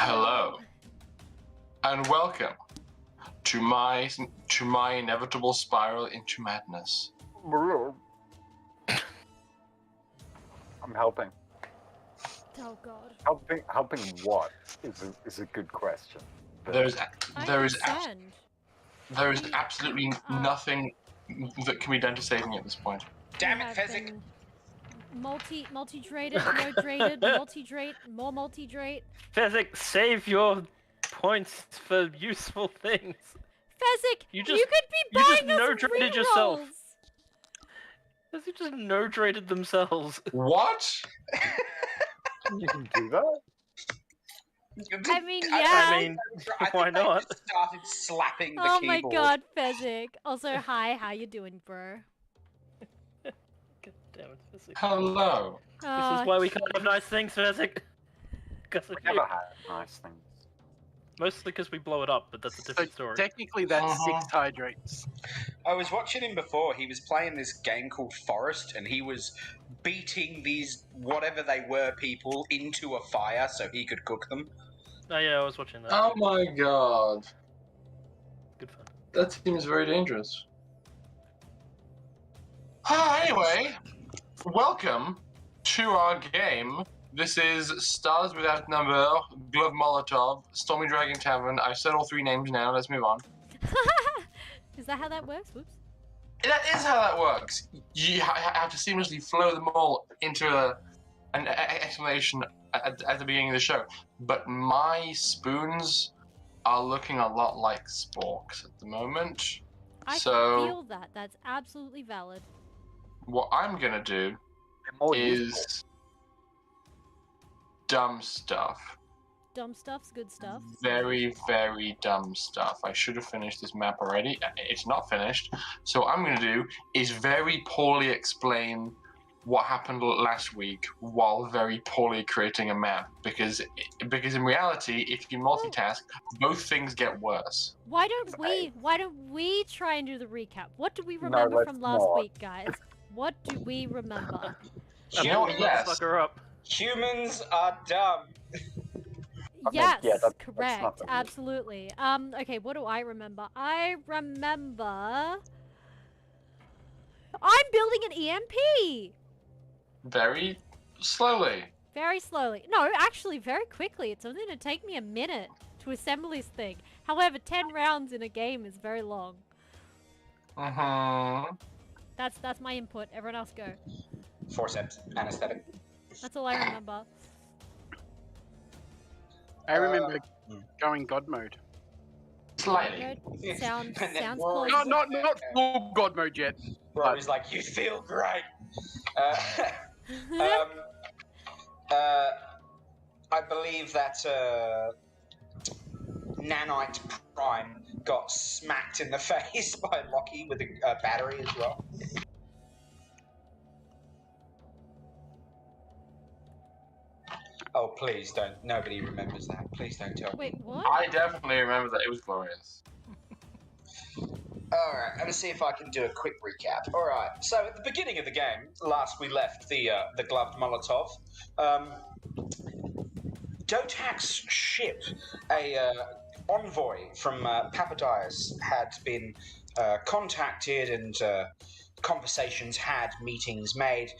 Hello, and welcome to my inevitable spiral into madness. I'm helping. Oh God. Helping what is a good question. There is absolutely nothing that can be done to save me at this point. Damn it, Fezzik! Multi-drated, no drated, multi-drate, more multi-drate. Fezzik, save your points for useful things. Fezzik, you could be buying us no-drated yourself. rerolls. Fezzik just no-drated themselves. What? You can do that? I mean, yeah. I mean, why not? I just started slapping the Oh keyboard. my God, Fezzik. Also, hi, how you doing, bro? God damn it, Fezzik. Hello. This is why we can't have nice things, Fezzik. Because We never had nice things. Mostly because we blow it up, but that's a different story. Technically, that's 6 hydrates. I was watching him before. He was playing this game called Forest, and he was beating these whatever they were people into a fire so he could cook them. Oh yeah, I was watching that. Oh my God. Good fun. That seems very dangerous. Anyway, welcome to our game. This is Stars Without Number, Glove Molotov, Stormy Dragon Tavern. I've said all 3 names now, let's move on. Is that how that works? Whoops. That is how that works. You have to seamlessly flow them all into an explanation at the beginning of the show. But my spoons are looking a lot like sporks at the moment. I So can feel that. That's absolutely valid. what I'm gonna do is dumb stuff. Dumb stuff's good stuff. Very, very dumb stuff. I should have finished this map already. It's not finished. So what I'm going to do is very poorly explain what happened last week while very poorly creating a map. Because in reality, if you multitask, both things get worse. Why don't we try and do the recap? What do we remember from last week, guys? What do we remember? You know what? Yes. Fuck her up. Humans are dumb. Yes, yeah, that's correct. not the rule. Absolutely. Okay, what do I remember? I remember I'm building an EMP. Very slowly. Very slowly. No, actually very quickly. It's only going to take me a minute to assemble this thing. However, 10 rounds in a game is very long. That's my input. Everyone else go. Forceps, anesthetic. That's all I remember. I remember going God mode. Slightly. Sounds And close. then Not full God mode yet. Rory's like, you feel great. I believe that Nanite Prime got smacked in the face by Lockie with a battery as well. Oh, please don't. Nobody remembers that. Please don't tell me. Wait, what? I definitely remember that. It was glorious. Alright, I'm gonna see if I can do a quick recap. Alright, so at the beginning of the game, last we left the gloved Molotov, DOTAC'S ship, a envoy from Papadais, had been contacted and conversations had, meetings made,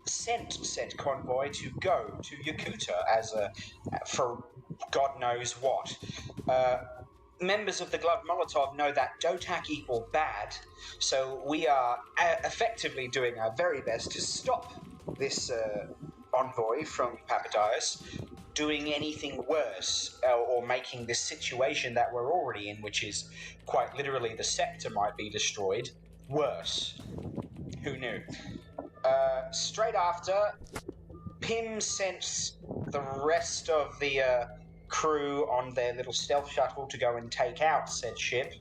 sent said convoy to go to Yakootah as for God knows what. Members of the Gloved Molotov know that DOTAC equal bad, so we are effectively doing our very best to stop this envoy from Papadais doing anything worse or making this situation that we're already in, which is quite literally the sector might be destroyed, worse. Who knew? Straight after, PIMM sent the rest of the crew on their little stealth shuttle to go and take out said ship.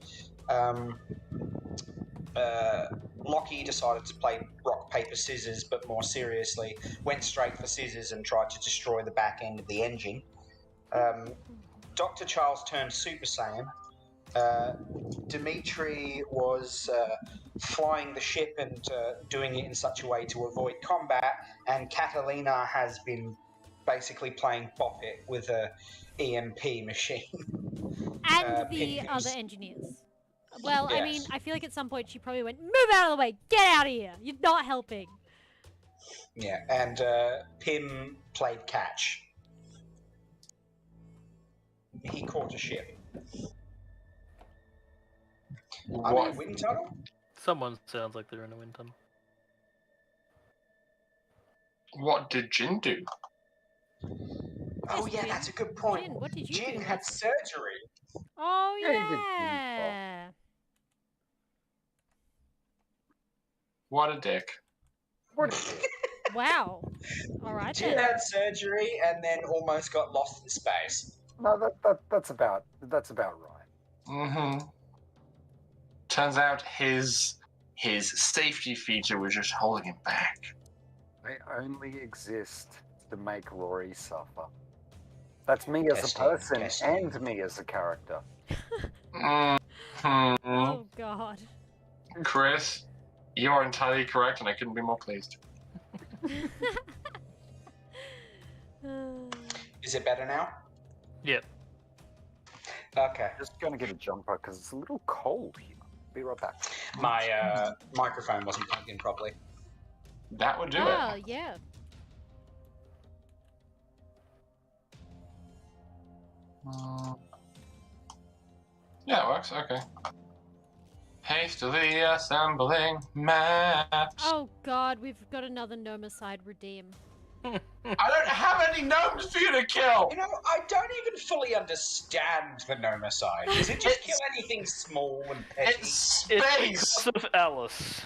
Lockie decided to play rock, paper, scissors, but more seriously, went straight for scissors and tried to destroy the back end of the engine. Dr. Charles turned Super Saiyan. Dimitri was flying the ship and doing it in such a way to avoid combat, and Catalina has been basically playing Bop It with a EMP machine. And the PIMMs. other engineers. Well, I mean, Yes. I feel like at some point she probably went, move out of the way, get out of here, you're not helping. Yeah, and Pim played catch. He caught a ship. I'm in a What? wind tunnel? Someone sounds like they're in a wind tunnel. What did Jin do? Oh Yes, yeah, Jin. that's a good point. Jin, what did you Jin do? had surgery. Oh, Yeah, he did yeah. What a dick. Wow. Alright Jin then. had surgery and then almost got lost in space. No, that's about right. Mm-hmm. Turns out his safety feature was just holding him back. They only exist to make Rory suffer. That's me as a Testing, person testing. and me as a character. Mm-hmm. Oh, God. Chris, you are entirely correct, and I couldn't be more pleased. Is it better now? Yep. Okay. Just gonna get a jumper because it's a little cold here. Be right back. My microphone wasn't plugged in properly. That would do Oh, it. yeah. Yeah, it works. Okay. Hastily assembling maps. Oh, God, we've got another Nomicide redeem. I don't have any gnomes for you to kill. You know, I don't even fully understand the nomicide. Does it just It's- kill anything small and petty? It's It's space. because of Alice.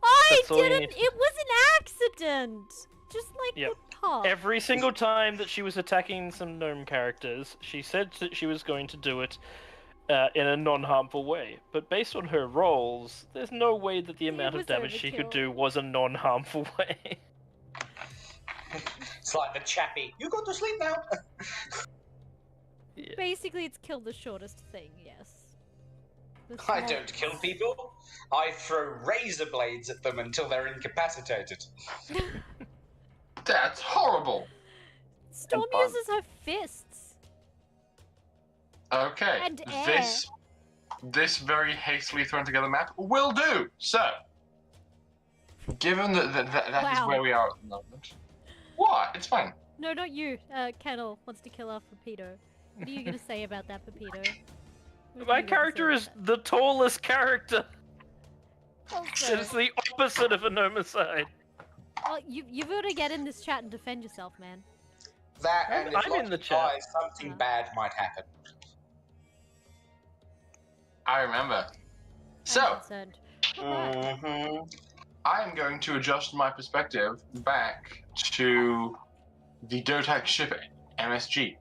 I That's all you didn't! need. It was an accident! Just like Yep. the top. Every single time that she was attacking some gnome characters, she said that she was going to do it in a non-harmful way. But based on her rolls, there's no way that the amount of was damage she could overkill. do was a non-harmful way. It's like the chappie. You got to sleep now. Yeah. Basically, it's kill the shortest thing, yes. The I small- don't kill people. I throw razor blades at them until they're incapacitated. That's horrible. Storm And fun. uses her fists. Okay. And air. This very hastily thrown together map will do. So, given that that is Wow. where we are at the moment. What? It's fine. No, not you. Kennel wants to kill off Pepito. What are you going to say about that, Pepito? What My are you gonna say character about is the tallest character. that? Also, It's the opposite of a nomicide. well, you've got to get in this chat and defend yourself, man. That and if I'm in lots the of chat. guys, something Yeah. bad might happen. I remember. I'm So, concerned. Alright. Mm-hmm. I am going to adjust my perspective back to the DOTAC'S ship MSG.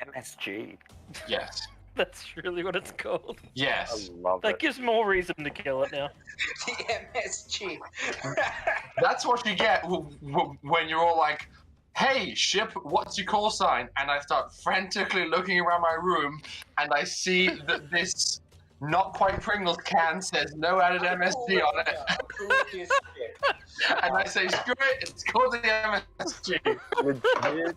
MSG. Yes. That's really what it's called. I Yes. love That it. gives more reason to kill it now. The MSG. That's what you get when you're all like, hey, ship, what's your call sign? And I start frantically looking around my room, and I see that this not quite Pringles can says no added MSG on it. Gorgeous shit. And I say, screw it, it's called the MSG. Legit.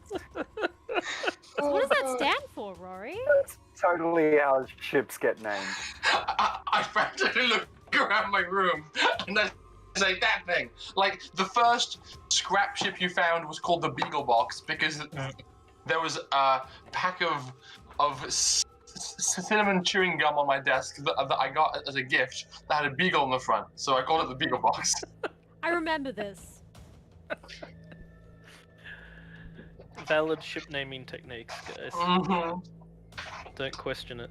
So what does that stand for, Rory? That's totally how ships get named. I frantically look around my room, and I say, that thing. Like, the first scrap ship you found was called the Beagle Box, because there was a pack of cinnamon chewing gum on my desk that I got as a gift that had a beagle on the front, so I called it the Beagle Box. I remember this. Valid ship naming techniques, guys. Mm-hmm. Don't question it.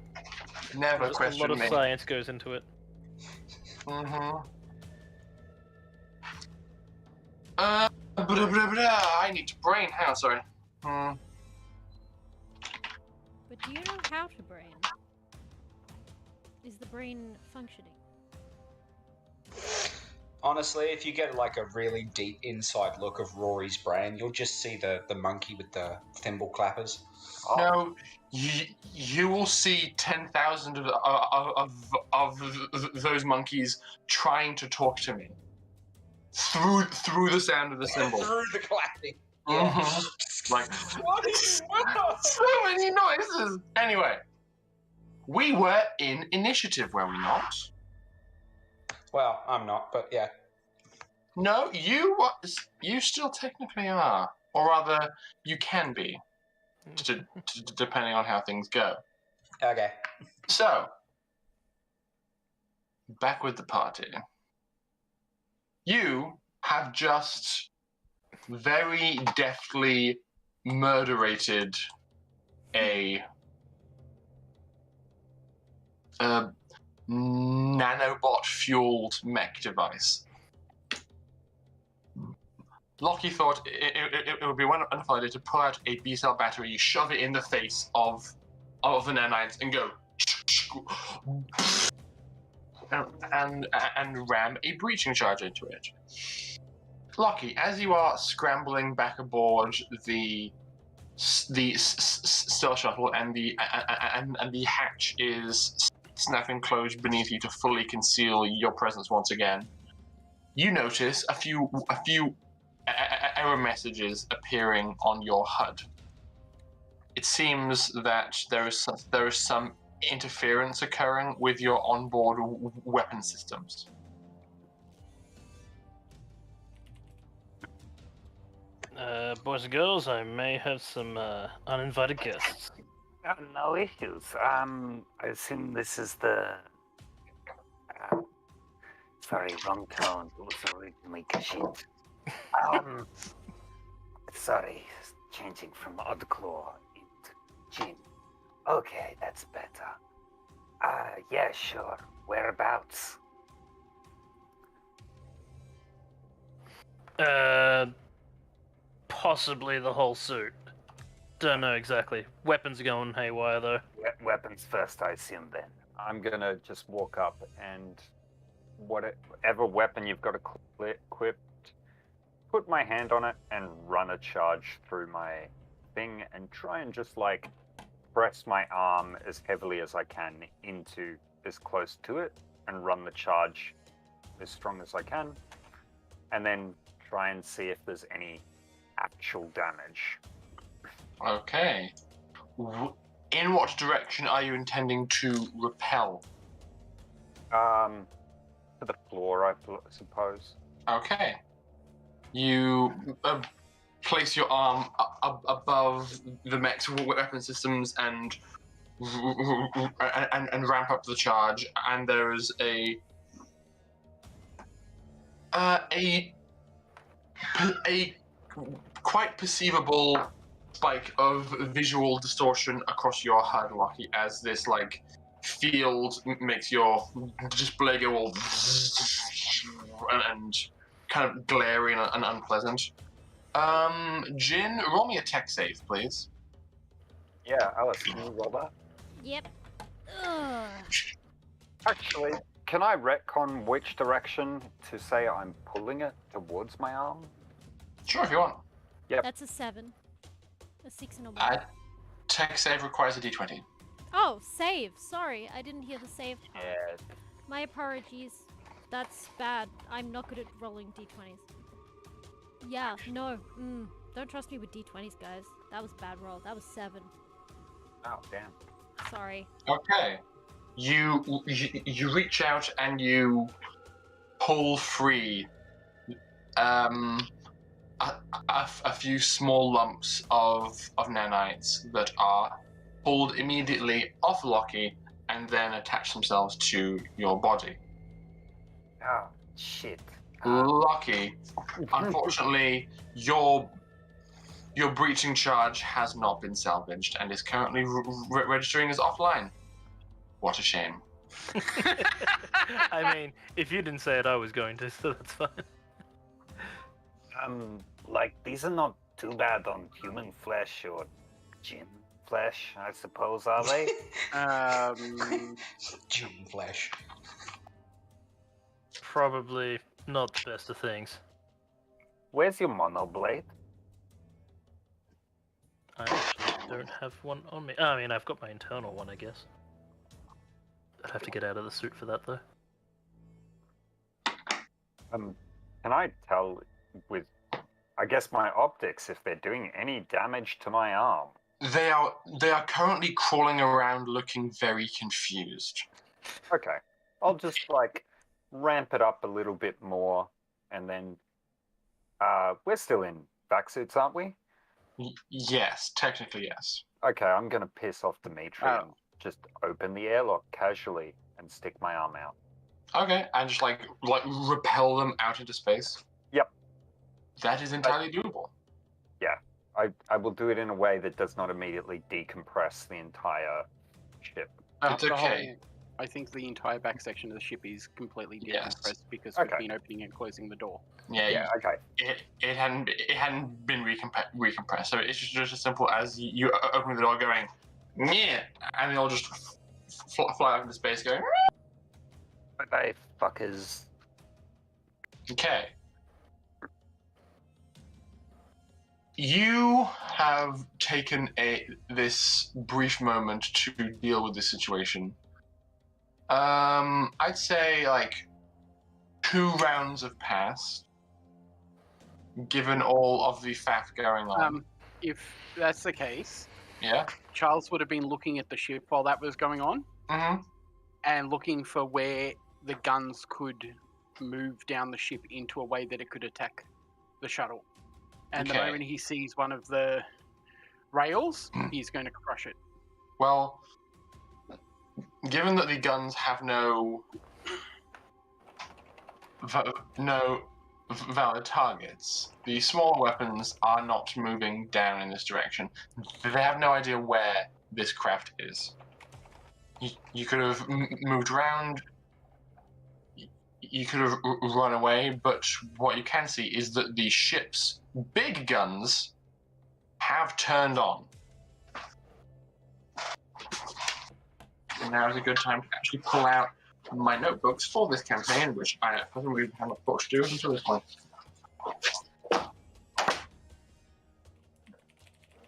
Never A lot question of me. science goes into it. Mm-hmm. I need to brain. How? Sorry. But do you know how to brain? Is the brain functioning? Honestly, if you get like a really deep inside look of Rory's brain, you'll just see the monkey with the thimble clappers. No, you will see 10,000 of those monkeys trying to talk to me through the sound of the cymbal. Through the clapping. Mhm. Like, What is so many noises. Anyway, we were in initiative, were we not? Well, I'm not, but yeah. No, you still technically are, or rather, you can be, depending on how things go. Okay. So, back with the party. You have just very deftly murderated a nanobot-fueled mech device. Lockie thought it would be a wonderful idea to pull out a B-cell battery, shove it in the face of the nanites, and go and ram a breaching charge into it. Lockie, as you are scrambling back aboard the stealth shuttle and the hatch is snapping closed beneath you to fully conceal your presence once again, you notice a few error messages appearing on your HUD. It seems that there is some interference occurring with your onboard weapon systems. Boys and girls, I may have some uninvited guests. No issues. I assume this is the. Sorry, wrong tone. It was originally Kashit. Sorry, changing from Oddclaw into Jin. Okay, that's better. Yeah, sure. Whereabouts? Possibly the whole suit. Don't know exactly. Weapons are going haywire though. Weapons first, I assume then. I'm gonna just walk up and whatever weapon you've got equipped, put my hand on it and run a charge through my thing and try and just like press my arm as heavily as I can into as close to it and run the charge as strong as I can, and then try and see if there's any actual damage. Okay. In what direction are you intending to repel? To the floor, I suppose. Okay. You place your arm above the mech's weapon systems and ramp up the charge, and there is a quite perceivable spike of visual distortion across your HUD, Lockie, as this like field makes your display go all and kind of glaring and unpleasant. Jin, roll me a tech save, please. Yeah, Alice, can you roll that? Yep. Ugh. Actually, can I retcon which direction to say I'm pulling it towards my arm? Sure, if you want. Yep. That's a 7. A 6 and a 1. Tech save requires a d20. Oh, save. Sorry, I didn't hear the save part. Yeah. My apologies. That's bad. I'm not good at rolling d20s. Yeah, no. Don't trust me with d20s, guys. That was a bad roll. That was 7. Oh, damn. Sorry. Okay. You reach out and you pull free a few small lumps of nanites that are pulled immediately off Lockie and then attach themselves to your body. Oh, shit. Lockie, unfortunately, your breaching charge has not been salvaged and is currently registering as offline. What a shame. I mean, if you didn't say it, I was going to, so that's fine. Like, these are not too bad on human flesh or Jin flesh, I suppose, are they? Jim flesh. Probably not the best of things. Where's your monoblade? I actually don't have one on me. I mean, I've got my internal one, I guess. I'd have to get out of the suit for that, though. Can I tell with I guess my optics, if they're doing any damage to my arm. They are currently crawling around looking very confused. Okay. I'll just, like, ramp it up a little bit more, and then... we're still in vac suits, aren't we? Yes, technically yes. Okay, I'm going to piss off Dimitri and just open the airlock casually and stick my arm out. Okay, and just like repel them out into space. Yep. That is entirely doable. Yeah, I will do it in a way that does not immediately decompress the entire ship. It's okay. I think the entire back section of the ship is completely Yes. decompressed because Okay. we've been opening and closing the door. Yeah, Okay. it hadn't been recompressed, so it's just as simple as you opening the door, going, yeah, and they all just fly up into space, going. Bye, fuckers. Okay. You have taken this brief moment to deal with this situation. I'd say like 2 rounds have passed, given all of the faff going on. If that's the case, Yeah. Charles would have been looking at the ship while that was going on Mm-hmm. and looking for where the guns could move down the ship into a way that it could attack the shuttle. And Okay. the moment he sees one of the rails, he's going to crush it. Well, given that the guns have no valid targets, the smaller weapons are not moving down in this direction. They have no idea where this craft is. You could have moved around. You could have run away, but what you can see is that the ship's big guns have turned on. And now is a good time to actually pull out my notebooks for this campaign, which I haven't really had much thought to do until this point.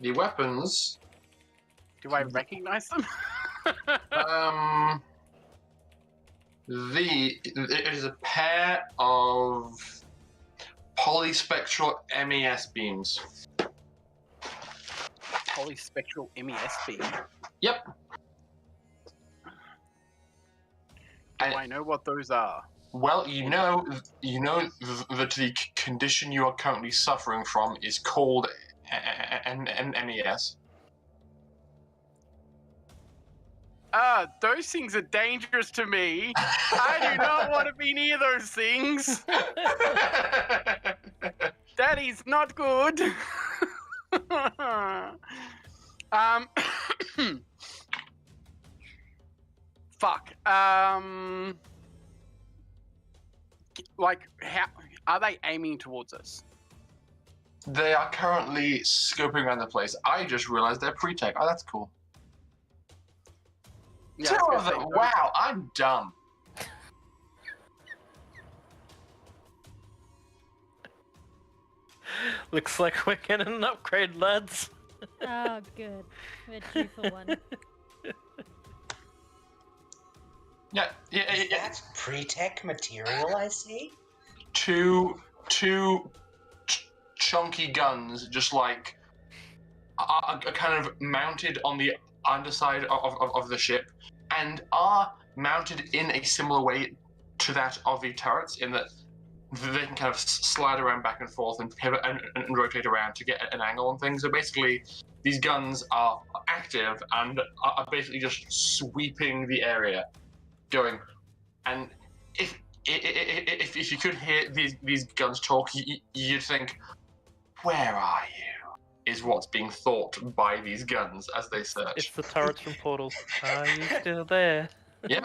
The weapons. Do I recognize them? It is a pair of polyspectral MES beams. Polyspectral MES beam. Yep. Do I know what those are? Well, you know that the condition you are currently suffering from is called an MES. Those things are dangerous to me. I do not want to be near those things. That is not good. Fuck. Like, how are they aiming towards us? They are currently scoping around the place. I just realized they're pre-tech. Oh, that's cool. Yeah, 2 I was of them. gonna say, Wow, I'm dumb. Looks like we're getting an upgrade, lads. Oh, good. We're due for one. Yeah. That's pre-tech material, I see. Two chunky guns, just like are kind of mounted on the underside of the ship, and are mounted in a similar way to that of the turrets, in that they can kind of slide around back and forth and pivot and rotate around to get an angle on things. So basically, these guns are active and are basically just sweeping the area, going. And if you could hear these guns talk, you'd think, "Where are you?" is what's being thought by these guns as they search. It's the turrets from Portal. Are you still there? Yeah.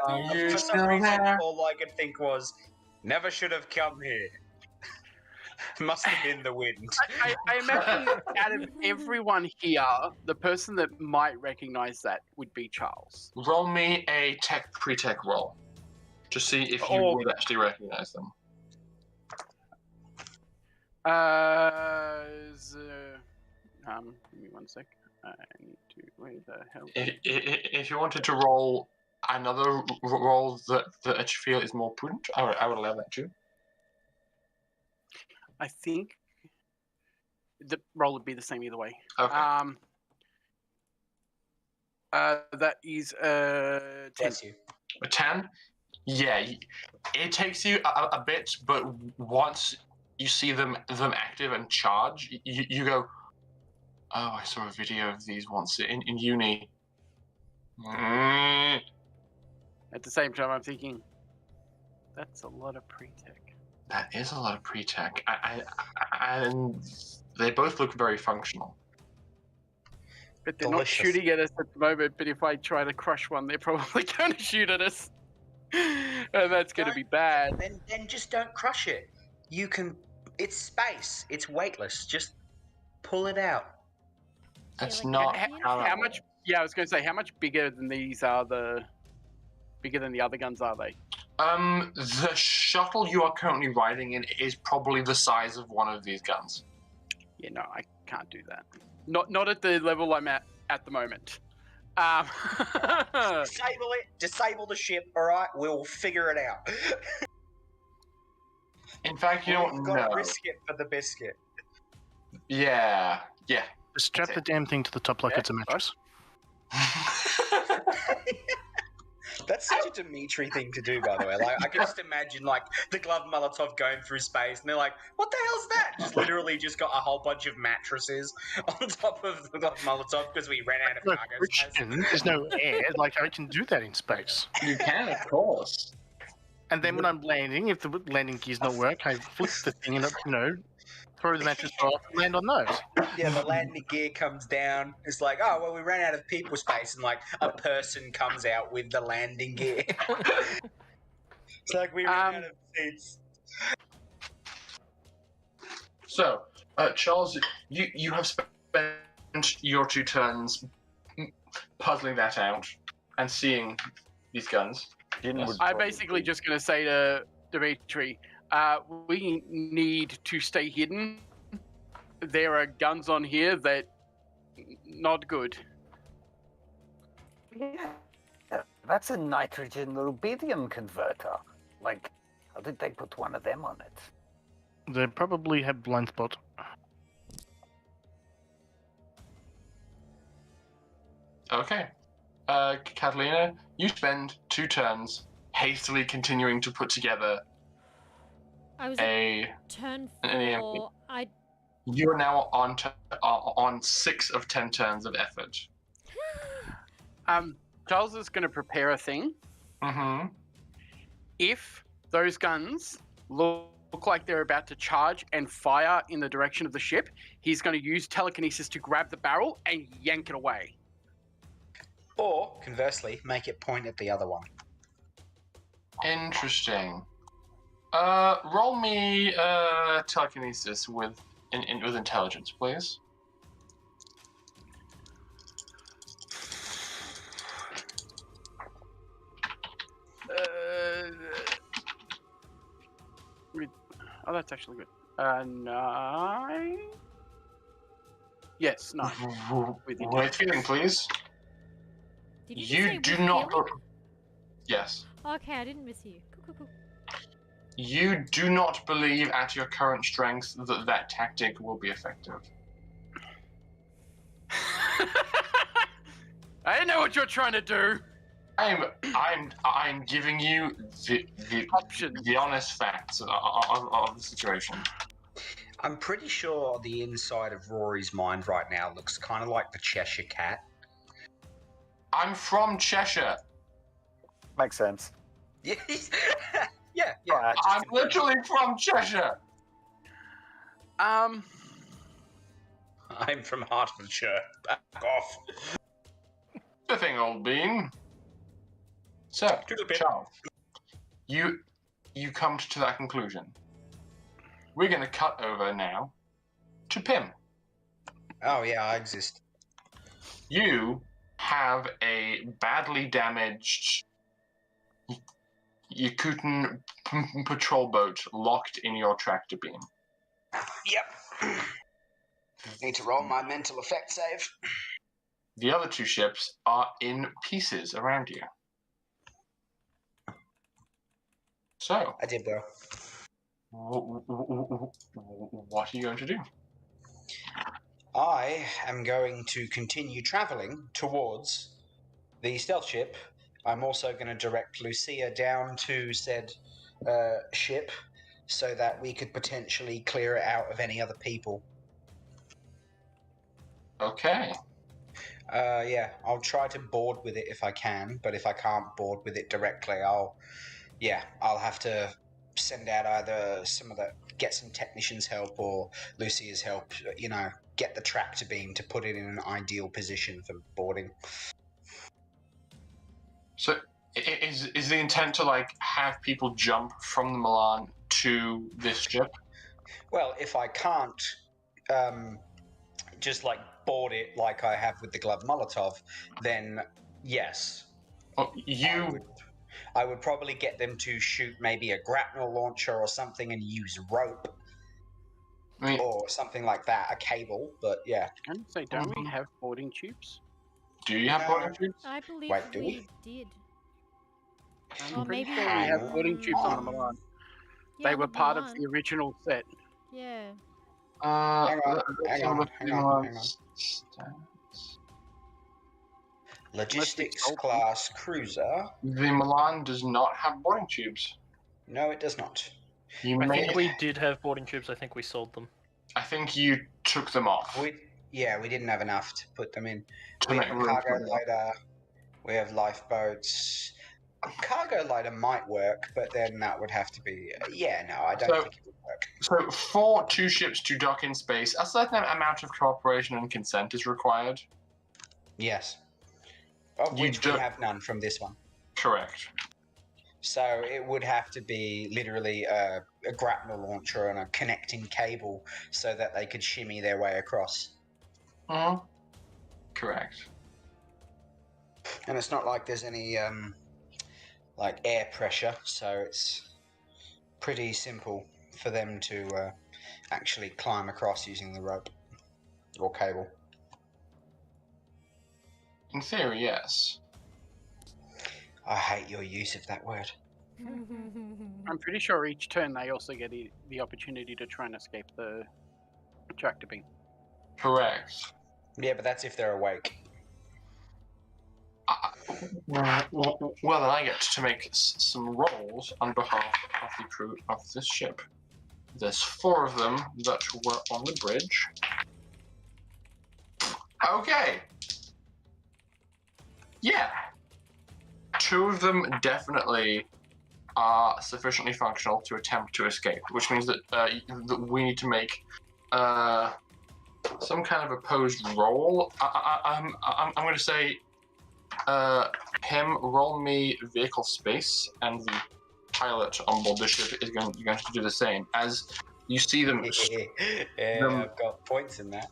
Are you For some still reason, there? all I could think was, never should have come here. Must have been the wind. I imagine out of everyone here, the person that might recognize that would be Charles. Roll me a pre-tech roll to see if you would actually recognize them. Give me 1 sec. I need to. Where the hell? If you wanted to roll another roll that you feel is more prudent, I would allow that too. I think the roll would be the same either way. Okay. That is 10. Bless you. A 10? Yeah, it takes you a bit, but once you see them active and charge, you go, oh, I saw a video of these once in uni. At the same time, I'm thinking, that's a lot of pre-tech. That is a lot of pre-tech. And they both look very functional. But they're Delicious. not shooting at us at the moment, but if I try to crush one, they're probably going to shoot at us. And that's going to be bad. Then just don't crush it. You can. It's space. It's weightless. Just pull it out. That's like not vacuum? How much? Yeah, I was going to say, how much bigger than these are bigger than the other guns are they? The shuttle you are currently riding in is probably the size of one of these guns. Yeah, no, I can't do that. Not at the level I'm at the moment. Disable it. Disable the ship. All right, we'll figure it out. In fact, you don't We've got to know. risk it for the biscuit. Yeah. Just strap the damn thing to the top like Yeah, it's a mattress. That's such a Dimitri thing to do, by the way. Like, I can just imagine, like, the glove Molotov going through space, and they're like, "What the hell's that?" Just literally just got a whole bunch of mattresses on top of the glove Molotov because we ran out of No cargo space. friction, there's no air. Like, I can do that in space. You can, of course. And then when I'm landing, if the landing gears not work, I flip the thing and, throw the mattress off and land on those. Yeah, the landing gear comes down. It's like, oh, well, we ran out of people space, and, like, a person comes out with the landing gear. It's like we ran out of seats. So, Charles, you have spent your 2 turns puzzling that out and seeing these guns. Yes. I'm basically just going to say to Dimitri, we need to stay hidden. There are guns on here that not good. Yeah, that's a nitrogen rubidium converter. Like, how did they put one of them on it? They probably have blind spot. Okay. Catalina, you spend 2 turns hastily continuing to put together I was a... at turn an 4. You are now on 6 of 10 turns of effort. Charles is going to prepare a thing. Mm-hmm. If those guns look like they're about to charge and fire in the direction of the ship, he's going to use telekinesis to grab the barrel and yank it away. Or, conversely, make it point at the other one. Interesting. Roll me telekinesis with intelligence, please. Oh, that's actually good. 9. Yes, 9. With the Wait, feeling, please. Did you, just You say do with not. feeling? Yes. Okay, I didn't miss you. Cool. You do not believe at your current strength that tactic will be effective. I know what you're trying to do. I'm giving you the honest facts of the situation. I'm pretty sure the inside of Rory's mind right now looks kind of like the Cheshire Cat. I'm from Cheshire. Makes sense. Yeah. Right. I'm literally from Cheshire. I'm from Hertfordshire. Back off. The thing, old bean. So, Charles, you come to that conclusion. We're going to cut over now to PIMM. Oh, yeah, I exist. You have a badly damaged Yakootahn patrol boat locked in your tractor beam. Yep. Need to roll my mental effect save. The other 2 ships are in pieces around you. So, I did well. what are you going to do? I am going to continue traveling towards the stealth ship. I'm also going to direct Lucia down to said ship so that we could potentially clear it out of any other people. Okay. Yeah, I'll try to board with it if I can, but if I can't board with it directly, I'll have to send out either get some technicians' help or Lucia's help, get the tractor beam to put it in an ideal position for boarding. So, is the intent to like have people jump from the Milan to this ship? Well, if I can't just like board it like I have with the glove Molotov, then yes. Oh, I would probably get them to shoot maybe a grapnel launcher or something and use rope or something like that, a cable. But yeah. I was gonna say, don't we have boarding tubes? Do you have boarding tubes? I believe Wait, do we did. I'm Or pretty maybe sure we have boarding tubes on the Milan. They were part of the original set. Yeah. Hang on. Logistics class cruiser. The Milan does not have boarding tubes. No, it does not. I think we did have boarding tubes. I think we sold them. I think you took them off. We didn't have enough to put them in. To We make have a room cargo for them. lighter. We have lifeboats. A cargo lighter might work, but then that would have to be. I don't think it would work. So, for two ships to dock in space, a certain amount of cooperation and consent is required. Yes. Of You which we don't- have none from this one. Correct. So it would have to be literally a grapnel launcher and a connecting cable so that they could shimmy their way across. Correct. And it's not like there's any like air pressure, so it's pretty simple for them to actually climb across using the rope or cable. In theory, yes. I hate your use of that word. I'm pretty sure each turn they also get the opportunity to try and escape the tractor beam. Correct. Yeah, but that's if they're awake. Well, then I get to make some rolls on behalf of the crew of this ship. There's 4 of them that were on the bridge. Okay. Yeah. 2 of them definitely are sufficiently functional to attempt to escape, which means that, that we need to make some kind of opposed roll. I'm going to say, PIMM, roll me vehicle space, and the pilot on board the ship is going to do the same. As you see them, I've got points in that.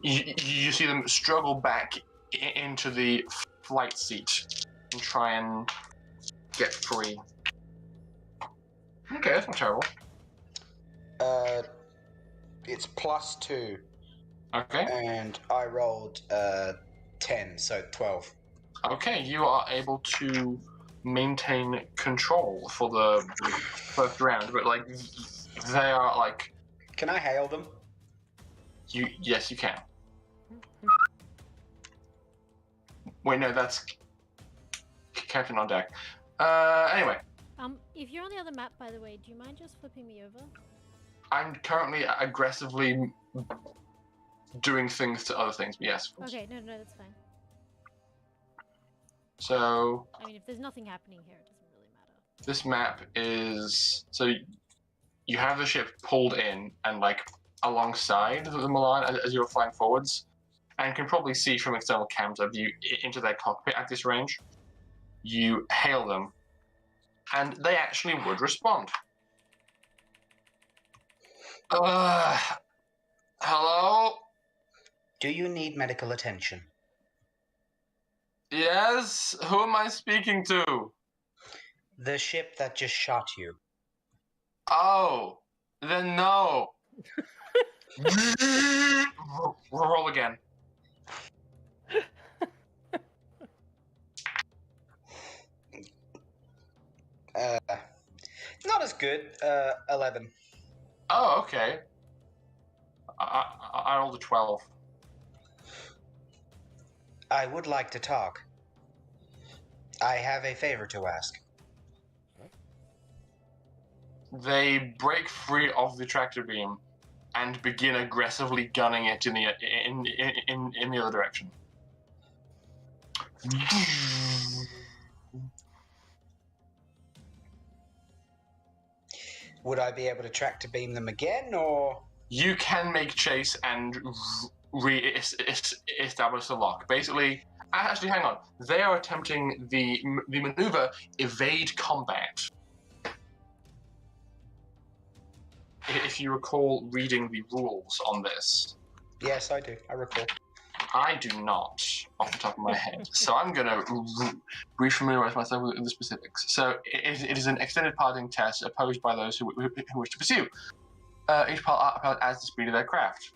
you see them struggle back into the flight seat and try and get free. Okay, that's not terrible. It's +2, Okay. and I rolled 10, so 12. Okay, you are able to maintain control for the first round, but like they are like Can I hail them? yes, you can. Wait, no, that's Captain on deck. Anyway, If you're on the other map, by the way, do you mind just flipping me over? I'm currently aggressively doing things to other things, but yes, of course. Okay, no, that's fine. So I mean, if there's nothing happening here, it doesn't really matter. this map is so you have the ship pulled in and like alongside the Milan as you're flying forwards, and can probably see from external cams of you into their cockpit at this range. You hail them, and they actually would respond. Hello? Do you need medical attention? Yes? Who am I speaking to? The ship that just shot you. Oh, then no. Roll again. Not as good. 11. Oh, okay. I I rolled a 12. I would like to talk. I have a favor to ask. They break free of the tractor beam and begin aggressively gunning it in the other direction. Would I be able to tractor beam them again, or? You can make chase and re-establish the lock. Basically, actually, hang on. They are attempting the maneuver evade combat. If you recall reading the rules on this. Yes, I do. I recall. I do not, off the top of my head. So I'm going to re-familiarize myself with the specifics. So it is an extended piloting test opposed by those who wish to pursue. Each pilot adds the speed of their craft.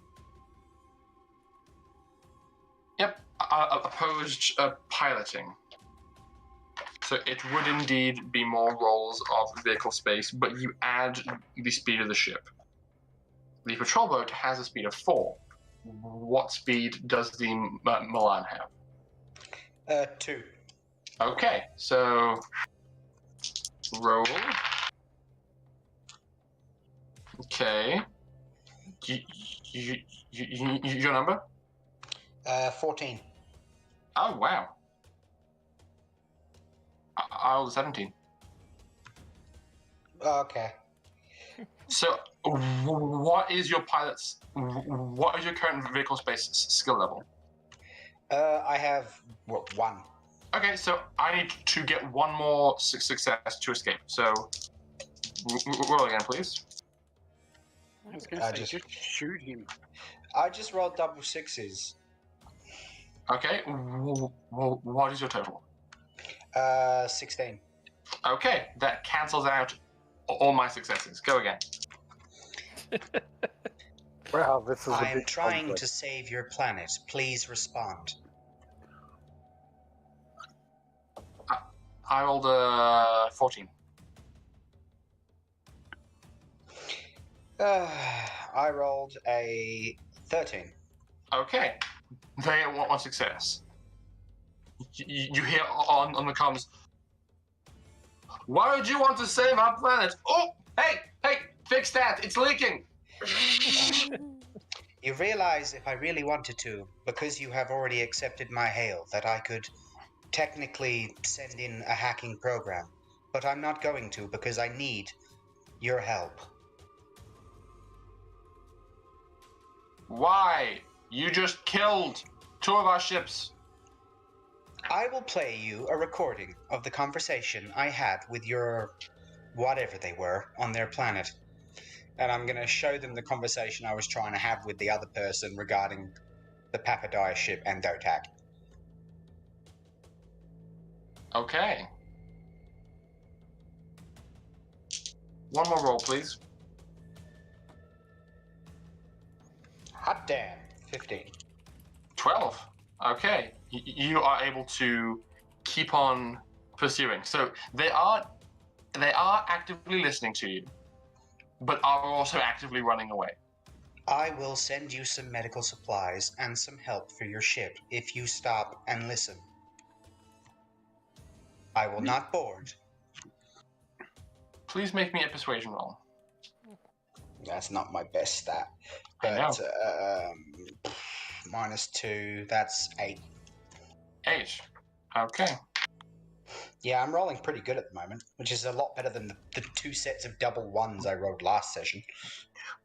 Yep, opposed piloting. So it would indeed be more rolls of vehicle space, but you add the speed of the ship. The patrol boat has a speed of 4. What speed does the Milan have? 2. Okay, so roll. Okay. Your number? 14. Oh, wow. I rolled a 17. Okay. So, what is your pilot's? What is your current vehicle space skill level? I have 1. Okay, so I need to get one more success to escape. So, roll again, please. I was going to say, just shoot him. I just rolled double 6s. Okay, what is your total? 16. Okay, that cancels out all my successes. Go again. Wow, this is a I am bit trying complex. to save your planet. Please respond. I rolled a 14. I rolled a 13. Okay, they get one success. You hear on the comms, why would you want to save our planet? Oh, hey, fix that, it's leaking. You realize if I really wanted to, because you have already accepted my hail, that I could technically send in a hacking program. But I'm not going to because I need your help. Why? You just killed 2 of our ships. I will play you a recording of the conversation I had with your whatever they were on their planet. And I'm going to show them the conversation I was trying to have with the other person regarding the Papadaya ship and DOTAC. Okay. One more roll, please. Hot damn. 15. 12. Okay. You are able to keep on pursuing. So they are actively listening to you, but are also actively running away. I will send you some medical supplies and some help for your ship if you stop and listen. I will not board. Please make me a persuasion roll. That's not my best stat. I know. But -2, that's 8. 8. Okay. Yeah, I'm rolling pretty good at the moment, which is a lot better than the 2 sets of double 1s I rolled last session.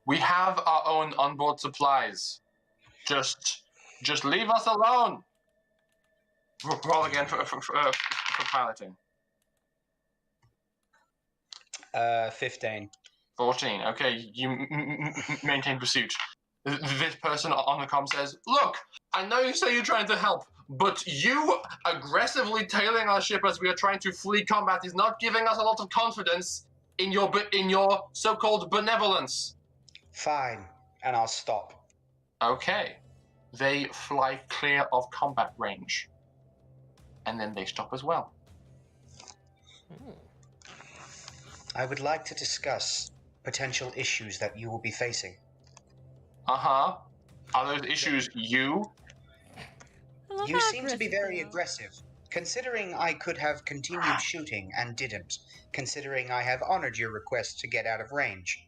We have our own onboard supplies. Just leave us alone. Roll again for piloting. 15. 14. Okay, you maintain pursuit. This person on the comm says, "Look, I know you say you're trying to help, but you aggressively tailing our ship as we are trying to flee combat is not giving us a lot of confidence in your so-called benevolence." Fine, and I'll stop. Okay. They fly clear of combat range. And then they stop as well. I would like to discuss potential issues that you will be facing. Uh-huh. Are those issues you? I love You how seem to be aggressive very they are. aggressive. Considering I could have continued shooting and didn't. Considering I have honored your request to get out of range.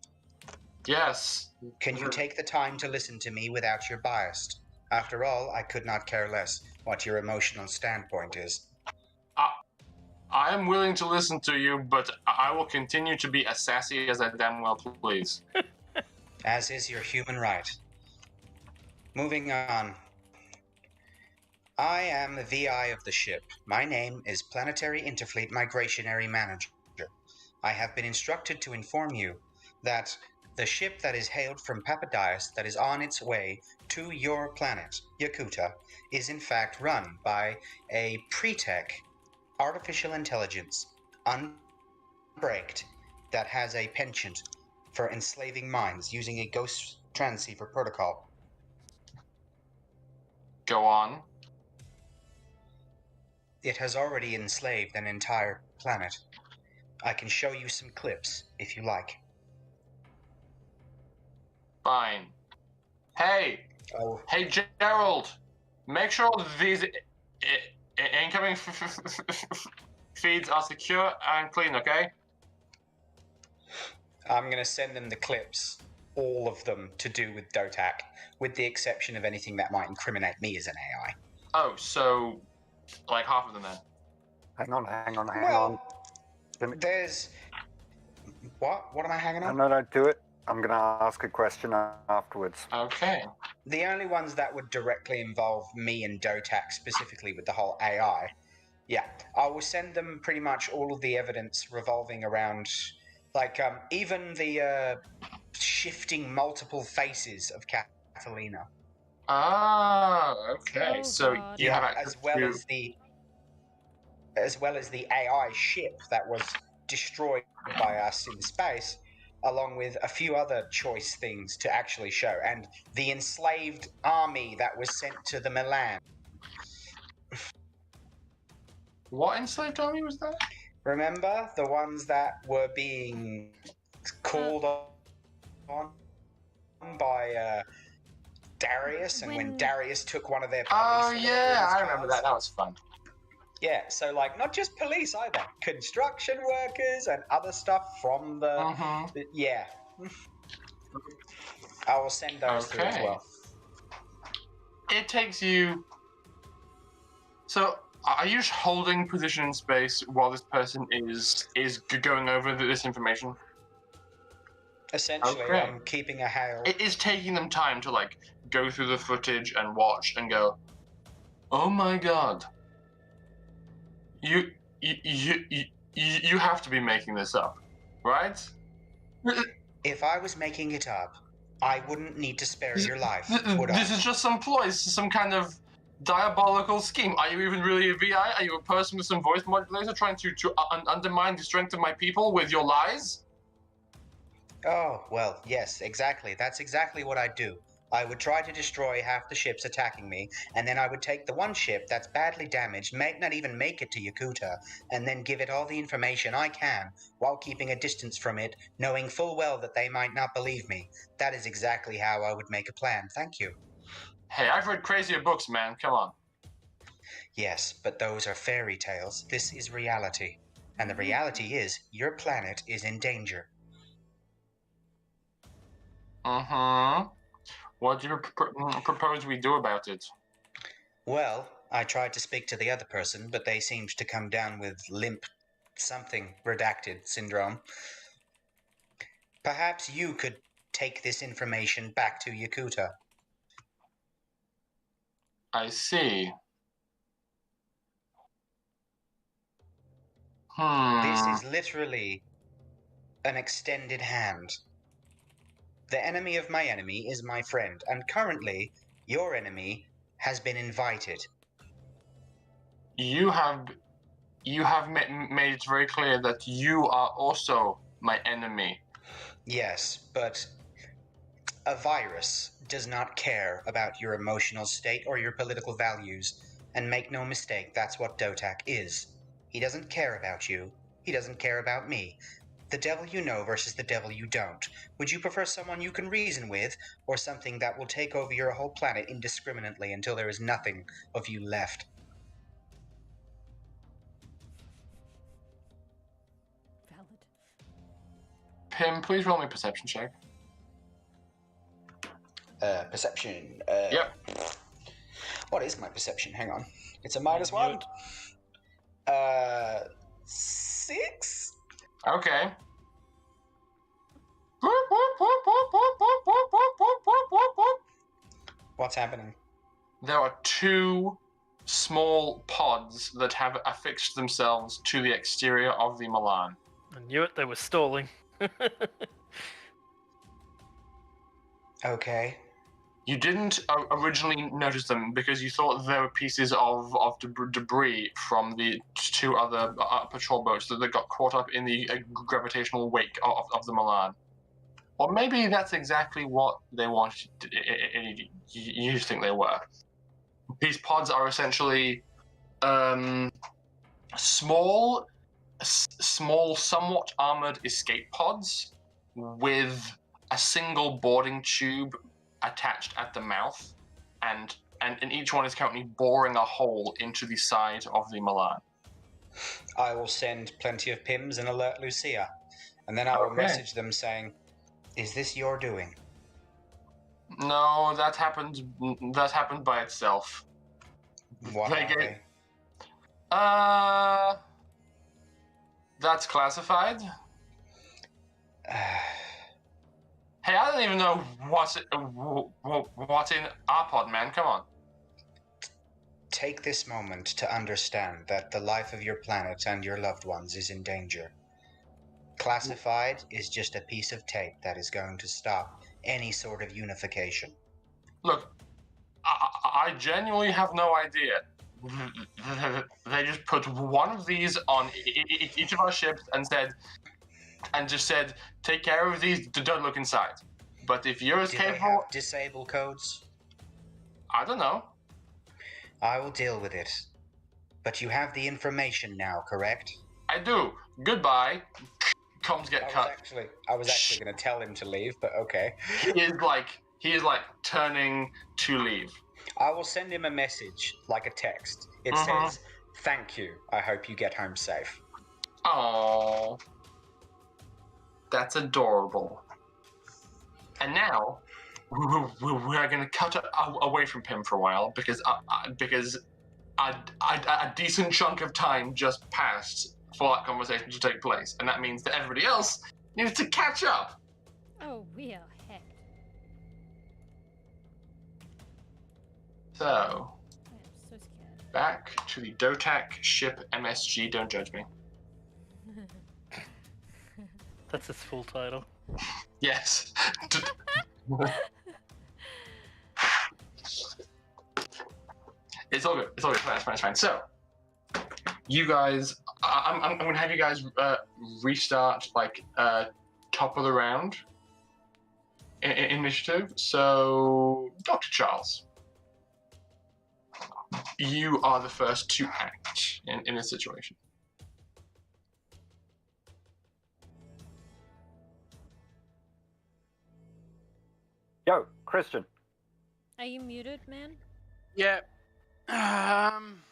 Yes. Can you take the time to listen to me without your bias? After all, I could not care less what your emotional standpoint is. I am willing to listen to you, but I will continue to be as sassy as I damn well please. As is your human right. Moving on. I am the VI of the ship. My name is Planetary Interfleet Migrationary Manager. I have been instructed to inform you that the ship that is hailed from Papadias that is on its way to your planet, Yakootah, is in fact run by a pre-tech artificial intelligence, unbraked, that has a penchant for enslaving minds using a ghost transceiver protocol. Go on. It has already enslaved an entire planet. I can show you some clips if you like. Fine. Hey! Oh, Hey, Gerald! Make sure these incoming feeds are secure and clean, okay? I'm going to send them the clips, all of them to do with DOTAC, with the exception of anything that might incriminate me as an AI. Oh, so like half of them then. Hang on. Well, Let me- there's... What? What am I hanging on? No, don't do it. I'm going to ask a question afterwards. Okay. The only ones that would directly involve me and DOTAC, specifically with the whole AI, yeah, I will send them pretty much all of the evidence revolving around, like, even the shifting multiple faces of Catalina. Ah, okay. Oh, So God. you have Yeah, access as well as the AI ship that was destroyed by us in space, along with a few other choice things to actually show, and the enslaved army that was sent to the Milan. What enslaved army was that? Remember the ones that were being called on by Darius, and when When- Darius took one of their police. Oh or whatever yeah, it was I remember that. called. That was fun. Yeah, so like not just police either, construction workers and other stuff from the. Mm-hmm. Yeah. I will send those through as Okay. well. It takes you. So, are you just holding position in space while this person is going over this information? Essentially, Okay. I'm keeping a hail. It is taking them time to like go through the footage and watch and go, oh my god, you have to be making this up, right? If I was making it up, I wouldn't need to spare your life, would This I? is just some ploy. This is some kind of diabolical scheme. Are you even really a VI? Are you a person with some voice modulator trying to undermine the strength of my people with your lies? Oh, well, yes, exactly. That's exactly what I'd do. I would try to destroy half the ships attacking me, and then I would take the one ship that's badly damaged, might not even make it to Yakootah, and then give it all the information I can, while keeping a distance from it, knowing full well that they might not believe me. That is exactly how I would make a plan, thank you. Hey, I've read crazier books, man. Come on. Yes, but those are fairy tales. This is reality. And the reality is, your planet is in danger. Mm-hmm. What do you propose we do about it? Well, I tried to speak to the other person, but they seemed to come down with limp something redacted syndrome. Perhaps you could take this information back to Yakootah. I see. This is literally an extended hand. The enemy of my enemy is my friend, and currently, your enemy has been invited. You have made it very clear that you are also my enemy. Yes, but a virus does not care about your emotional state or your political values. And make no mistake, that's what DOTAC is. He doesn't care about you. He doesn't care about me. The devil you know versus the devil you don't. Would you prefer someone you can reason with, or something that will take over your whole planet indiscriminately until there is nothing of you left? Valid. PIMM, please roll me a perception check. Perception. Yep. What is my perception? Hang on. It's a -1. 6? Okay. What's happening? There are two small pods that have affixed themselves to the exterior of the Milan. I knew it, they were stalling. Okay. You didn't originally notice them because you thought there were pieces of debris from the two other patrol boats that got caught up in the gravitational wake of the Milan. Or maybe that's exactly what they wanted you to think they were. These pods are essentially small, somewhat armored escape pods with a single boarding tube attached at the mouth, and each one is currently boring a hole into the side of the Milan. I will send plenty of PIMMs and alert Lucia, and then I will Okay. message them saying, "Is this your doing?" No, that happened by itself. What They are get- they? That's classified. Hey, I don't even know what's in our pod, man. Come on. Take this moment to understand that the life of your planet and your loved ones is in danger. Classified is just a piece of tape that is going to stop any sort of unification. Look, I genuinely have no idea. They just put one of these on each of our ships and just said, take care of these, don't look inside. But if you're as Do they capable, have disable codes? I don't know. I will deal with it. But you have the information now, correct? I do. Goodbye. Comms get cut. I was actually going to tell him to leave, but okay. He is like turning to leave. I will send him a message, like a text. It Uh-huh. says, "Thank you. I hope you get home safe." Oh, that's adorable. And now we're going to cut away from PIMM for a while because a decent chunk of time just passed for that conversation to take place, and that means that everybody else needs to catch up. Oh, we are hecked. So I am so scared. back to the DOTAC ship MSG. Don't judge me. That's its full title. Yes. It's all good. It's all good. It's fine. So, you guys, I'm going to have you guys restart like top of the round initiative. So, Dr. Charles, you are the first to act in this situation. Yo, Christian. Are you muted, man? Yeah. And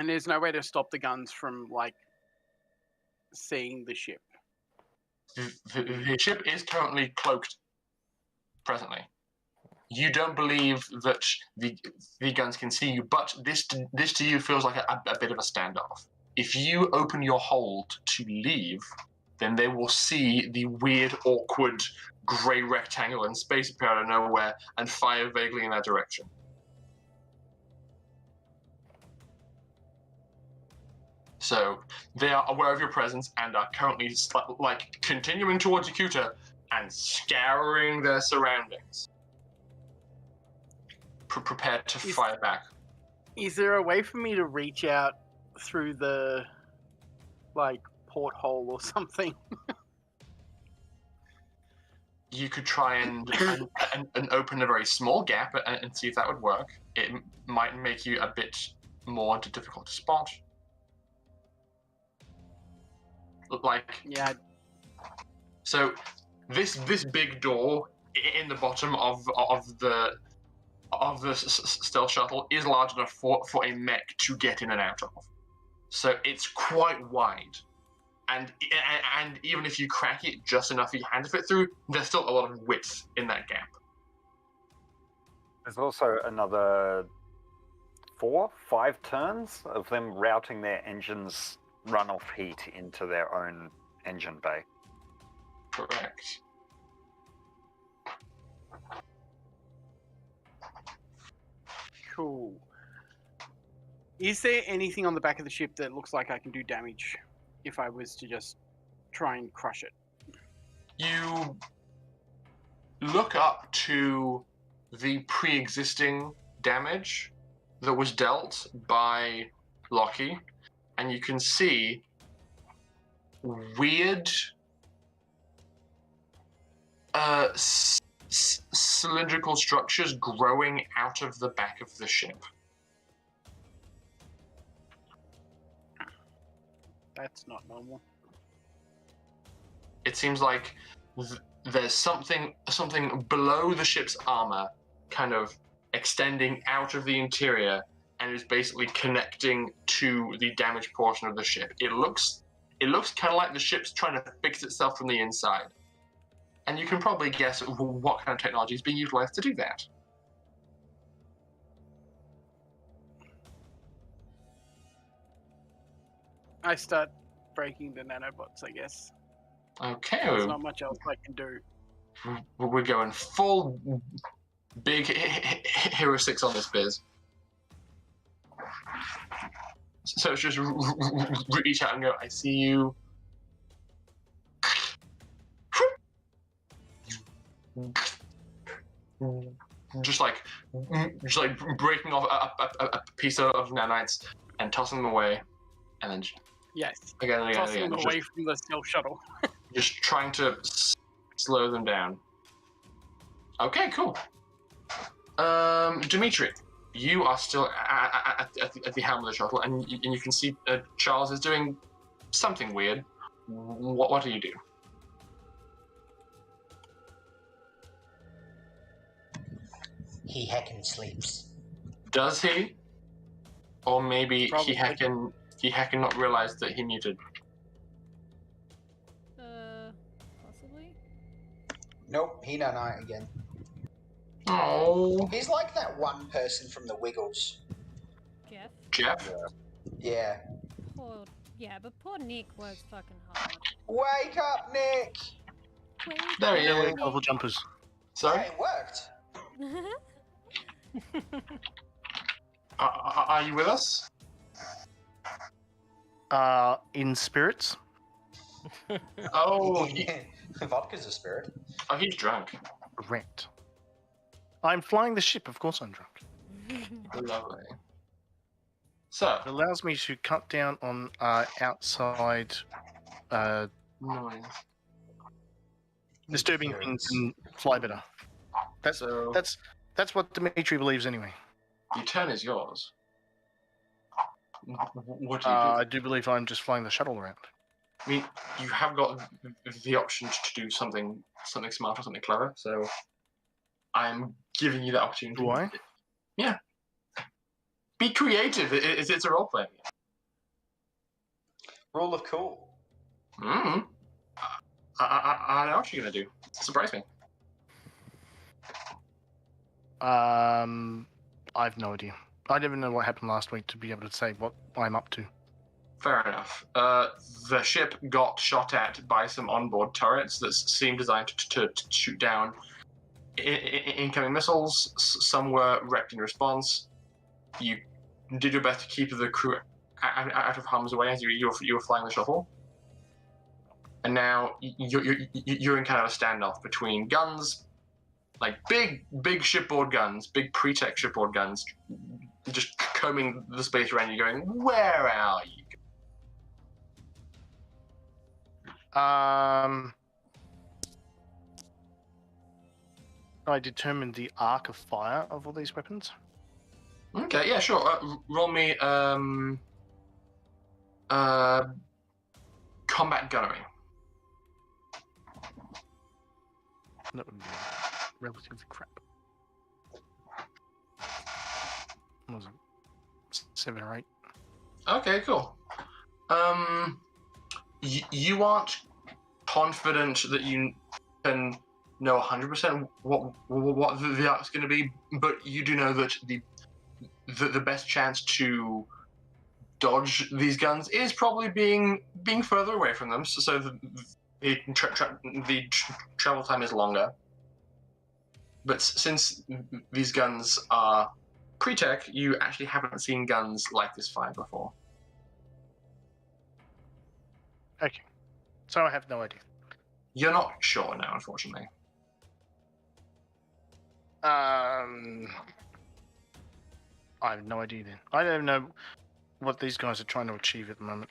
there's no way to stop the guns from, like, seeing the ship. The ship is currently cloaked presently. You don't believe that the guns can see you, but this to you feels like a bit of a standoff. If you open your hold to leave, then they will see the weird, awkward, grey rectangle in space appear out of nowhere and fire vaguely in that direction. So they are aware of your presence and are currently like continuing towards Yakootah and scouring their surroundings. Prepared to fire back. Is there a way for me to reach out through the, like, porthole or something? You could try and open a very small gap and see if that would work. It might make you a bit more difficult to spot. Like, Yeah. so this big door in the bottom of the stealth shuttle is large enough for a mech to get in and out of. So it's quite wide, and even if you crack it just enough for your hand to fit through, there's still a lot of width in that gap. There's also another 4, 5 turns of them routing their engines' runoff heat into their own engine bay. Correct. Cool. Is there anything on the back of the ship that looks like I can do damage if I was to just try and crush it? You look up to the pre-existing damage that was dealt by Lockie, and you can see weird cylindrical structures growing out of the back of the ship. That's not normal. It seems like there's something below the ship's armor, kind of extending out of the interior, and is basically connecting to the damaged portion of the ship. It looks kind of like the ship's trying to fix itself from the inside. And you can probably guess what kind of technology is being utilized to do that. I start breaking the nanobots, I guess. Okay. There's not much else I can do. We're going full big Hero 6 on this biz. So it's just reach out and go, I see you. Just like breaking off a piece of nanites and tossing them away, and then Yes. again and again and Tossing again. them away from the stealth shuttle. Just trying to slow them down. Okay, cool. Dimitri, you are still at the helm of the shuttle, and you can see Charles is doing something weird. What do you do? He heckin' sleeps. Does he? Or maybe Probably. he heckin' not realize that he muted. Possibly. Nope, he done I again. Oh, He's like that one person from the Wiggles. Jeff. Jeff. Yeah. Yeah, but poor Nick works fucking hard. Wake up, Nick! Wait, There he Yeah, is. we're colourful jumpers. Sorry. Hey, it worked. Are you with us? In spirits. Oh, Vodka's a spirit. he's drunk. Correct. I'm flying the ship, of course I'm drunk. Lovely. So, It allows me to cut down on outside noise. disturbing things and fly better. That's So that's what Dimitri believes anyway. the turn is yours. What do you do? I do believe I'm just flying the shuttle around. I mean, you have got the option to do something smart or something clever. So, I'm giving you that opportunity. Do I? Yeah. Be creative. It's a role play. Rule of cool. I know what you're gonna do. Surprise me. I've no idea. I didn't know what happened last week to be able to say what I'm up to. Fair enough. The ship got shot at by some onboard turrets that seem designed to shoot down incoming missiles. Some were wrecked in response. You did your best to keep the crew out of harm's way as you were flying the shuttle. And now you're in kind of a standoff between guns, like big shipboard guns, big pre-tech shipboard guns, just combing the space around you, going, "Where are you?" I determined the arc of fire of all these weapons. Okay, yeah, sure. Roll me combat gunnery. That would be relatively crap. What was it? 7 or 8. Okay, cool. You aren't confident that you can know 100% what the arc's going to be, but you do know that the best chance to dodge these guns is probably being further away from them, so the travel time is longer. But since these guns are pre-tech, you actually haven't seen guns like this fire before. Okay. So I have no idea. You're not sure now, unfortunately. I have no idea then. I don't know what these guys are trying to achieve at the moment.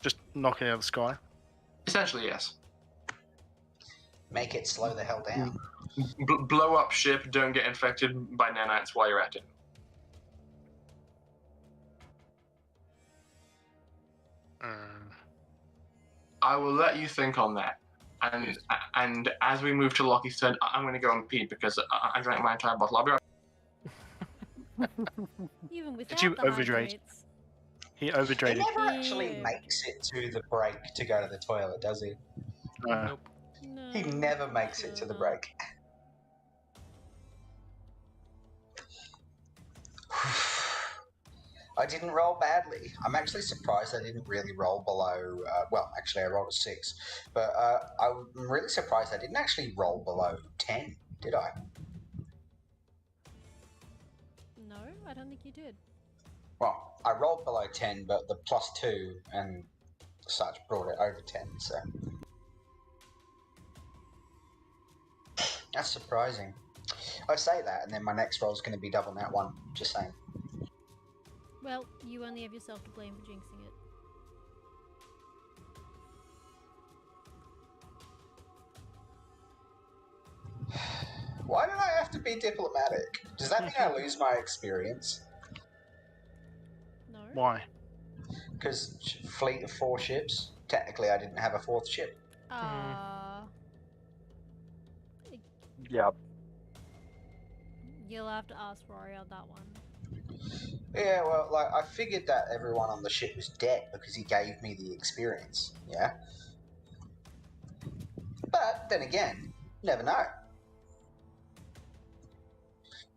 Just knock it out of the sky. Essentially, yes. Make it slow the hell down. Blow up ship, don't get infected by nanites while you're at it. I will let you think on that. And as we move to Lockie's turn, I'm going to go on Pete because I drank my entire bottle. I'll be right. Even without you the overdrate? hydrates. He He overdrated. never actually makes it to the break to go to the toilet, does he? Nope. No, He never makes it to the break. I didn't roll badly. I'm actually surprised I didn't really roll below. Well, actually, I rolled a 6, but I'm really surprised I didn't actually roll below 10. Did I? No, I don't think you did. Well, I rolled below 10, but the +2 and such brought it over 10. So that's surprising. I say that, and then my next roll is going to be double nat 1. Just saying. Well, you only have yourself to blame for jinxing it. Why did I have to be diplomatic? Does that mean I lose my experience? No. Why? Because fleet of 4 ships. Technically, I didn't have a 4th ship. Yep. You'll have to ask Rory on that one. Yeah, well, like, I figured that everyone on the ship was dead because he gave me the experience, yeah? But, then again, never know.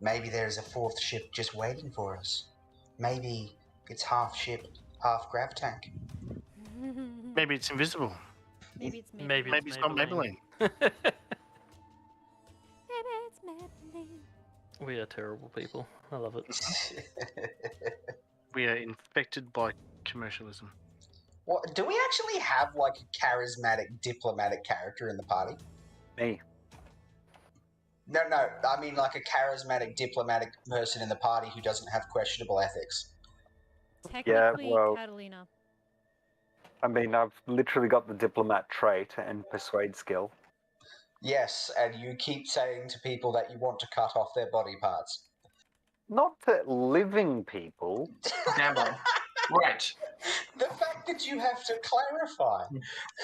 Maybe there's a 4th ship just waiting for us. Maybe it's half ship, half grav tank. Maybe it's invisible. Maybe it's Maybelline. Maybe Maybe it's not Maybelline. Maybe it's Maybelline. We are terrible people. I love it. We are infected by commercialism. What, do we actually have, like, a charismatic diplomatic character in the party? Me. No, I mean, like, a charismatic diplomatic person in the party who doesn't have questionable ethics. Technically, well- Catalina. I mean, I've literally got the diplomat trait and persuade skill. Yes, and you keep saying to people that you want to cut off their body parts. Not to living people. Damn right. Right. The fact that you have to clarify.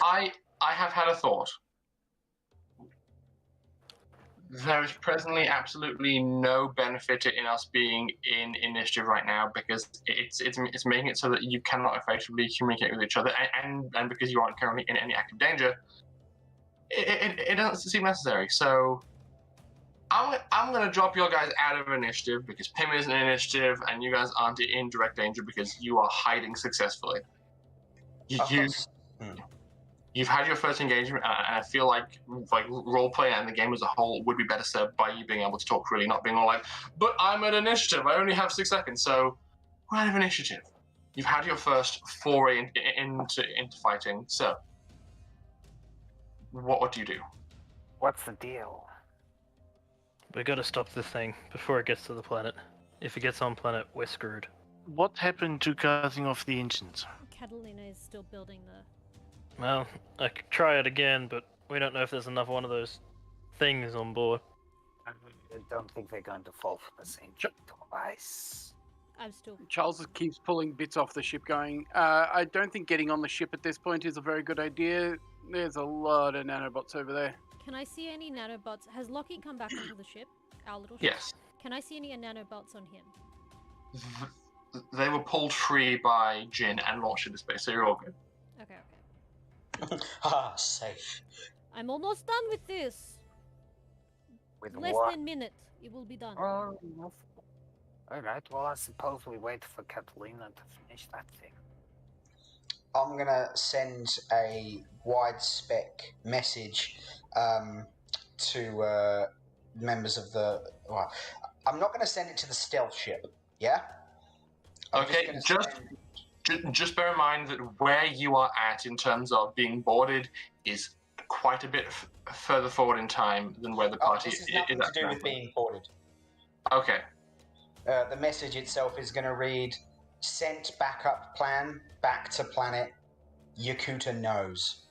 I have had a thought. There is presently absolutely no benefit in us being in initiative right now because it's making it so that you cannot effectively communicate with each other, and because you aren't currently in any active danger, it doesn't seem necessary. So I'm going to drop your guys out of initiative because PIMM isn't in initiative, and you guys aren't in direct danger because you are hiding successfully. You've had your first engagement, and I feel like roleplay and the game as a whole would be better served by you being able to talk freely, not being all like, but I'm at initiative, I only have 6 seconds, so we're out of initiative. You've had your first foray into fighting, so what do you do? What's the deal? We gotta stop this thing before it gets to the planet. If it gets on planet, we're screwed. What happened to cutting off the engines? Catalina is still building the... Well, I could try it again, but we don't know if there's another one of those things on board. I don't think they're going to fall for the same trick twice. I'm still. Charles keeps pulling bits off the ship going, I don't think getting on the ship at this point is a very good idea. There's a lot of nanobots over there. Can I see any nanobots? Has Lockie come back onto the ship? Our little ship? Yes. Can I see any nanobots on him? They were pulled free by Jin and launched into space, so you're all good. Okay. Safe. I'm almost done with this. With Less what? than a minute. It will be done. Oh, all right. Well, I suppose we wait for Catalina to finish that thing. I'm gonna send a wide spec message to members of the. Well, I'm not gonna send it to the stealth ship. Yeah. Okay, just bear in mind that where you are at in terms of being boarded is quite a bit further forward in time than where the party this is nothing to do with being boarded. Okay. The message itself is going to read: "Sent backup plan back to planet Yakootah knows."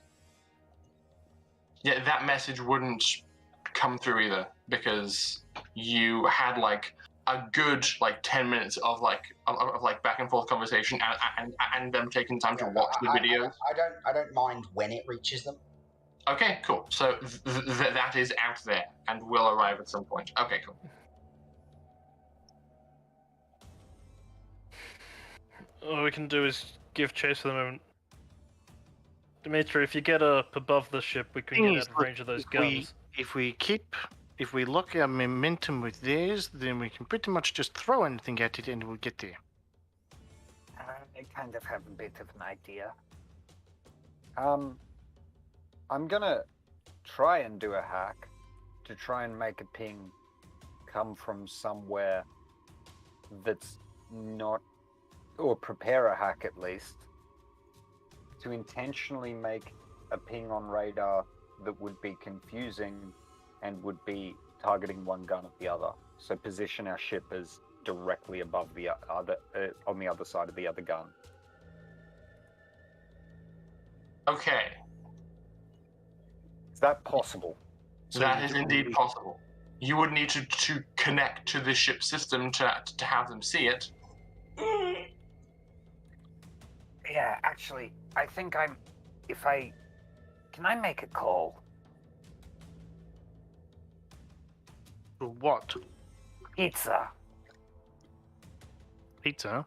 Yeah, that message wouldn't come through either because you had like a good 10 minutes of back and forth conversation and them taking time to watch the videos. I don't mind when it reaches them. Okay, cool. So that is out there and will arrive at some point. Okay, cool. All we can do is give chase for the moment. Dimitri, if you get up above the ship, we can get out of range of those guns. If we lock our momentum with theirs, then we can pretty much just throw anything at it and we'll get there. I kind of have a bit of an idea. I'm gonna try and do a hack to try and make a ping come from somewhere that's not, or prepare a hack at least, to intentionally make a ping on radar that would be confusing and would be targeting one gun at the other. So position our ship as directly above the other, on the other side of the other gun. Okay. Is that possible? So that is indeed possible. You would need to connect to the ship system to have them see it. Yeah, actually, I think can I make a call? For what? Pizza. Pizza?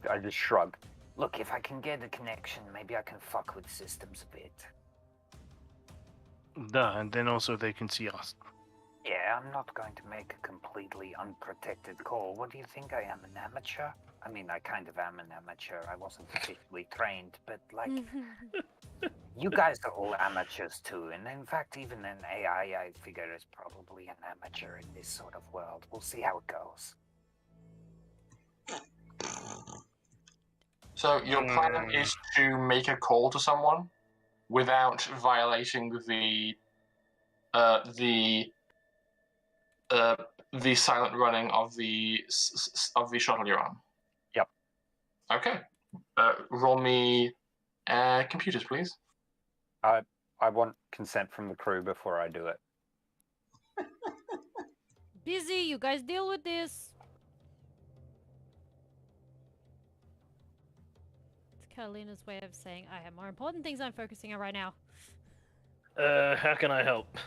I just shrug. Look, if I can get a connection, maybe I can fuck with systems a bit. Duh, and then also they can see us. Yeah, I'm not going to make a completely unprotected call. What do you think I am, an amateur? I mean, I kind of am an amateur. I wasn't particularly trained, but you guys are all amateurs too. And in fact, even an AI, I figure, is probably an amateur in this sort of world. We'll see how it goes. So your plan is to make a call to someone without violating the silent running of the shuttle you're on. Yep. Okay. Roll me computers, please. I want consent from the crew before I do it. Busy, you guys deal with this. It's Catalina's way of saying I have more important things I'm focusing on right now. How can I help?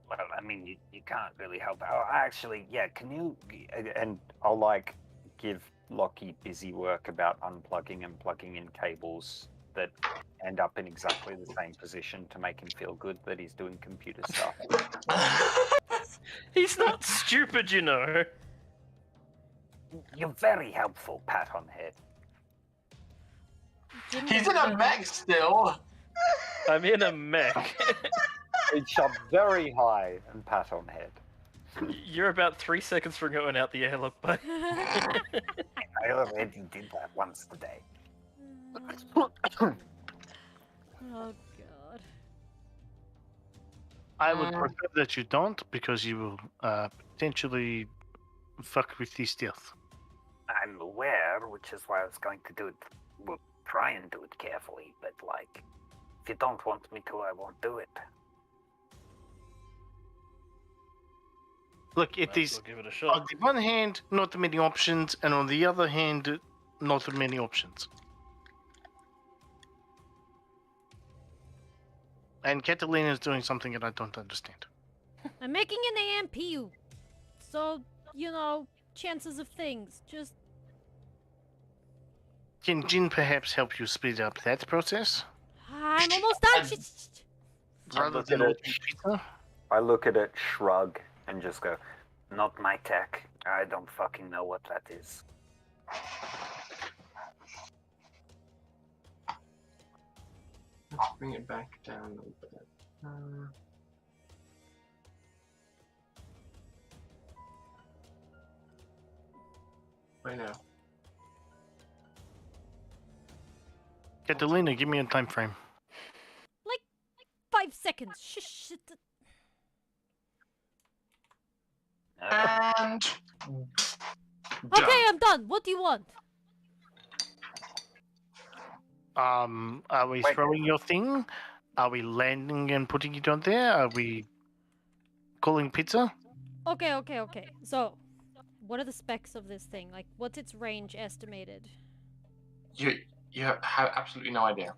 Well, I mean, you can't really help. Oh, actually, yeah, can you... And I'll, give Lockie busy work about unplugging and plugging in cables that end up in exactly the same position to make him feel good that he's doing computer stuff. He's not stupid, you know. You're very helpful, pat on head. He's in a mech still. I'm in a mech. It's up very high and pat on head. You're about 3 seconds from going out the airlock, but I already did that once today. Oh god. I would prefer that you don't, because you will potentially fuck with the stealth. I'm aware, which is why I was going to do it. We'll try and do it carefully, but if you don't want me to, I won't do it. Look, it Might as is well give it a on shot. the one hand, not many options, and on the other hand, not many options. And Catalina is doing something that I don't understand. I'm making an AMPU. So, you know, chances of things. Just Can Jin perhaps help you speed up that process? I'm almost done. And- Rather look than at it. ordering pizza? I look at it, shrug, and just go, "Not my tech. I don't fucking know what that is." Let's bring it back down a little bit. Right now. Catalina, give me a time frame. 5 seconds. Shh. And Okay, I'm done. What do you want? Are we Wait. throwing your thing? Are we landing and putting it on there? Are we calling pizza? Okay. So, what are the specs of this thing? Like, what's its range estimated? you have absolutely no idea.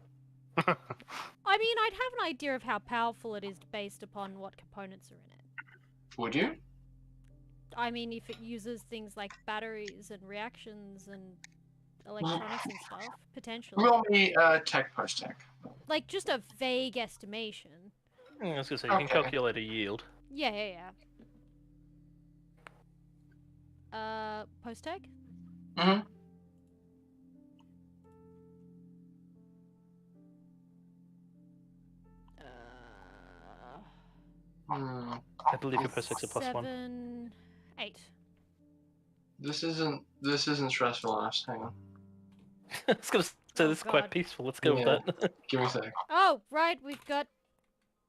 I mean, I'd have an idea of how powerful it is based upon what components are in it. Would you? I mean, if it uses things like batteries and reactions and electronics and stuff, potentially. Roll me tech post tech. Like, just a vague estimation. I was gonna say you can Okay. calculate a yield. Yeah. Post-tech? Mm-hmm. I believe your post 6 a +1. 7, 8. This isn't stressful enough. Hang on. I was gonna say Oh, this is quite God. peaceful. Let's go Yeah. with that. Give me a sec. Oh, right, we've got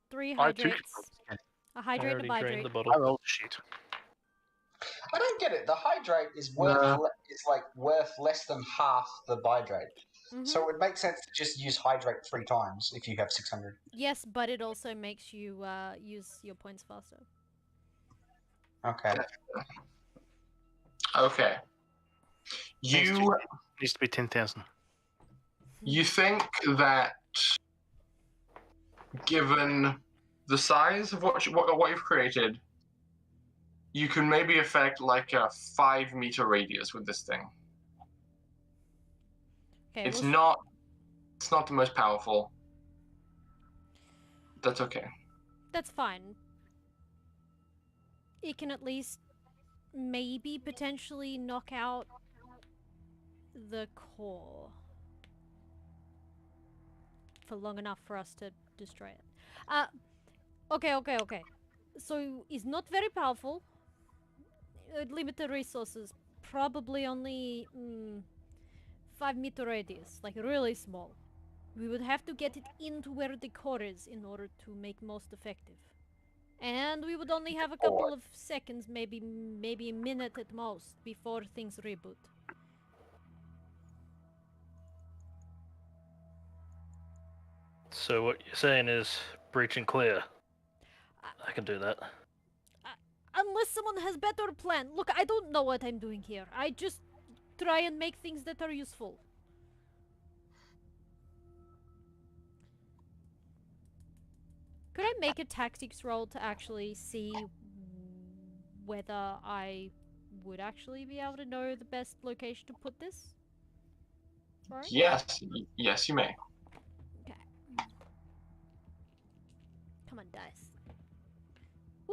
3 I too hydrates. can. A I hydrate and a already drained hydrate. the I bottle. rolled shit. I don't get it. The hydrate is worth No. it's like worth less than half the bidrate. Mhm. So it would make sense to just use hydrate 3 times if you have 600. Yes, but it also makes you use your points faster. Okay. Okay. You Needs to be 10,000. you think that given the size of what you've created, you can maybe affect like a 5-meter radius with this thing. Okay, It's well, not the most powerful. That's okay. that's fine. It can at least maybe potentially knock out the core for long enough for us to destroy it. Okay. So it's not very powerful. Limited resources. Probably only 5-meter radius, like really small. We would have to get it into where the core is in order to make most effective. And we would only have a couple of seconds, maybe a minute at most, before things reboot. So what you're saying is breach and clear. I can do that. Unless someone has better plan. Look, I don't know what I'm doing here. I just try and make things that are useful. Could I make a tactics roll to actually see whether I would actually be able to know the best location to put this? Right? Yes, you may. Okay. Come on, dice.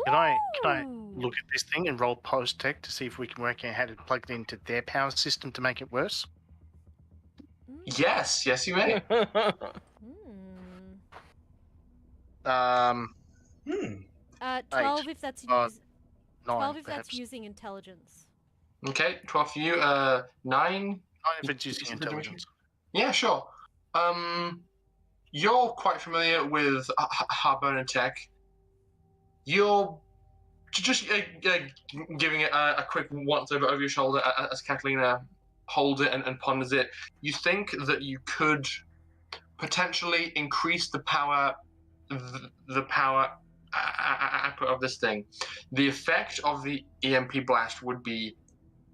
Can I Woo! look at this thing and roll post tech to see if we can work out how to plug it into their power system to make it worse? Yes, you may. Hmm. 12 if that's 9, 12 if perhaps. that's using intelligence. Okay, 12 for you. 9. 9 if it's using intelligence. Yeah, sure. You're quite familiar with Harbona Tech. You're just giving it a quick once over your shoulder as Catalina holds it and ponders it. You think that you could potentially increase the power output of this thing, the effect of the EMP blast would be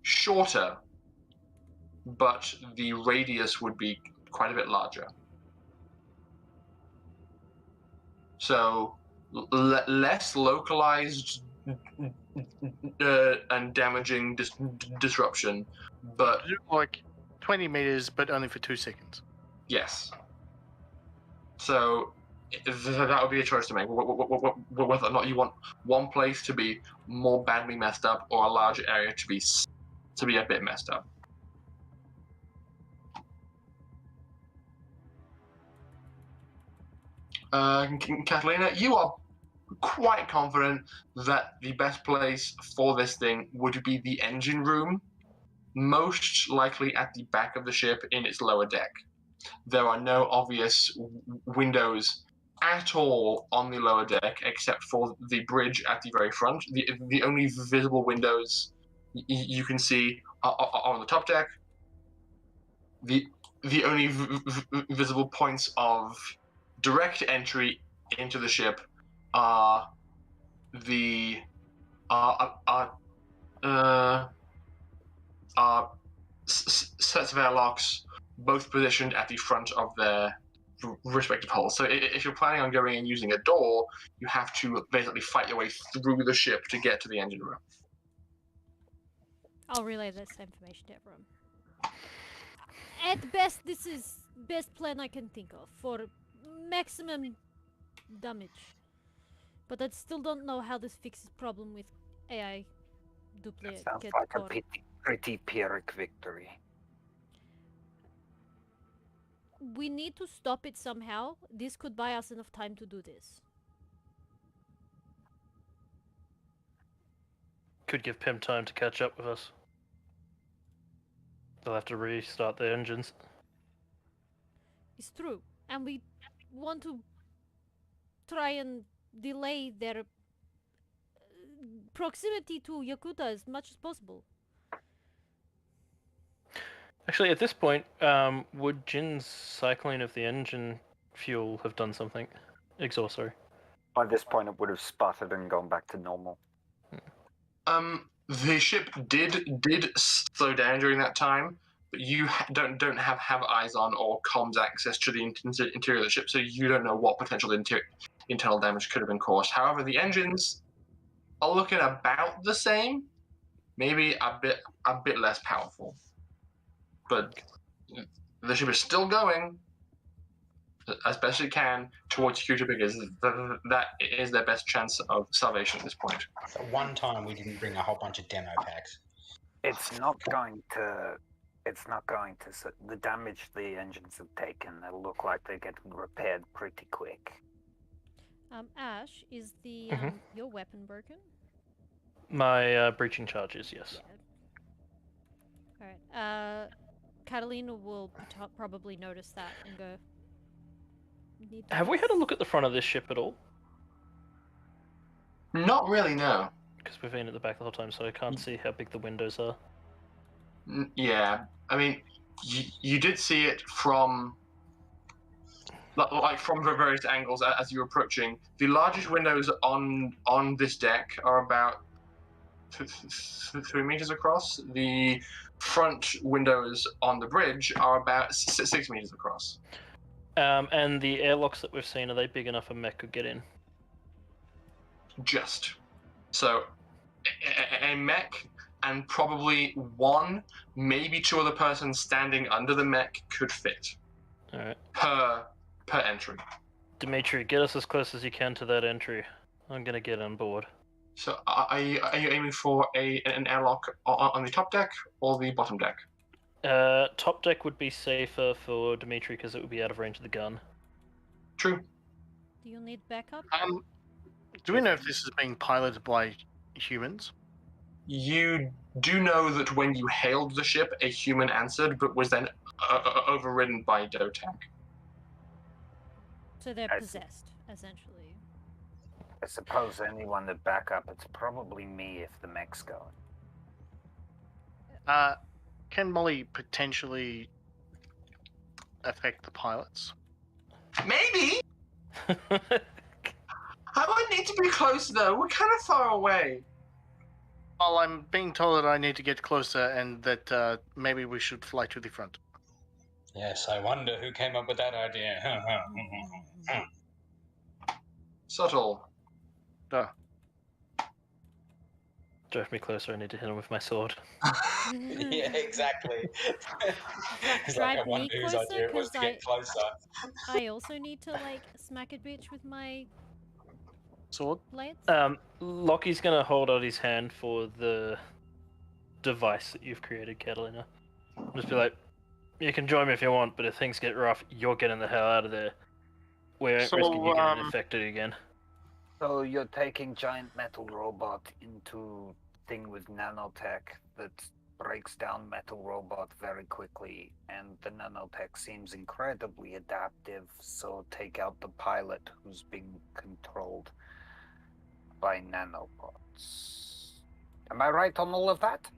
shorter, but the radius would be quite a bit larger. So less localized and damaging disruption, but Like 20 meters, but only for 2 seconds. yes. So that would be a choice to make, whether or not you want one place to be more badly messed up or a larger area to be a bit messed up. Catalina, you are quite confident that the best place for this thing would be the engine room, most likely at the back of the ship in its lower deck. There are no obvious windows at all on the lower deck except for the bridge at the very front. The only visible windows you can see are on the top deck. The only visible points of direct entry into the ship are the sets of airlocks, both positioned at the front of their respective hulls. So if you're planning on going and using a door, you have to basically fight your way through the ship to get to the engine room. I'll relay this information to everyone. At best, this is best plan I can think of for maximum damage. But I still don't know how this fixes problem with AI duplicate. Sounds like a pretty Pyrrhic victory. We need to stop it somehow. This could buy us enough time to do this. Could give PIMM time to catch up with us. They'll have to restart their engines. It's true. And we want to try and delay their proximity to Yakootah as much as possible. Actually, at this point, would Jin's cycling of the engine fuel have done something? Exhaust, sorry. By this point, it would have sputtered and gone back to normal. The ship did slow down during that time, but you don't have eyes on or comms access to the interior of the ship, so you don't know what potential internal damage could have been caused. However, the engines are looking about the same, maybe a bit less powerful, but the ship is still going as best it can towards Yakootah because that is their best chance of salvation at this point. At one time, we didn't bring a whole bunch of demo packs. It's not going to. The damage the engines have taken, it'll look like they're getting repaired pretty quick. Ash, is the your weapon broken? My breaching charges, yes. Yeah. Alright. Catalina will probably notice that and go. Have we had a look at the front of this ship at all? Not really, no. Because we've been at the back the whole time, so I can't see how big the windows are. Yeah, I mean, you did see it from various angles as you were approaching. The largest windows on this deck are about 3 meters across. The front windows on the bridge are about 6 meters across. And the airlocks that we've seen, are they big enough a mech could get in? Just. So, a mech and probably one, maybe two other persons standing under the mech could fit. Alright. Per entry. Dimitri, get us as close as you can to that entry. I'm gonna get on board. So, are you aiming for an airlock on the top deck or the bottom deck? Top deck would be safer for Dimitri because it would be out of range of the gun. True. Do you need backup? Do we know if this is being piloted by humans? You do know that when you hailed the ship, a human answered, but was then overridden by DOTAC. So they're possessed, essentially. I suppose anyone to back up, it's probably me if the mech's going. Can Molly potentially affect the pilots? Maybe. I might need to be close though. We're kind of far away. Well, I'm being told that I need to get closer and that maybe we should fly to the front. Yes, I wonder who came up with that idea. Subtle. Drive me closer, I need to hit him with my sword. Yeah, exactly. It's Drive like I me wonder whose closer, idea it was 'cause to get closer. I also need to like smack a bitch with my Sword? blades. Lockie's gonna hold out his hand for the device that you've created, Catalina. Just be like, you can join me if you want, but if things get rough, you're getting the hell out of there. We ain't So, risking you getting infected again. So you're taking giant metal robot into thing with nanotech that breaks down metal robot very quickly, and the nanotech seems incredibly adaptive, so take out the pilot who's being controlled by nanobots. Am I right on all of that?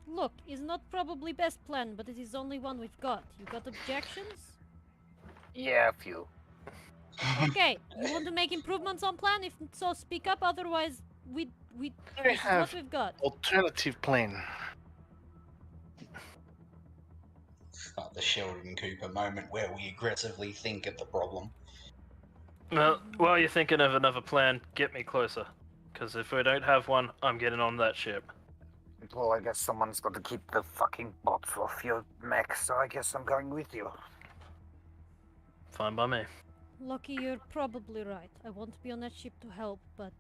Look, is not probably best plan, but it is only one we've got. You got objections? Yeah, a few. Okay, you want to make improvements on plan? If so, speak up. Otherwise, we We this is have what we've got. alternative plan. Like the Sheldon Cooper moment where we aggressively think of the problem. Well, while you're thinking of another plan, get me closer. Because if we don't have one, I'm getting on that ship. Well, I guess someone's got to keep the fucking bots off your mech, so I guess I'm going with you. Fine by me. Lucky, you're probably right. I want to be on that ship to help, but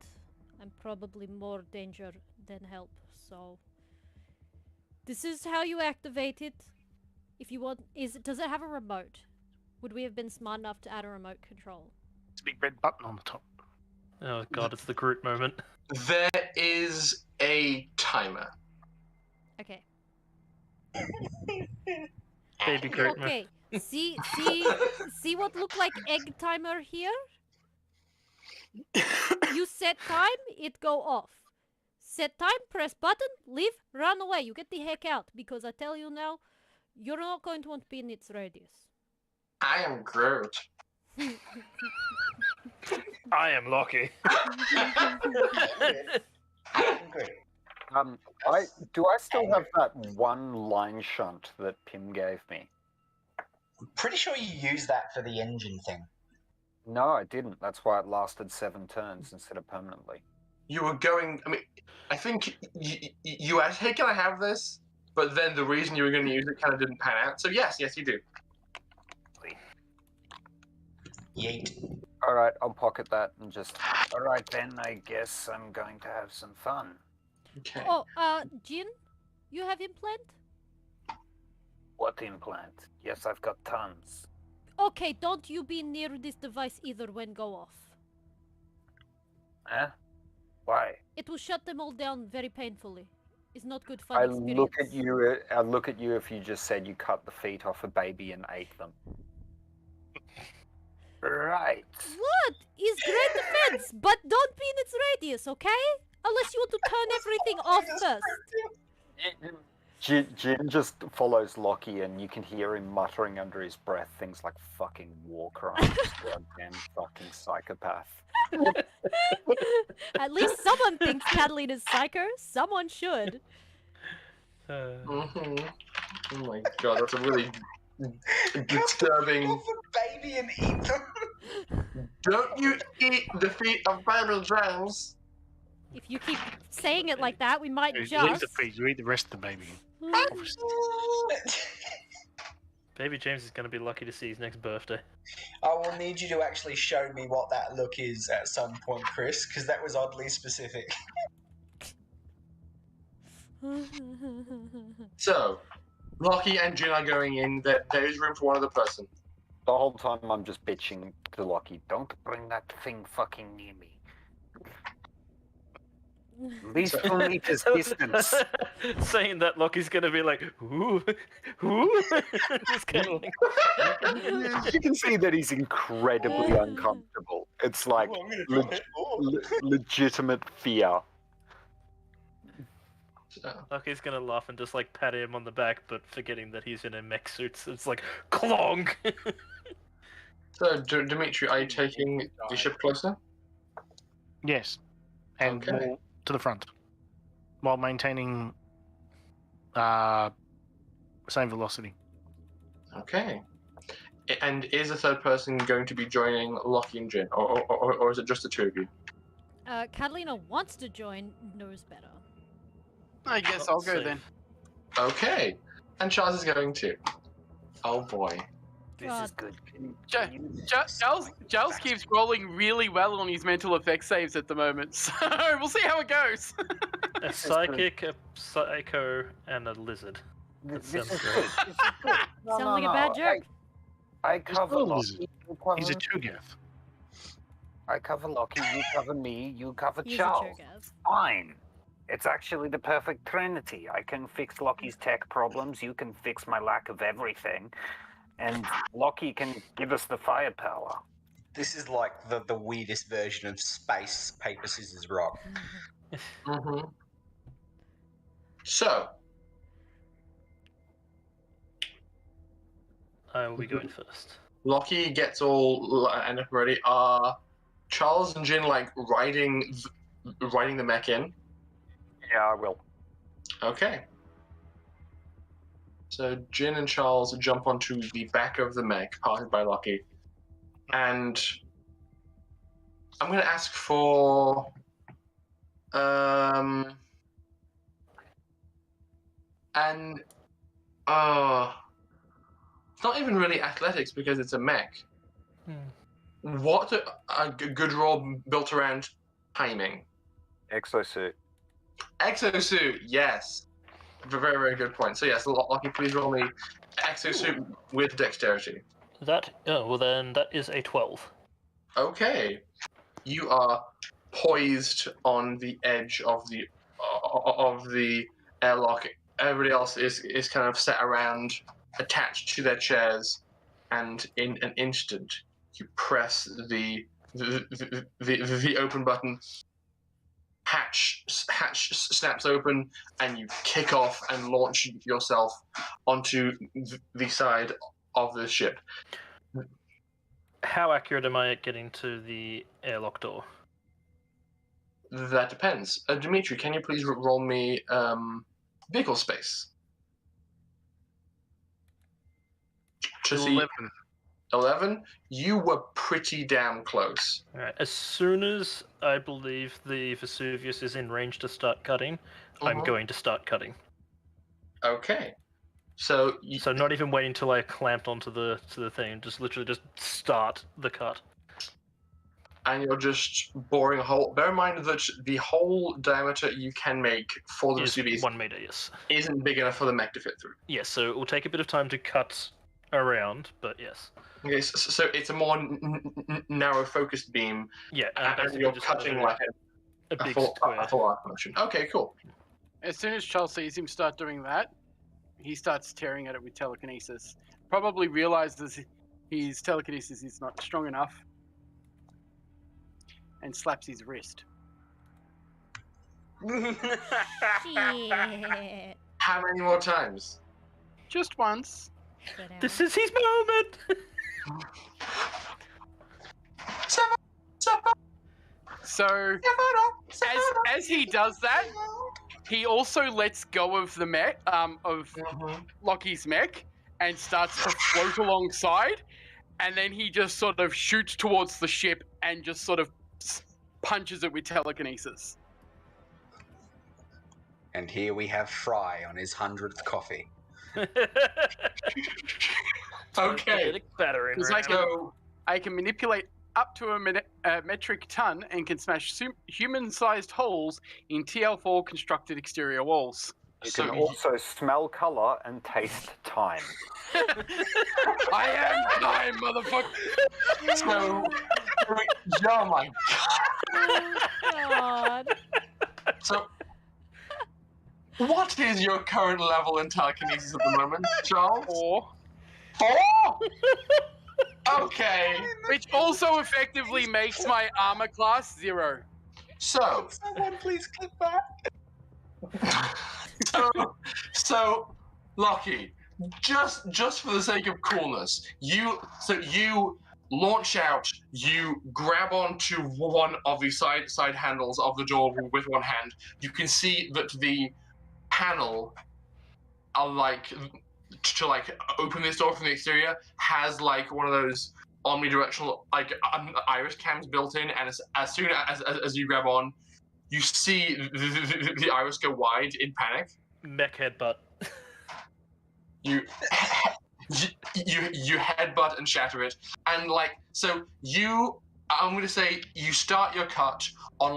I'm probably more danger than help. So this is how you activate it. If you want, does it have a remote? Would we have been smart enough to add a remote control? It's a big red button on the top. Oh god, it's the Groot moment. There is a timer. Okay. Baby Groot. Okay. See what look like egg timer here? You set time, it go off. Set time, press button, leave, run away. You get the heck out, because I tell you now, you're not going to want to be in its radius. I am Groot. I am Lockie. Great. Do I still have that one line shunt that PIMM gave me? I'm pretty sure you used that for the engine thing. No, I didn't. That's why it lasted 7 turns instead of permanently. You were going. I mean, I think you asked, "Hey, can I have this?" But then the reason you were going to use it kind of didn't pan out. So yes, you do. Yeet. Alright, I'll pocket that and just... Alright then, I guess I'm going to have some fun. Okay. Oh, Jin, you have implant? What implant? Yes, I've got tons. Okay, don't you be near this device either when go off. Huh? Why? It will shut them all down very painfully. It's not good fun I experience. look at you if you just said you cut the feet off a baby and ate them. Right. What? Is great defense, but don't be in its radius, okay? Unless you want to turn everything off first. Jin just follows Lockie and you can hear him muttering under his breath things like fucking war crimes. Goddamn fucking psychopath. At least someone thinks Catalina's psycho. Someone should. Mm-hmm. Oh my god, that's a really disturbing. Off a baby and eat them. Don't you eat the feet of baby James? If you keep saying it like that, we might You eat just. the feet, you eat the rest of the baby. Baby James is going to be lucky to see his next birthday. I will need you to actually show me what that look is at some point, Chris, because that was oddly specific. So, Lockie and Jin are going in. There is room for one other person. The whole time I'm just bitching to Lockie, don't bring that thing fucking near me. At least 2 meters distance. Saying that Lockie's going to be like, ooh, ooh. Just kind of like... You can see that he's incredibly uncomfortable. It's like I'm gonna drop it. Oh. legitimate fear. Lockie's going to laugh and just like pat him on the back, but forgetting that he's in a mech suit, so it's like, clonk! So, Dimitri, are you taking the ship closer? Yes, and Okay. more to the front, while maintaining same velocity. Okay. And is a third person going to be joining Lockie and Jin, or is it just the two of you? Catalina wants to join, knows better. I guess I'll go Safe. then. Okay. And Charles is going too. Oh boy. This God. is good. Giles keeps rolling really well on his mental effects saves at the moment, so we'll see how it goes. A psychic, a psycho, and a lizard. This sounds is great. good. This is good. No, Sound no, like a no. bad joke. I cover still a Lockie. lizard. You cover He's a me. Tugath. I cover Lockie. You cover me. You cover He's a Charles. Cho'Gath. Fine. It's actually the perfect trinity. I can fix Lockie's tech problems. You can fix my lack of everything. And Lockie can give us the firepower. This is like the weirdest version of space paper scissors rock. Mm-hmm. So, I will be going first. Lockie gets all and up ready. Are Charles and Jin like riding the mech in? Yeah, I will. Okay. So Jin and Charles jump onto the back of the mech, parted by Lockie, and I'm going to ask for and it's not even really athletics because it's a mech. What a good roll built around timing. Exosuit. Exosuit, yes. Very, very good point. So yes, Lockie, please roll me exosuit with dexterity. Well then, that is a 12. Okay. You are poised on the edge of the airlock. Everybody else is kind of sat around, attached to their chairs, and in an instant, you press the open button. Hatch snaps open, and you kick off and launch yourself onto the side of the ship. How accurate am I at getting to the airlock door? That depends. Dimitri, can you please roll me vehicle space? To see 11, you were pretty damn close. Alright, as soon as I believe the Vesuvius is in range to start cutting, I'm going to start cutting. Okay. So So not even waiting till I clamped onto the thing, just literally just start the cut. and you're just boring a hole. Bear in mind that the hole diameter you can make for the Is Vesuvius 1 meter, yes. isn't big enough for the mech to fit through. Yes, so it will take a bit of time to cut around, but yes. Okay, so it's a more narrow focused beam, Yeah, and basically you're just cutting a like big a full square. arc motion. Okay, cool. As soon as Charles sees him start doing that, he starts tearing at it with telekinesis. Probably realizes his telekinesis is not strong enough and slaps his wrist. Shit. How many more times? Just once. This is his moment! So, as he does that, he also lets go of the mech, of Lockie's mech, and starts to float alongside, and then he just sort of shoots towards the ship and just sort of punches it with telekinesis. And here we have Fry on his 100th coffee. Okay. Better in It's like I can manipulate up to a metric ton and can smash human-sized holes in TL4 constructed exterior walls. You can also smell color and taste time. I am time, motherfucker! So, oh my Oh, God. So, what is your current level in telekinesis at the moment, Charles? 4. 4? Okay. Which also effectively makes my armor class 0. So, Someone please click that. so, Lockie, just for the sake of coolness, you launch out. You grab onto one of the side handles of the door with one hand. You can see that the panel, to open this door from the exterior, has like one of those omnidirectional iris cams built in, and as soon as you grab on, you see the iris go wide in panic. Mech headbutt. You headbutt and shatter it, and I'm gonna say you start your cut on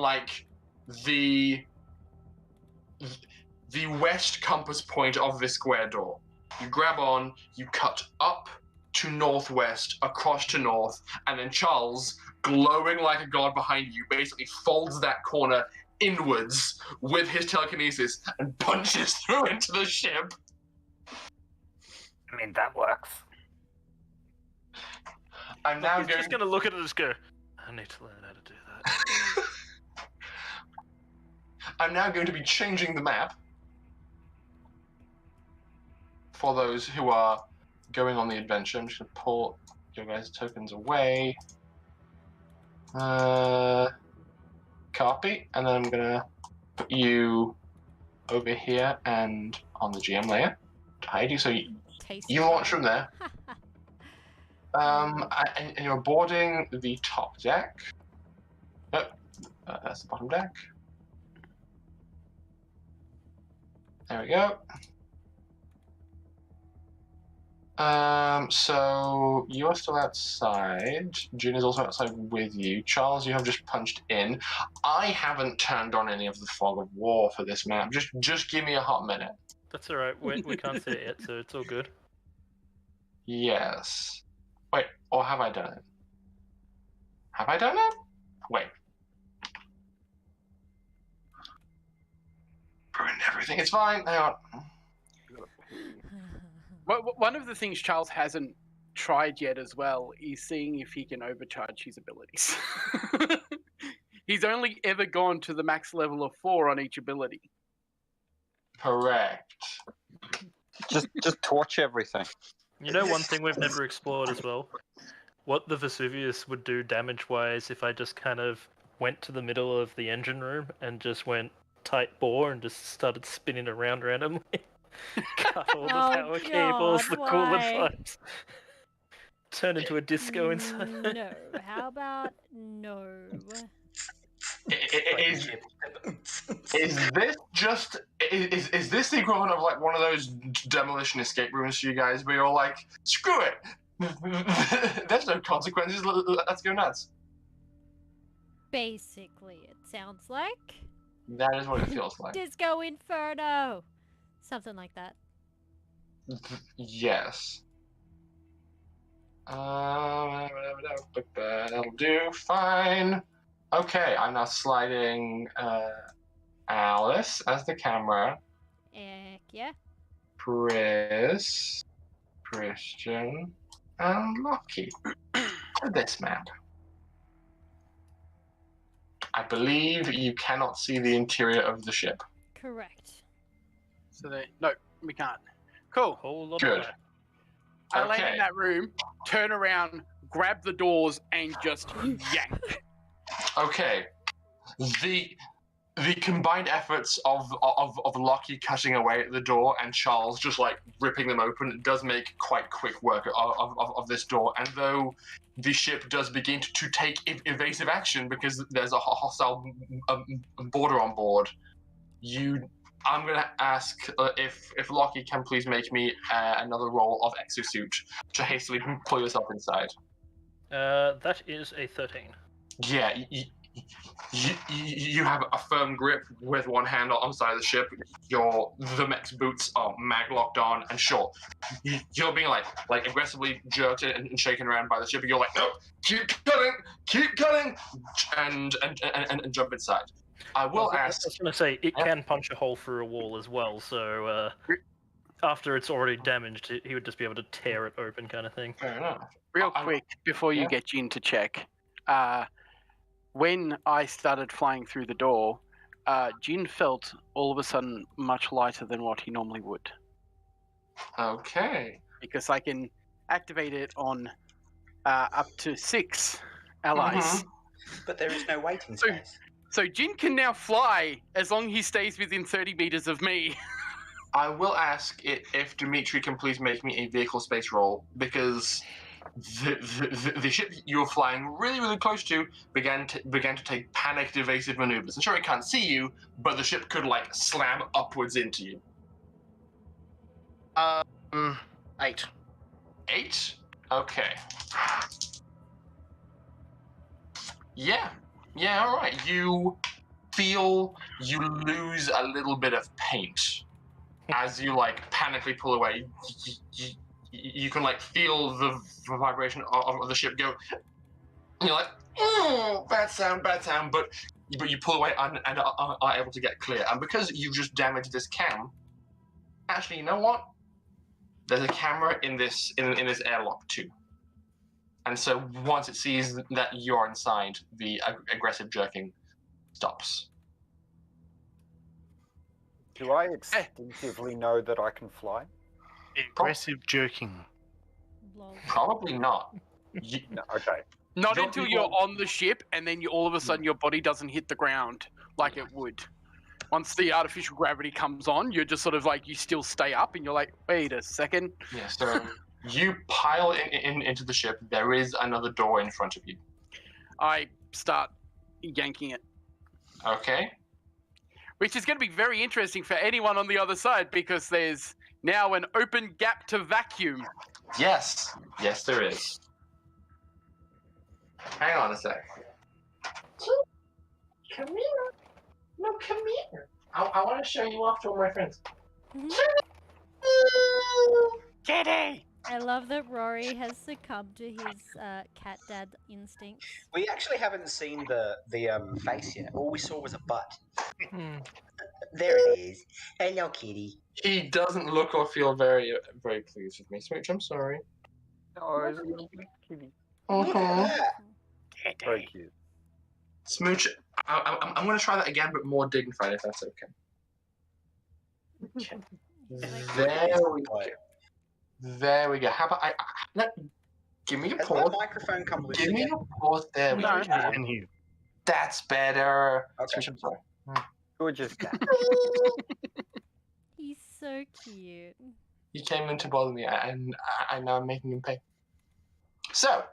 the west compass point of this square door. You grab on, you cut up to northwest, across to north, and then Charles, glowing like a god behind you, basically folds that corner inwards with his telekinesis and punches through into the ship. I mean, that works. I'm now just gonna look at it and just go, I need to learn how to do that. I'm now going to be changing the map for those who are going on the adventure. I'm just going to pull your guys' tokens away. Copy, and then I'm going to put you over here and on the GM layer to hide you, so you launch from there. And you're boarding the top deck. Nope, that's the bottom deck. There we go. So you're still outside. June is also outside with you. Charles, you have just punched in. I haven't turned on any of the fog of war for this map. Just give me a hot minute. That's alright, we can't see it yet, so it's all good. Yes. Wait, or have I done it? Have I done it? Wait. Ruined everything. It's fine. Hang on. One of the things Charles hasn't tried yet as well is seeing if he can overcharge his abilities. He's only ever gone to the max level of 4 on each ability. Correct. Just torch everything. You know one thing we've never explored as well? What the Vesuvius would do damage-wise if I just kind of went to the middle of the engine room and just went tight bore and just started spinning around randomly. Cut all the power cables, the cooler pipes. Turn into a disco inside. No. How about no? Is this just is this the equivalent of like one of those demolition escape rooms for you guys where you're like, screw it, there's no consequences, let's go nuts? Basically, it sounds like. That is what it feels like. Disco Inferno! Something like that. Yes. That'll do. Fine. Okay, I'm now sliding Alice as the camera. Yeah. Christian, and Lucky to this map. I believe you cannot see the interior of the ship. Correct. So no, we can't. Cool. Whole lot Good. of that. I land in that room, turn around, grab the doors, and just yank. Okay. The combined efforts of Lucky cutting away at the door and Charles just like ripping them open does make quite quick work of this door. And though the ship does begin to take evasive action because there's a hostile border on board, I'm gonna ask if Lucky can please make me another roll of exosuit to hastily pull yourself inside. That is a 13. Yeah, you have a firm grip with one hand on the side of the ship. The mech's boots are mag locked on, and sure, you're being like aggressively jerked and shaken around by the ship. And you're like, no, keep cutting, and jump inside. I will ask. I was going to say it can punch a hole through a wall as well. So after it's already damaged, he would just be able to tear it open, kind of thing. Fair enough. Real quick, before you get Jin to check, when I started flying through the door, Jin felt all of a sudden much lighter than what he normally would. Okay. Because I can activate it on up to 6 allies. But there is no waiting So- space. So Jin can now fly as long as he stays within 30 meters of me. I will ask if Dimitri can please make me a vehicle space roll, because the ship you were flying really, really close to began to take panicked evasive maneuvers. And sure, it can't see you, but the ship could, like, slam upwards into you. 8. 8? Okay. Yeah, alright. You feel you lose a little bit of paint as you, like, panically pull away. You can, like, feel the vibration of the ship go. And you're like, oh, bad sound, but you pull away and are able to get clear. And because you've just damaged this cam, actually, you know what? There's a camera in this airlock too. And so once it sees that you're inside, the aggressive jerking stops. Do I instinctively know that I can fly? Aggressive jerking. Lol. Probably not. No, okay. Not Your until people- you're on the ship and then all of a sudden your body doesn't hit the ground like it would. Once the artificial gravity comes on, you're just sort of like, you still stay up and you're like, wait a second. Yeah, so you pile into the ship. There is another door in front of you. I start yanking it, Okay? which is going to be very interesting for anyone on the other side because there's now an open gap to vacuum. Yes, there is. Hang on a sec. Come here. No, come here. I want to show you off to all my friends. Mhm. Kitty! I love that Rory has succumbed to his cat dad instincts. We actually haven't seen the face yet. All we saw was a butt. There it is. Hello, kitty. He doesn't look or feel very, very pleased with me. Smooch, I'm sorry. Oh, it's a little bit kitty. Look at that. Very cute. Smooch, I'm going to try that again, but more dignified, if that's okay. There we go. How about give me a Has my pause. microphone come loose Give me again? a pause. There we No. go. And you. That's better. Okay. Smooch, I'm sorry. Gorgeous cat. He's so cute. He came in to bother me, and I now I'm making him pay. So,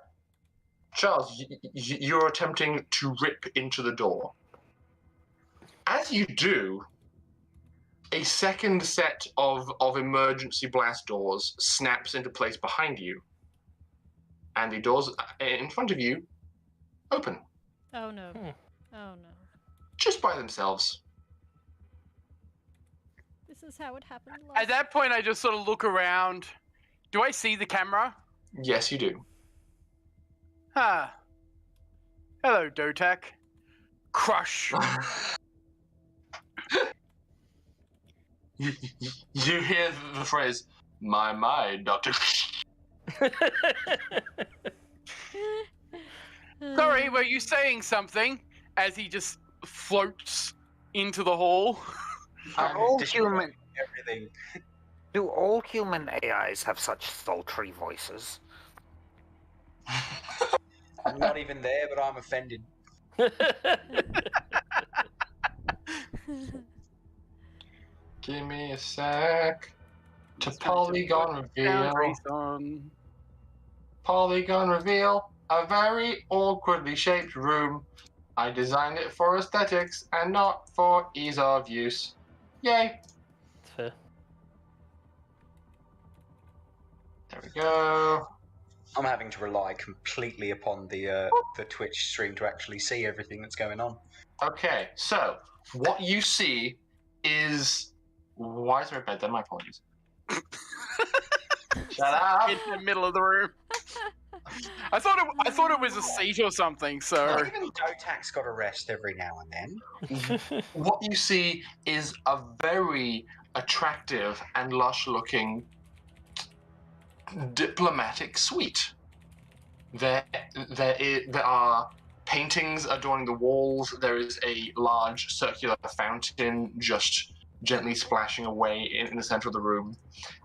Charles, you're attempting to rip into the door. As you do, a second set of emergency blast doors snaps into place behind you, and the doors in front of you open, Oh no. Hmm. Oh no. just by themselves. This is how it happened At last. that point, I just sort of look around. Do I see the camera? Yes, you do. Ah. Hello, DOTAC. Crush. You hear the phrase, my, Doctor. Sorry, were you saying something? As he just floats into the hall. I'm all destroying human. everything. Do all human AIs have such sultry voices? I'm not even there, but I'm offended. Give me a sec. To polygon reveal. Polygon reveal. A very awkwardly shaped room. I designed it for aesthetics and not for ease of use. Yay. Fair. There we go. I'm having to rely completely upon the Twitch stream to actually see everything that's going on. Okay, so what you see is. Why is there a bed there? My apologies. Shut up. In the middle of the room. I thought it was a seat or something. So Even DOTAC'S got a rest every now and then. What you see is a very attractive and lush-looking diplomatic suite. There are paintings adorning the walls. There is a large circular fountain just gently splashing away in the center of the room.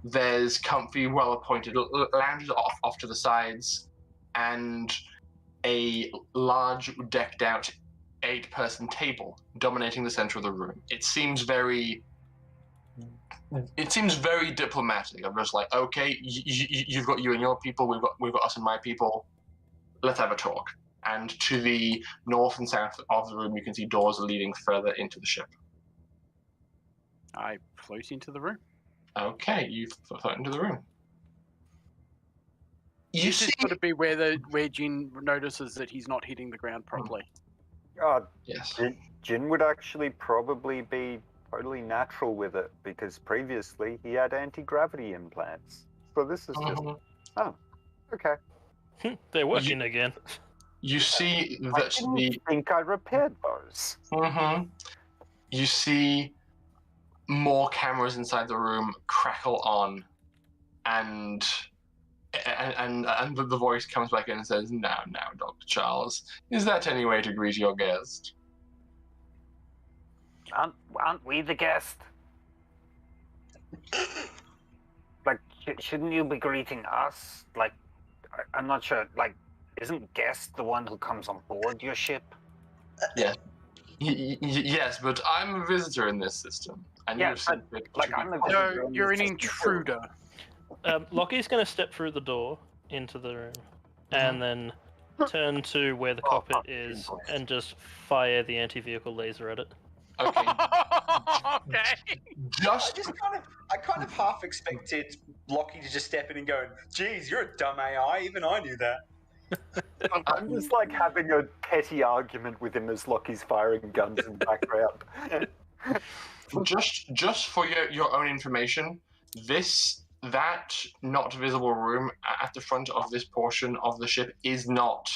There's comfy, well-appointed lounges off to the sides. and a large decked out 8-person table dominating the center of the room. It seems very diplomatic. I'm just like, okay, you've got you and your people, we've got us and my people. Let's have a talk. And to the north and south of the room, you can see doors leading further into the ship. I float into the room. Okay, you float into the room. You This see, is going to be where Jin notices that he's not hitting the ground properly. yes. Jin would actually probably be totally natural with it because previously he had anti-gravity implants. So this is just, oh, okay. They're working again. You see I that didn't think I repaired those. You see more cameras inside the room crackle on, and the voice comes back in and says, "Now, Dr. Charles, is that any way to greet your guest?" Aren't we the guest? Like, shouldn't you be greeting us? Like, I'm not sure. Like, isn't guest the one who comes on board your ship? Yes. Yes, but I'm a visitor in this system. And Yeah, you've seen it like, to be- I'm a No, visitor in you're this an system too. intruder. Lockie's going to step through the door into the room and then turn to where the cockpit is and just fire the anti-vehicle laser at it. Okay. Okay. I kind of half expected Lockie to just step in and go, "Geez, you're a dumb AI. Even I knew that." I'm just like having a petty argument with him as Lockie's firing guns in the background. Just for your own information, that not visible room at the front of this portion of the ship is not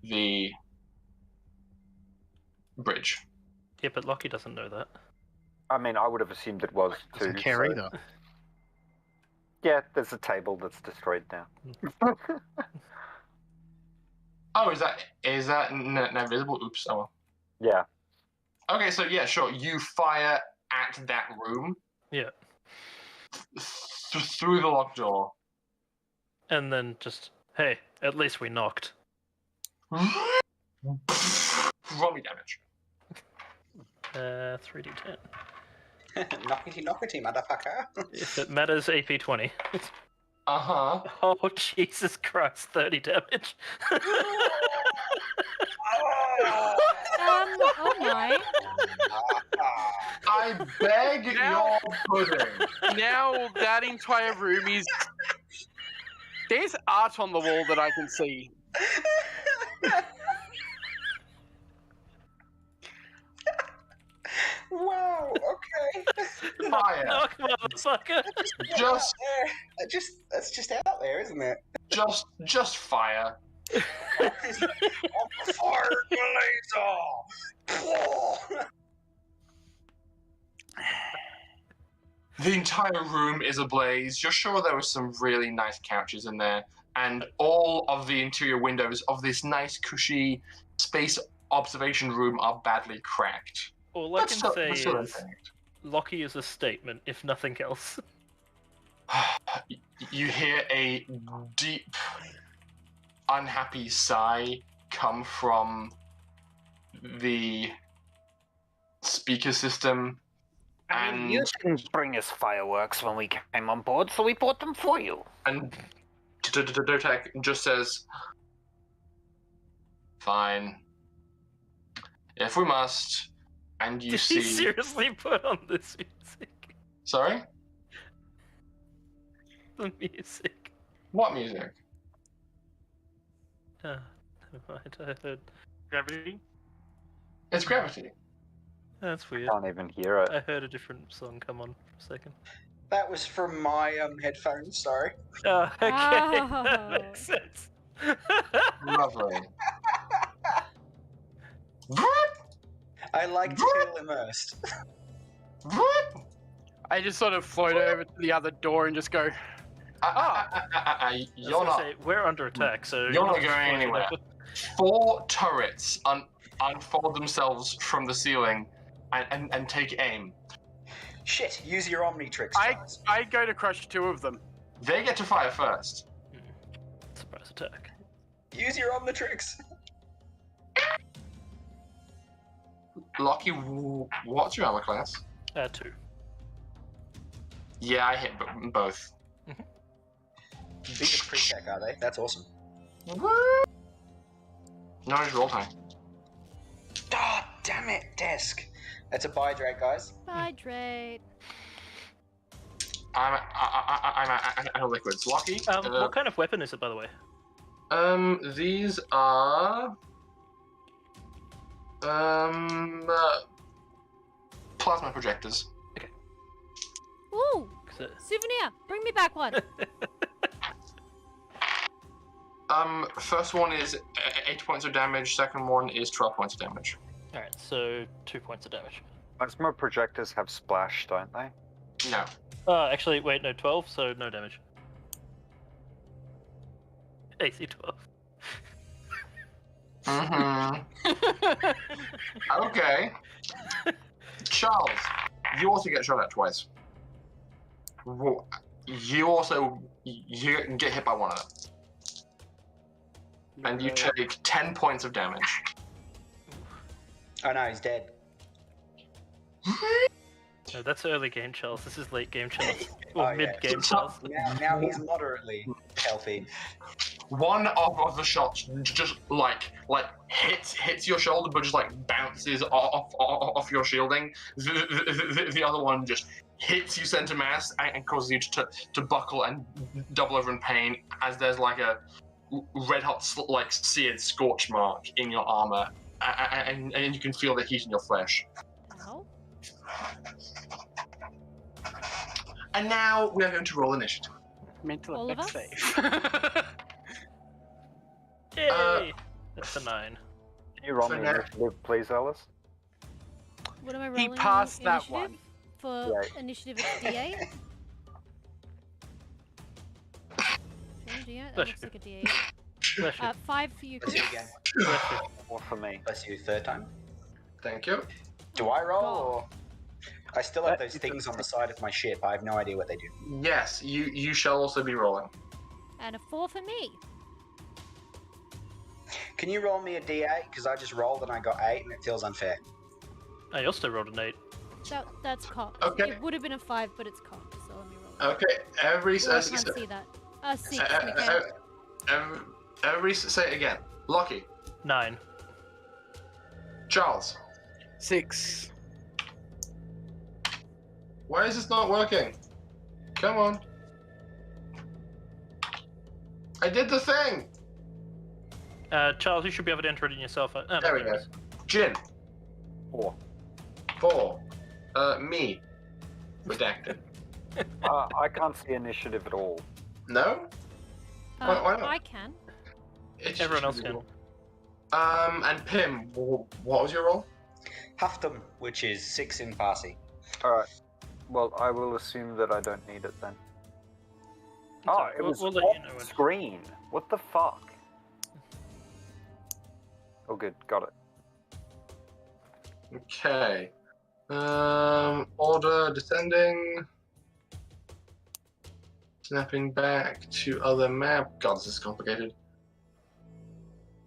the bridge. Yeah, but Lockie doesn't know that. I mean, I would have assumed it was too. Doesn't care either. Yeah, there's a table that's destroyed now. Oh, is that now visible? Oops. Oh. Yeah. Okay, so yeah, sure. You fire at that room. Yeah. Through the locked door. And then just, hey, at least we knocked. Roll me damage. 3d10. Knockety, motherfucker. If it matters, AP 20. Uh-huh. Oh, Jesus Christ, 30 damage. Oh my. I beg Now- your pudding. Now that entire room is. There's art on the wall that I can see. Wow. Okay. Fire. Knock, motherfucker. Just That's just out there, isn't it? just fire. I'm firing the laser. The entire room is ablaze. You're sure there were some really nice couches in there, and all of the interior windows of this nice, cushy space observation room are badly cracked. All I But can still- say but still is, intact. Lockie is a statement, if nothing else. You hear a deep, unhappy sigh come from the speaker system, I mean, and you didn't bring us fireworks when we came on board, so we bought them for you. DOTAC just says, "Fine, if we must." And you Did see. he seriously put on this music? Sorry? The music. What music? Never mind, I heard. Gravity? It's Gravity. That's weird. Can't even hear it. I heard a different song come on for a second. That was from my headphones. Sorry. Oh, okay. Oh. That makes sense. Lovely. I like to feel immersed. I just sort of float over to the other door and just go, I was You're gonna not. say, we're under attack, so You're not just going float anywhere. over. 4 turrets unfold themselves from the ceiling and take aim. Shit, use your Omnitrix, I Charles. go to crush 2 of them. They get to fire first. Surprise attack. Use your omnitrix. Lockie, what's your armor class? 2. Yeah, I hit both. These are pre-tech, are they? That's awesome. Woo! No, it's roll time. Oh, damn it, desk. That's a hydrate, guys. Hydrate. I'm out of liquids. Lockie? What kind of weapon is it, by the way? These are... plasma projectors. Ooh! Souvenir! Bring me back one! First one is 8 points of damage, second one is 12 points of damage. Alright, so 2 points of damage. Plasma projectors have splash, don't they? No. Actually, wait, no, 12, so no damage. AC 12. Okay. Charles, you also get shot at twice. You get hit by one of them. And you take 10 points of damage. Oh no, he's dead. No, that's early game, Charles. This is late game, Charles. Oh, Or yeah. mid-game, Charles. Now he's moderately healthy. One of the shots just like hits your shoulder, but just like bounces off your shielding. The other one just hits you center mass and causes you to buckle and double over in pain, as there's like a red hot like seared scorch mark in your armor, and you can feel the heat in your flesh. Ow. And now we are going to roll initiative. Mental All of effect us? save. Yay! That's a 9. Can you roll So me now- initiative, please, Alice? What am I He rolling? passed that initiative? one. For Right. initiative, it's D8. That Bless looks you. like a D8. Bless you. 5 for you, Bless Chris. you again. Bless you. Or for me? Bless you, third time. Thank you. Do I roll God. or? I still have those things on the side of my ship. I have no idea what they do. Yes, you shall also be rolling. And a 4 for me. Can you roll me a D8? Because I just rolled and I got 8 and it feels unfair. I also rolled an 8. That's cocked. Okay. It would have been a 5, but it's cocked, so let me roll it. Okay, every Oh, I can't see that. 6, we can. every say it again. Lockie, 9. Charles, 6. why is this not working? Come on. I did the thing. Charles, you should be able to enter it in yourself. There we go. Jin, 4. 4. Me, redacted. I can't see initiative at all. No? Why not? I can. It's Everyone else can. And PIMM, what was your roll? Haftum, which is 6 in Parsi. Alright. Well, I will assume that I don't need it then. Oh, Sorry, it was we'll let off you know when. screen. What the fuck? Oh, good. Got it. Okay. Order descending. Snapping back to other map. God, this is complicated.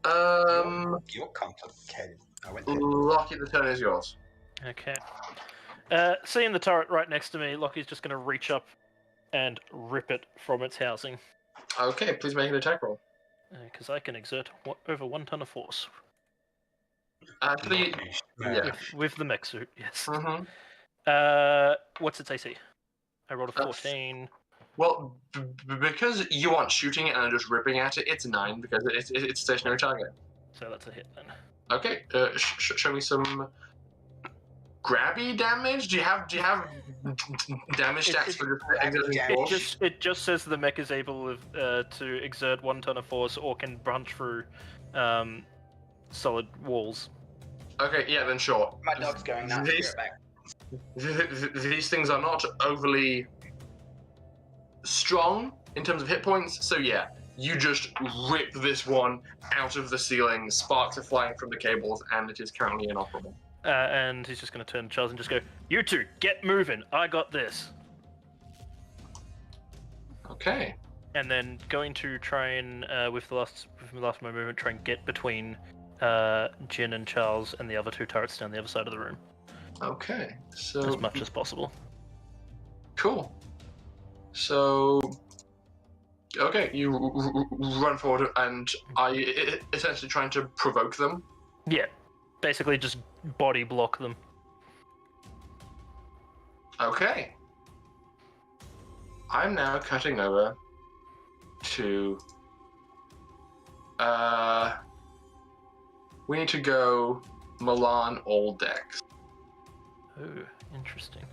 You're complicated. I went there. Lockie, the turn is yours. Okay. Seeing the turret right next to me, Lockie's just going to reach up and rip it from its housing. Okay, please make an attack roll. Because I can exert over 1 ton of force. Actually, yeah. With the mech suit, yes. Mm-hmm. What's its AC? I rolled a 14. Well, because you aren't shooting it and just ripping at it, it's 9 because it's a stationary target. So that's a hit then. Okay, show me some grabby damage. Do you have damage stats for just exerting damage. force? It just says the mech is able to exert 1 ton of force or can punch through solid walls. Okay, yeah, then sure. My dog's going nuts. These- Get it back. These things are not overly strong in terms of hit points, so yeah, you just rip this one out of the ceiling, sparks are flying from the cables, and it is currently inoperable. And he's just going to turn to Charles and just go, "You two, get moving. I got this." Okay. and then going to try and with the last of my movement, try and get between Jin and Charles and the other two turrets down the other side of the room Okay, so as much as possible. cool. So, okay, you run forward, and are you essentially trying to provoke them? Yeah, basically just body block them. Okay. I'm now cutting over to. We need to go Milan all decks Oh, interesting.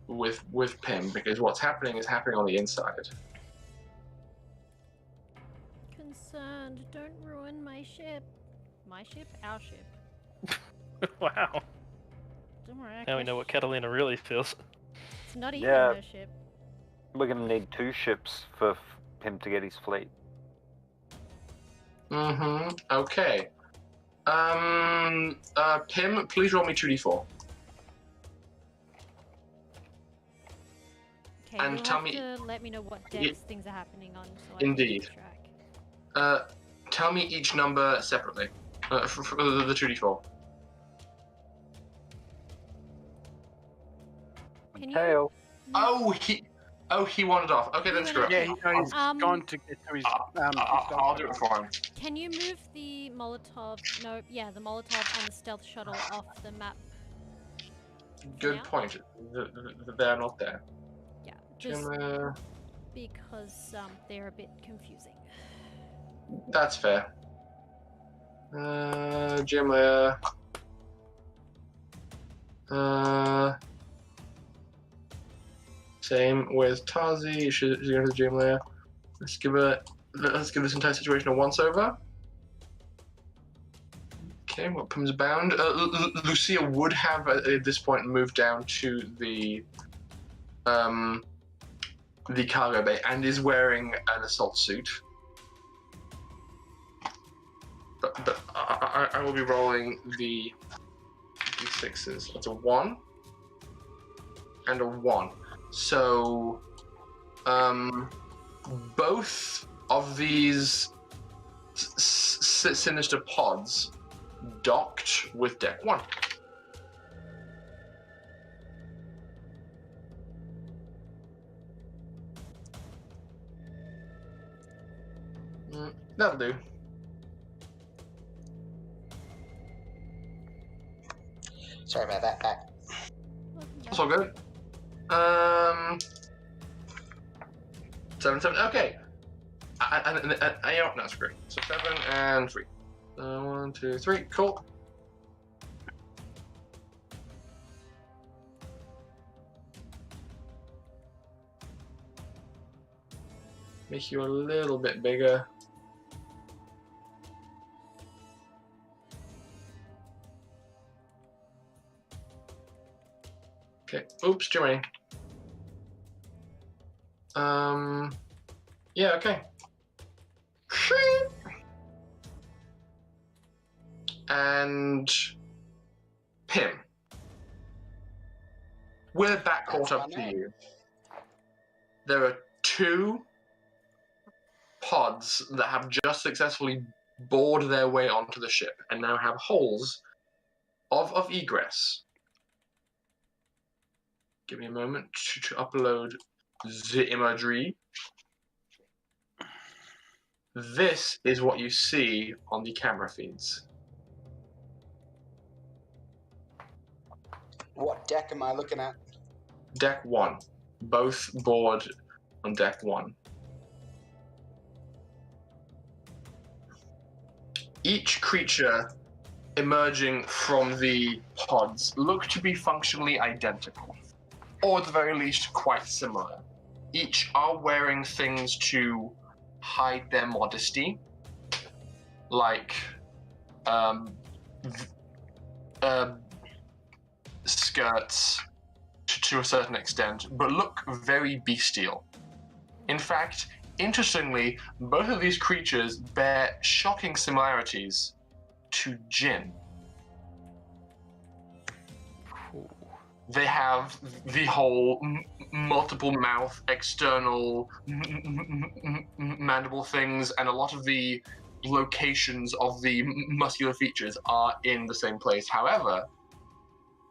with PIMM, because what's happening is happening on the inside. Concerned, don't ruin my ship. My ship? Our ship. Wow. Don't worry, Now we know what Catalina really feels. It's not even Yeah. her ship. We're gonna need 2 ships for him to get his fleet. Mm-hmm. Okay. PIMM, please roll me 2d4. Okay, And you'll tell have me- to let me know what Ye- decks things are happening on, so I Indeed. can keep track. Tell me each number separately. For the 2d4. Can you? Tail. Oh, he wanted off. Okay, then You screw it. wanna- Yeah, he's Um, gone to get to his. I'll do it for him. Can you move the Molotov? No, yeah, the Molotov and the stealth shuttle off the map. Good Yeah. point. They're not there. Yeah, just Jim, because they're a bit confusing. that's fair. Jim, same with Tazi. She's going to the gym layer. Let's give this entire situation a once over. Okay, what comes bound? Lucia would have at this point moved down to the cargo bay and is wearing an assault suit. But I will be rolling the d6s. That's a 1 and a 1. So, both of these sinister pods docked with deck 1. That'll do. Sorry about that. Back. That's all good. 7. Okay. Yeah, no, screw it. So 7 and 3. 1, 2, 3. Cool. Make you a little bit bigger. Okay. Oops, too many. Yeah, okay. And PIMM. We're back caught up to you. There are 2 pods that have just successfully bored their way onto the ship and now have holes of egress. Give me a moment to upload the imagery. This is what you see on the camera feeds. What deck am I looking at? Deck 1. Both board on deck 1. Each creature emerging from the pods look to be functionally identical, or at the very least quite similar. Each are wearing things to hide their modesty, like skirts to a certain extent, but look very bestial. In fact, interestingly, both of these creatures bear shocking similarities to Jinn. They have the whole multiple mouth, external mandible things, and a lot of the locations of the muscular features are in the same place. However,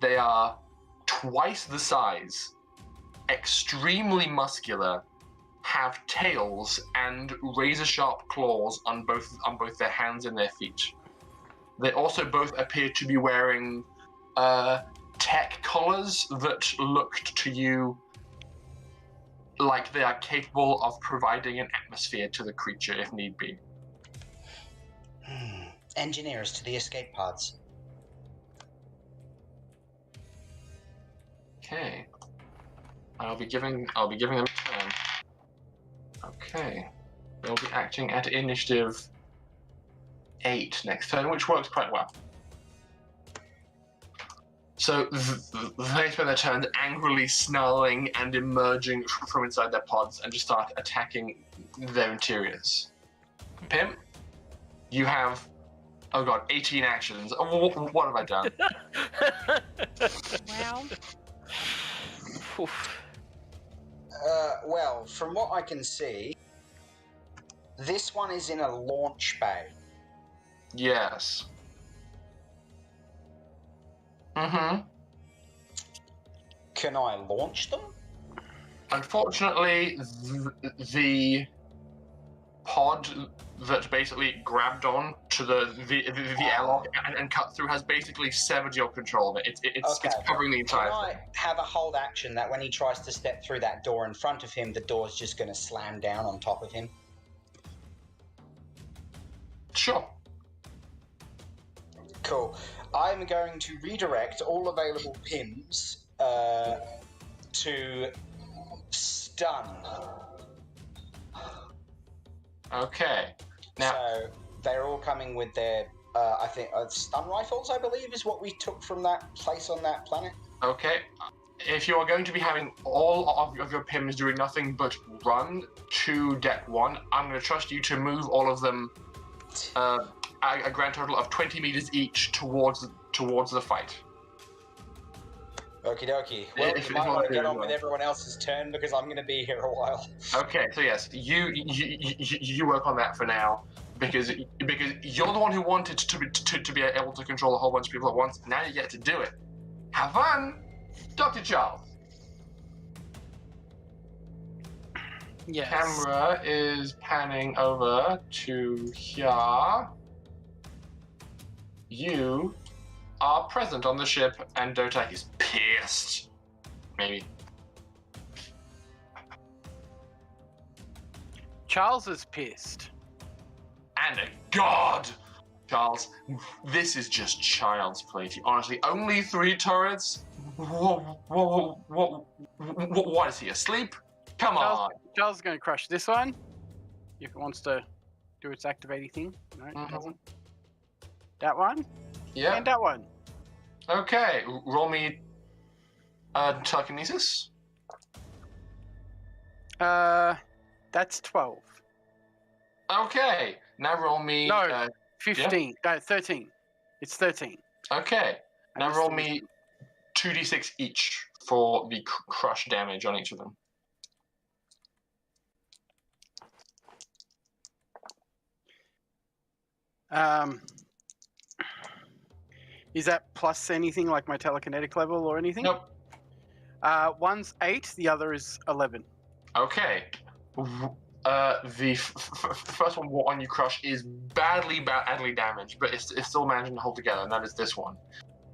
they are twice the size, extremely muscular, have tails and razor-sharp claws on both their hands and their feet. They also both appear to be wearing tech collars that looked to you like they are capable of providing an atmosphere to the creature if need be. Engineers to the escape pods. Okay. I'll be giving them a turn. Okay. They'll be acting at initiative 8 next turn, which works quite well. So they spend their turns angrily snarling and emerging from inside their pods and just start attacking their interiors. PIMM, you have, 18 actions. What have I done? Wow. Well, from what I can see, this one is in a launch bay. Yes. Mm-hmm. Can I launch them? Unfortunately, the pod that basically grabbed on to the airlock and cut through has basically severed your control of it. It's covering the entire Can thing. I have a hold action that when he tries to step through that door in front of him, the door's just going to slam down on top of him? Sure. Cool. I'm going to redirect all available PIMMs to stun. Okay. Now, So they're all coming with their, I think, stun rifles, I believe, is what we took from that place on that planet. okay. If you are going to be having all of your PIMs doing nothing but run to deck 1, I'm going to trust you to move all of them a grand total of 20 meters each towards the fight. Okie dokie. Well, If you you might wanna want to do get on it, with well. everyone else's turn because I'm going to be here a while. Okay, so yes, you work on that for now because you're the one who wanted to be able to control a whole bunch of people at once. Now you get to do it. Have fun, Dr. Charles. Yes. Camera is panning over to here. You are present on the ship, and DOTAC is pissed. Maybe. Charles is pissed. And a god! Charles, this is just child's play. Honestly, only 3 turrets? What is he, asleep? Come on! Charles is going to crush this one. If it wants to do its activating thing. No, it doesn't. That one. Yeah. And that one. Okay, roll me telekinesis. That's 12. Okay, now roll me... No. 15. No, 13. It's 13. Okay, now missed roll the me 2d6 each for the crush damage on each of them. Is that plus anything like my telekinetic level or anything? Nope. One's 8, the other is 11. Okay. The first one you crush is badly damaged, but it's still managing to hold together, and that is this one.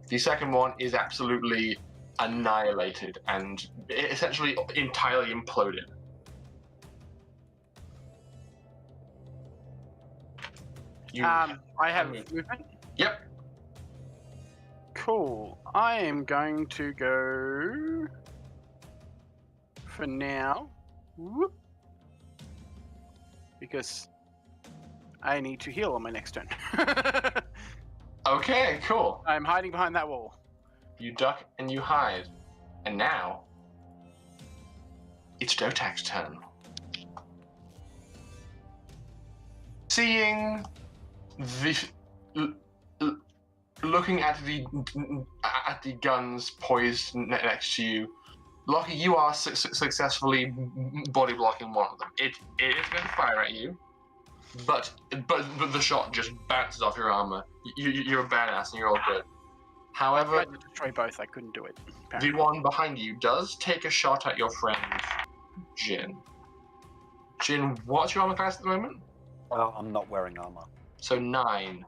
The second one is absolutely annihilated and essentially entirely imploded. I have movement. Yep. Cool. I am going to go for now. Whoop. Because I need to heal on my next turn. Okay, cool. I'm hiding behind that wall. You duck and you hide. And now, it's DOTAC'S turn. Seeing the... Looking at at the guns poised next to you. Lockie, you are successfully body blocking one of them. It is going to fire at you, but the shot just bounces off your armor. You're a badass and you're all good. I However, tried to destroy both. I couldn't do it. the apparently. one behind you does take a shot at your friend, Jin. Jin, what's your armor class at the moment? Oh, I'm not wearing armor. So 9.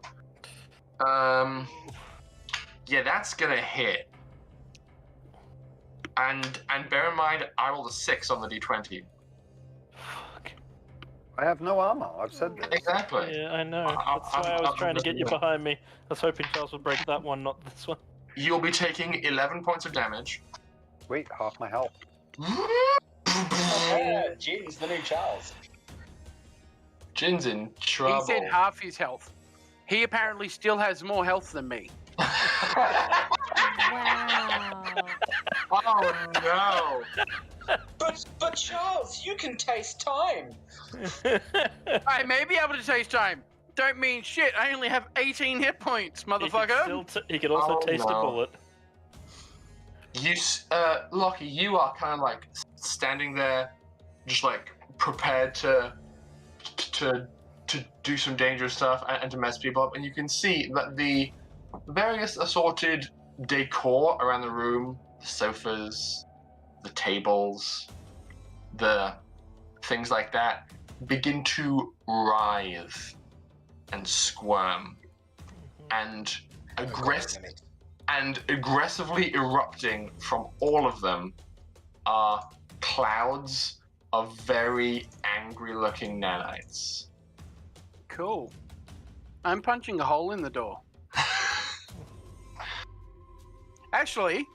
Yeah, that's gonna hit. And bear in mind, I rolled a 6 on the d20. Fuck. I have no armor. I've said this. Exactly. Yeah, I know. That's why I was trying to get you behind me. I was hoping Charles would break that one, not this one. You'll be taking 11 points of damage. Sweet, half my health. Yeah, Jin's the new Charles. Jin's in He trouble. said half his health. He apparently still has more health than me. Wow. Oh no! But Charles, you can taste time. I may be able to taste time. Don't mean shit. I only have 18 hit points, motherfucker. He could also Oh, taste a no. bullet. Lockie, you are kind of like standing there, just like prepared to do some dangerous stuff and to mess people up, and you can see that the various assorted decor around the room, the sofas, the tables, the things like that, begin to writhe and squirm and aggressively erupting from all of them are clouds of very angry-looking nanites. Cool. I'm punching a hole in the door. Actually,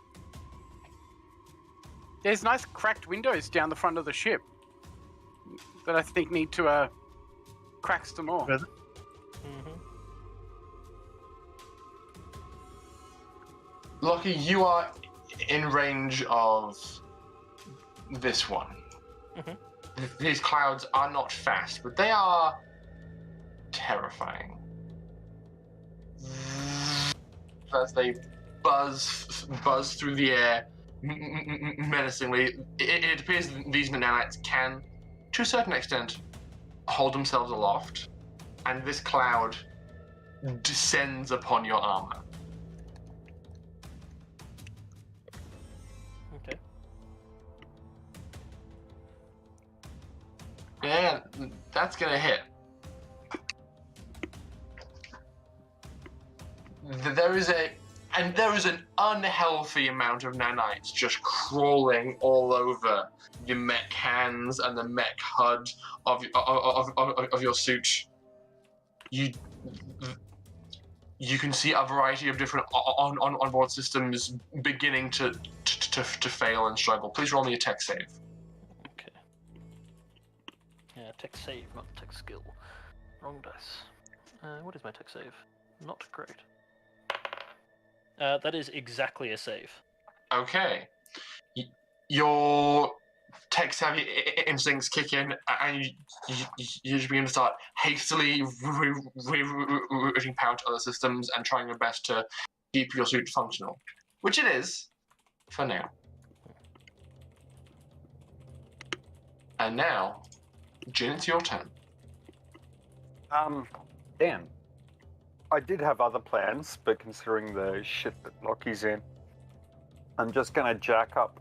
there's nice cracked windows down the front of the ship that I think need to crack some more. Mm-hmm. Lockie, you are in range of this one. Mhm. These clouds are not fast, but they are terrifying. As they buzz through the air menacingly, it appears that these nanites can, to a certain extent, hold themselves aloft, and this cloud descends upon your armor. Okay. Yeah, that's gonna hit. There is an unhealthy amount of nanites just crawling all over your mech hands and the mech HUD of your suit. You can see a variety of different onboard systems beginning to fail and struggle. Please roll me a tech save. Okay. Yeah, tech save, not tech skill. Wrong dice. What is my tech save? Not great. That is exactly a save. Okay. Your tech-savvy instincts kick in, and you just begin to start hastily rerouting power to other systems and trying your best to keep your suit functional. Which it is, for now. And now, Jin, it's your turn. Dan, I did have other plans, but considering the shit that Lockie's in, I'm just gonna jack up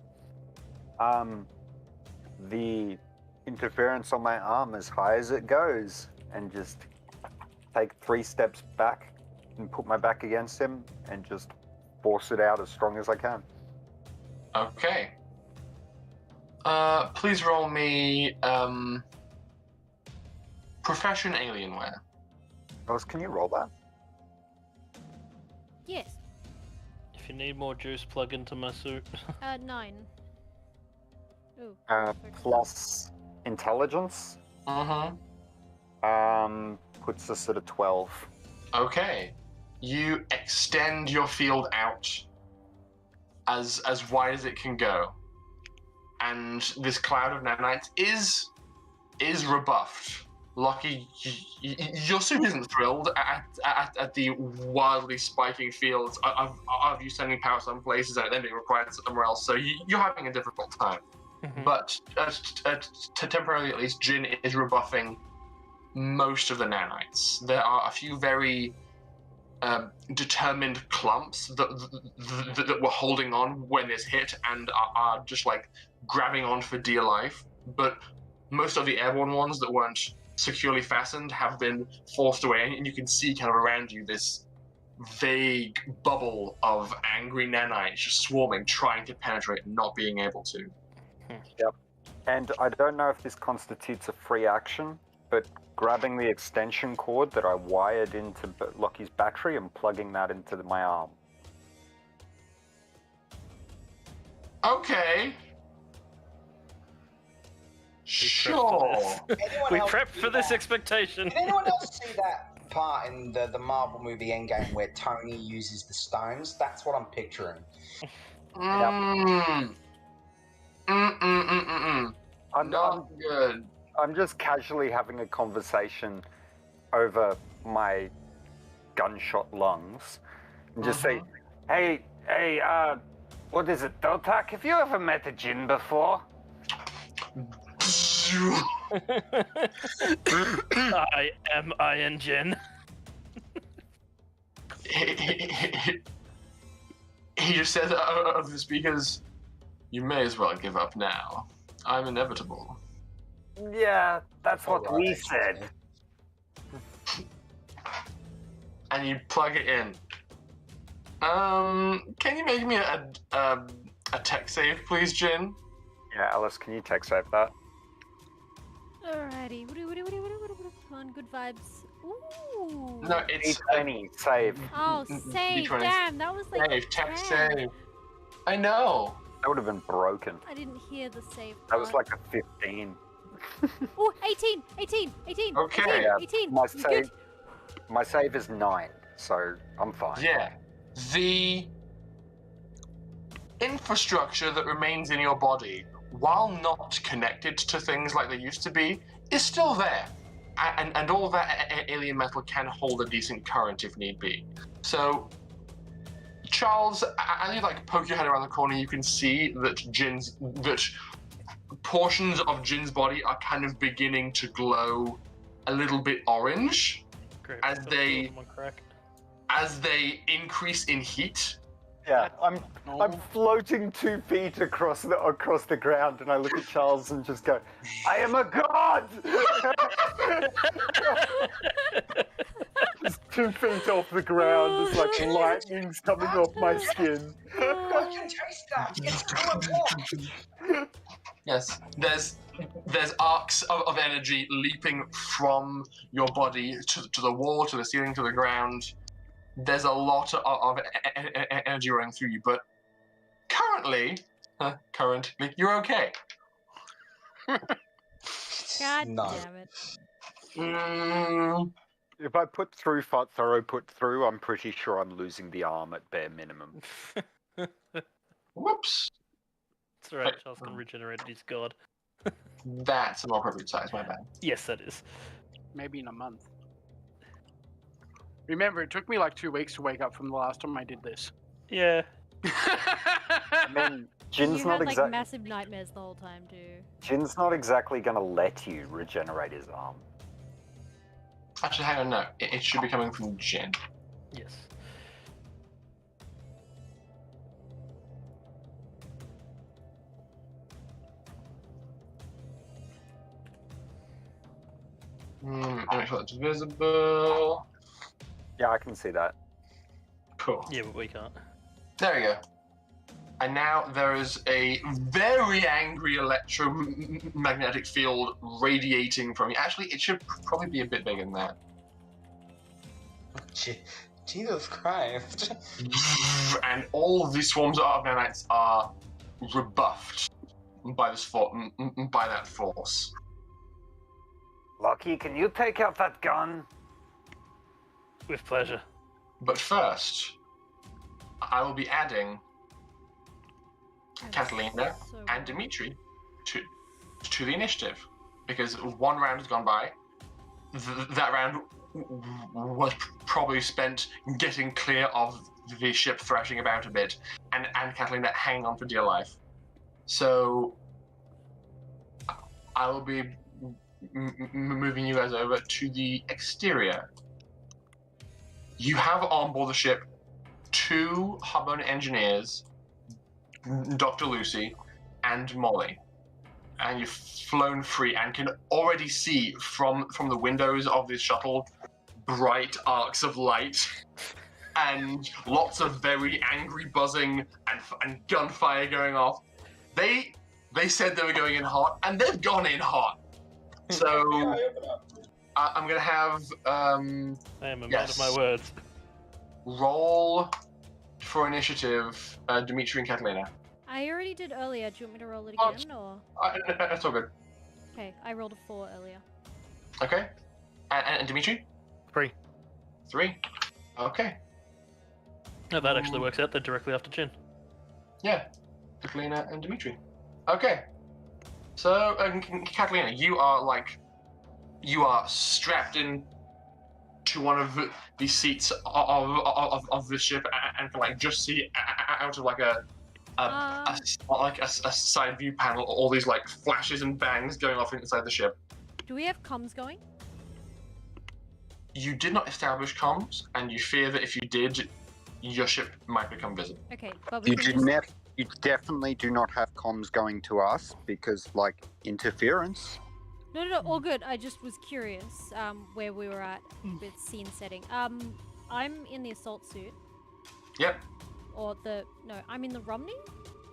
the interference on my arm as high as it goes and just take 3 steps back and put my back against him and just force it out as strong as I can. Okay. Please roll me Profession Alienware. Rose, can you roll that? Yes. If you need more juice, plug into my suit. 9. Oh. Plus intelligence Mm-hmm. puts us at a 12. Okay. You extend your field out as wide as it can go. And this cloud of nanites is rebuffed Lucky, your suit isn't thrilled at the wildly spiking fields of you sending power some places and then being required somewhere else, so you're having a difficult time. But temporarily at least, Jin is rebuffing most of the nanites. There are a few very determined clumps that were holding on when this hit and are just like grabbing on for dear life, but most of the airborne ones that weren't securely fastened have been forced away, and you can see kind of around you this vague bubble of angry nanites just swarming, trying to penetrate and not being able to. Yep. And I don't know if this constitutes a free action, but grabbing the extension cord that I wired into Lockie's battery and plugging that into my arm. Okay. Sure. We prepped for this expectation. Did anyone else see that part in the Marvel movie Endgame where Tony uses the stones? That's what I'm picturing. I'm not good. I'm just casually having a conversation over my gunshot lungs and just say, hey, what is it, DOTAC? Have you ever met a Jin before? I am Iron Jin. He just said of the speakers, you may as well give up now. I'm inevitable. Yeah, that's what we said. And you plug it in. Can you make me a tech save, please, Jin? Yeah, Alice, can you tech save that? Alrighty. Come on, good vibes. Ooh. No, it's D20 save. Oh, save. D20. Damn, that was like save, tech 10. save. I know. That would have been broken. I didn't hear the save. That was part. like a 15. Oh, 18. Okay. 18. My You save, good? my save is 9, so I'm fine. Yeah. The infrastructure that remains in your body, while not connected to things like they used to be, is still there. And all that alien metal can hold a decent current if need be. So, Charles, as you like poke your head around the corner, you can see that portions of Jin's body are kind of beginning to glow a little bit orange. Great. As they- Someone crack. As they increase in heat. Yeah, I'm floating 2 feet across the ground, and I look at Charles and just go, "I am a god!" Just 2 feet off the ground, it's like lightning's coming off my skin. I can taste that. It's 2 o'clock. Yes, there's arcs of energy leaping from your body to the wall, to the ceiling, to the ground. There's a lot of energy running through you, but currently, you're okay. God No. damn it. If I put thorough put through, I'm pretty sure I'm losing the arm at bare minimum. Whoops. It's alright, Charles can regenerate it, he's god. That's a more appropriate size, my bad. Yes, that is. Maybe in a month. Remember, it took me like 2 weeks to wake up from the last time I did this. Yeah. I mean, Jin's You not had like exactly. massive nightmares the whole time too. Jin's not exactly gonna let you regenerate his arm. Actually, hang on, no. It should be coming from Jin. Yes. Make sure that's visible. Yeah, I can see that. Cool. Yeah, but we can't. There we go. And now there is a very angry electromagnetic field radiating from you. Actually, it should probably be a bit bigger than that. Jesus Christ. And all of these swarms of nanites are rebuffed by by that force. Lucky, can you take out that gun? With pleasure. But first, I will be adding Catalina So- and Dimitri to the initiative, because one round has gone by, that round was probably spent getting clear of the ship thrashing about a bit, and Catalina hanging on for dear life. So I will be moving you guys over to the exterior. You have on board the ship 2 Harbona engineers, Dr. Lucy and Molly, and you've flown free and can already see from the windows of this shuttle bright arcs of light and lots of very angry buzzing and gunfire going off. They said they were going in hot, and they've gone in hot. So I'm gonna have I am a man of my words. roll for initiative, Dimitri and Catalina. I already did earlier. Do you want me to roll it Oh, again, or? That's all good. Okay, I rolled a 4 earlier. Okay. And Dimitri? 3. 3. Okay. No, that actually works out. They're directly after Chin. Yeah. Catalina and Dimitri. Okay. So, Catalina, you are strapped in to one of the seats of the ship and can just see out of a side view panel all these flashes and bangs going off inside the ship. Do we have comms going? You did not establish comms, and you fear that if you did, your ship might become visible. Okay, but we can just... You definitely do not have comms going to us because, interference. No, all good. I just was curious where we were at with scene setting. I'm in the assault suit. Yep. No, I'm in the Romney?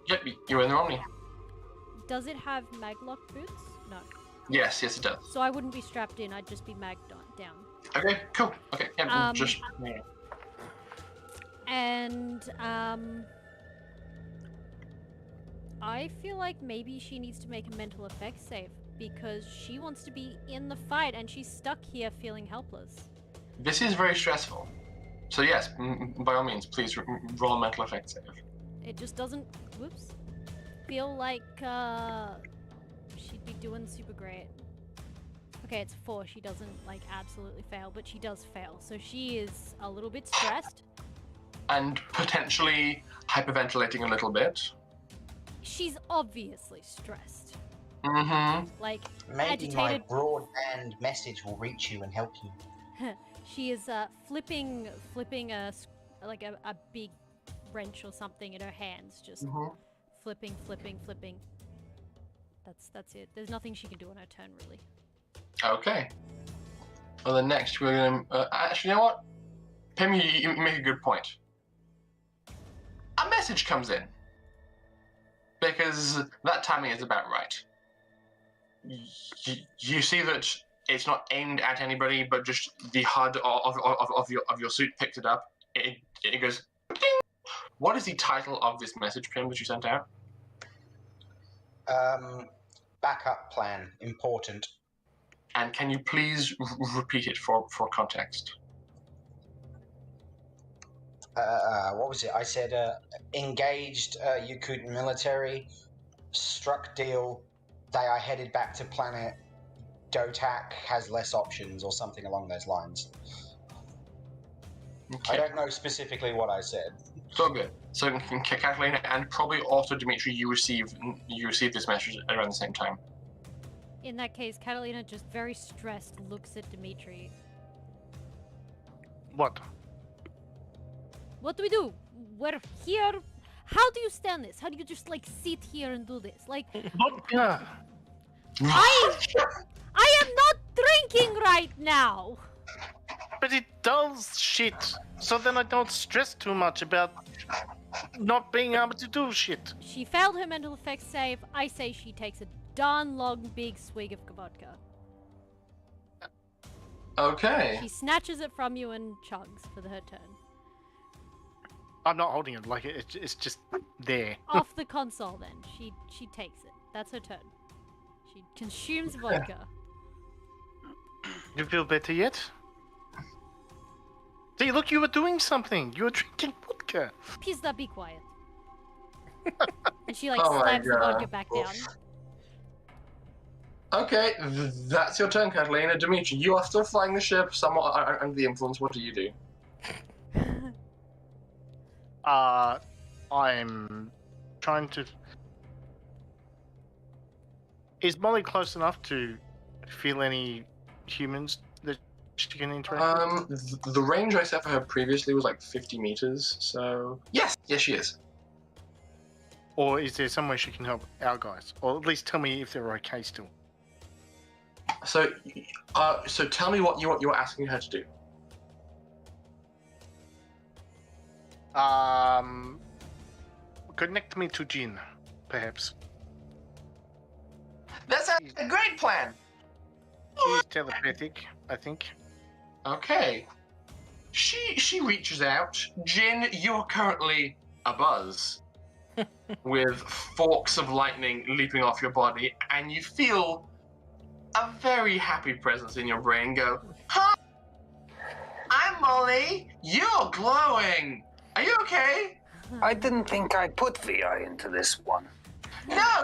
Yep, you're in the Romney. Does it have maglock boots? No. Yes, it does. So I wouldn't be strapped in, I'd just be magged down. Okay, cool. Okay, yeah, just... And, I feel like maybe she needs to make a mental effects save because she wants to be in the fight and she's stuck here feeling helpless. This is very stressful. So yes, by all means, please roll a mental effects save. It just doesn't, feel like, she'd be doing super great. Okay, it's 4. She doesn't, absolutely fail, but she does fail. So she is a little bit stressed. And potentially hyperventilating a little bit. She's obviously stressed. Mm-hmm. Maybe agitated. my broadband message will reach you and help you. She is flipping a big wrench or something in her hands, just flipping. That's it. There's nothing she can do on her turn, really. Okay. Well, then next we're gonna actually, you know what? Pim, you make a good point. A message comes in. Because that timing is about right. You see that it's not aimed at anybody, but just the HUD of your suit picked it up. It goes, ding! What is the title of this message, Pim, that you sent out? Backup plan, important. And can you please repeat it for context? What was it? I said, engaged Yakootahn military, struck deal, they are headed back to planet, DOTAC has less options, or something along those lines. Okay. I don't know specifically what I said. So good. So Catalina and probably also Dimitri, you receive this message around the same time. In that case, Catalina, just very stressed, looks at Dimitri. What? What do we do? We're here. How do you stand this? How do you just sit here and do this? What? Yeah. I am not drinking right now. But it does shit. So then I don't stress too much about not being able to do shit. She failed her mental effects save. I say she takes a darn long big swig of vodka. Okay. She snatches it from you and chugs for her turn. I'm not holding it. It's just there. Off the console, then. She takes it. That's her turn. She consumes vodka. You feel better yet? See, look, you were doing something. You were drinking vodka. Pizda, be quiet. And she Oh my slams the God. vodka back down. Okay, that's your turn, Catalina. Dimitri, you are still flying the ship, somewhat under the influence. What do you do? I'm trying to. Is Molly close enough to feel any humans that she can interact with? The range I set for her previously was like 50 meters, so yes, she is. Or is there somewhere she can help our guys? Or at least tell me if they're okay still. So tell me what you're asking her to do. Connect me to Jin, perhaps. That's a great plan. She's telepathic, I think. Okay. She reaches out. Jin, you're currently abuzz, with forks of lightning leaping off your body, and you feel a very happy presence in your brain go, "Huh? I'm Molly. You're glowing. Are you okay?" I didn't think I put VI into this one. No.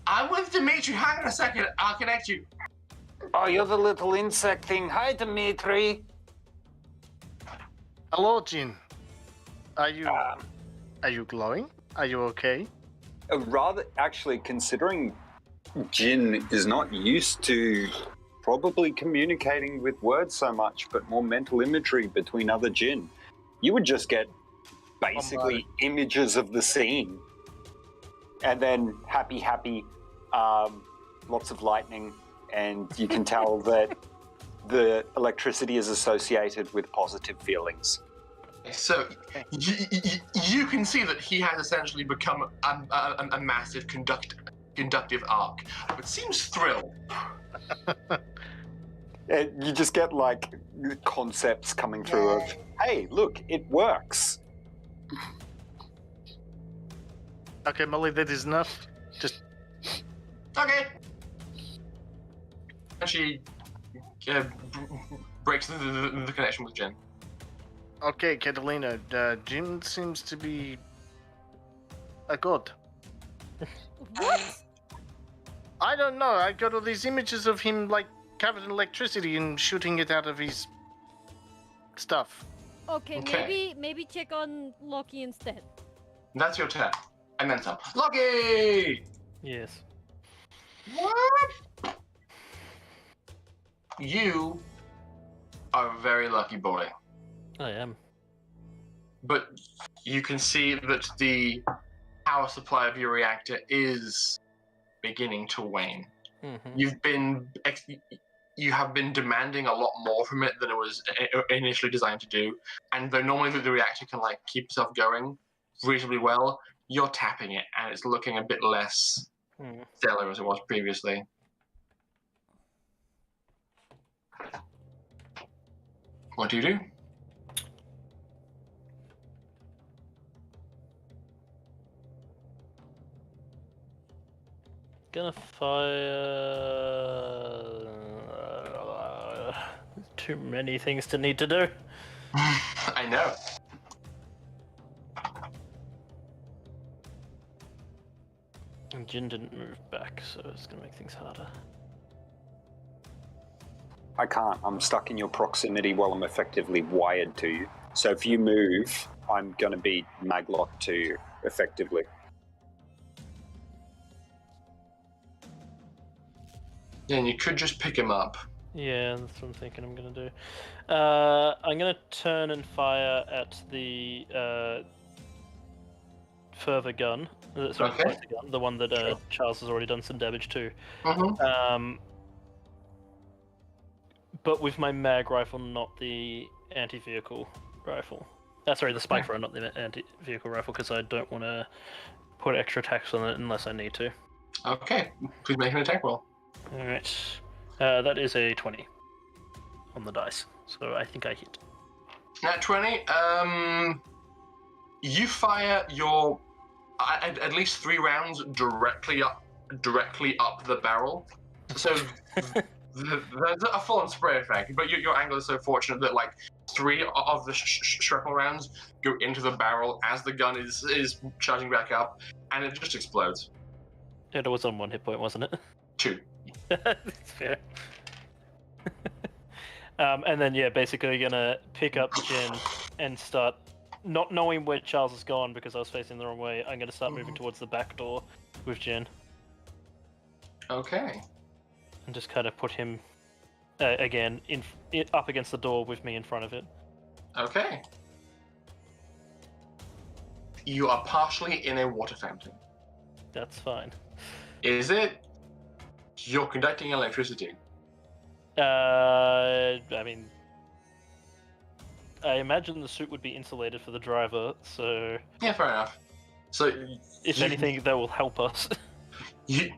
I'm with Dimitri. Hang on a second. I'll connect you. Oh, you're the little insect thing. Hi, Dimitri. Hello, Jin. Are you glowing? Are you okay? Rather, actually, considering Jin is not used to probably communicating with words so much, but more mental imagery between other Jin, you would just get basically images of the scene. And then happy, lots of lightning, and you can tell that the electricity is associated with positive feelings. So you can see that he has essentially become a massive conductive arc, but seems thrilled. And you just get like concepts coming through of, hey, look, it works. Okay, Molly, that is enough. Just Okay. And she breaks the connection with Jen. okay, Catalina. Jin seems to be a god. What? I don't know. I got all these images of him like covered in electricity and shooting it out of his stuff. Okay, maybe check on Loki instead. That's your turn. And then some. Loki! Yes. What? You are a very lucky boy. I am. But you can see that the power supply of your reactor is beginning to wane. Mm-hmm. You have been demanding a lot more from it than it was initially designed to do. And though normally the reactor can like keep itself going reasonably well, you're tapping it and it's looking a bit less stellar as it was previously. What do you do? Gonna fire. Too many things to need to do. I know. And Jin didn't move back, so it's gonna make things harder. I can't. I'm stuck in your proximity while I'm effectively wired to you. So if you move, I'm going to be maglocked to you, effectively. Then you could just pick him up. Yeah, that's what I'm thinking I'm gonna do. I'm gonna turn and fire at the further gun. Sorry, Okay. the gun, the one that Charles has already done some damage to. Mm-hmm. But with my mag rifle, not the anti-vehicle rifle. Sorry, the spike thrower, not the anti-vehicle rifle, because I don't want to put extra attacks on it unless I need to. Okay, please make an attack roll. Alright. That is a 20 on the dice, so I think I hit. At 20, you fire your at least 3 rounds directly up the barrel. So there's a full-on spray effect, but your angle is so fortunate that like 3 of the shrapnel rounds go into the barrel as the gun is charging back up, and it just explodes. It was on 1 hit point, wasn't it? 2. That's fair. And then, yeah, basically gonna pick up Jin and start, not knowing where Charles has gone because I was facing the wrong way, I'm gonna start moving towards the back door with Jin. Okay. And just kind of put him, again, up against the door with me in front of it. Okay. You are partially in a water fountain. That's fine. Is it? You're conducting electricity. I mean, I imagine the suit would be insulated for the driver, so Yeah, fair enough. So, if anything, that will help us. you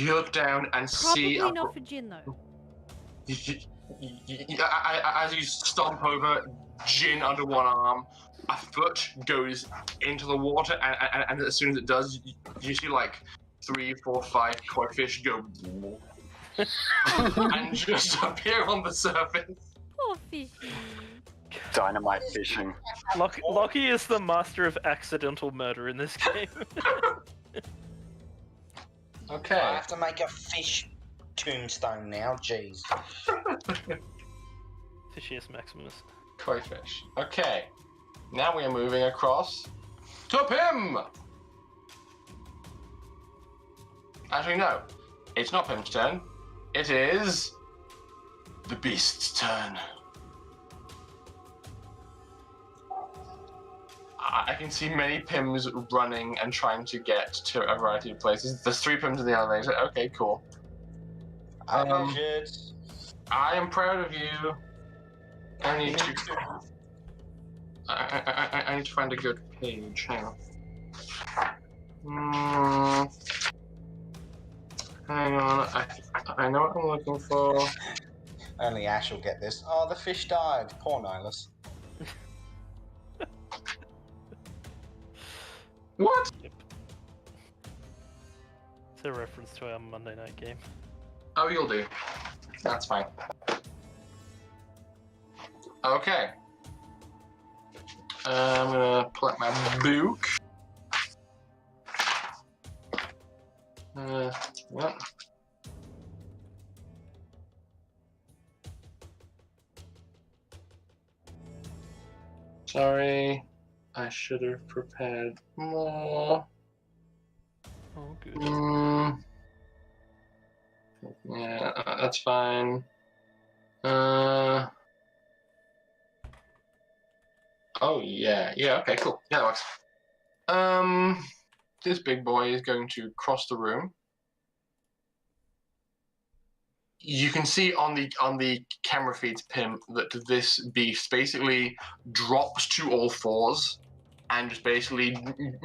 look down and see. Probably not for Jin though. As you stomp over Jin under one arm, a foot goes into the water, and as soon as it does, you see like 3, 4, 5 koi fish go and just appear on the surface. Poor fishy. Dynamite fishing. Lockie is the master of accidental murder in this game. I Okay. have to make a fish tombstone now. Jeez. Fishiest Maximus. Koi fish. Okay. Now we are moving across to PIMM! Actually, no. It's not PIMM's turn. It is the beast's turn. I can see many PIMMs running and trying to get to a variety of places. There's 3 PIMMs in the elevator. Okay, cool. I measured. I am proud of you. I need to. I need to find a good page. Hang on. Hang on. I know what I'm looking for. Only Ash will get this. Oh, the fish died. Poor Nihilus. What? Yep. It's a reference to our Monday night game. Oh, you'll do. That's fine. Okay. I'm gonna pull out my book. What? Sorry, I should have prepared more. Oh, good. Yeah, that's fine. Oh yeah, okay, cool. Yeah, that works. This big boy is going to cross the room. You can see on the camera feeds, Pim, that this beast basically drops to all fours and just basically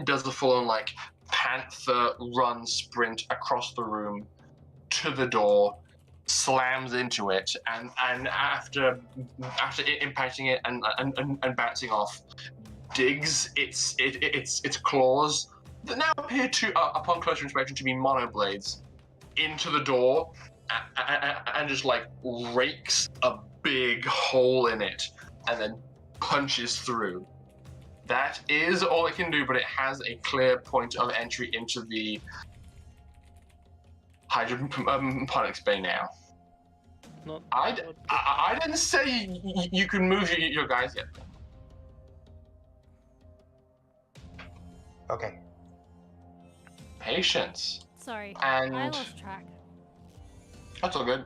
does the full-on like panther run sprint across the room to the door, slams into it, and after impacting it and bouncing off, digs its claws that now appear to, upon closer inspection, to be monoblades into the door, and just like rakes a big hole in it, and then punches through. That is all it can do, but it has a clear point of entry into the hydroponics bay now. I didn't say you can move your guys yet. Okay. Patience. Sorry, And I lost track. that's all good.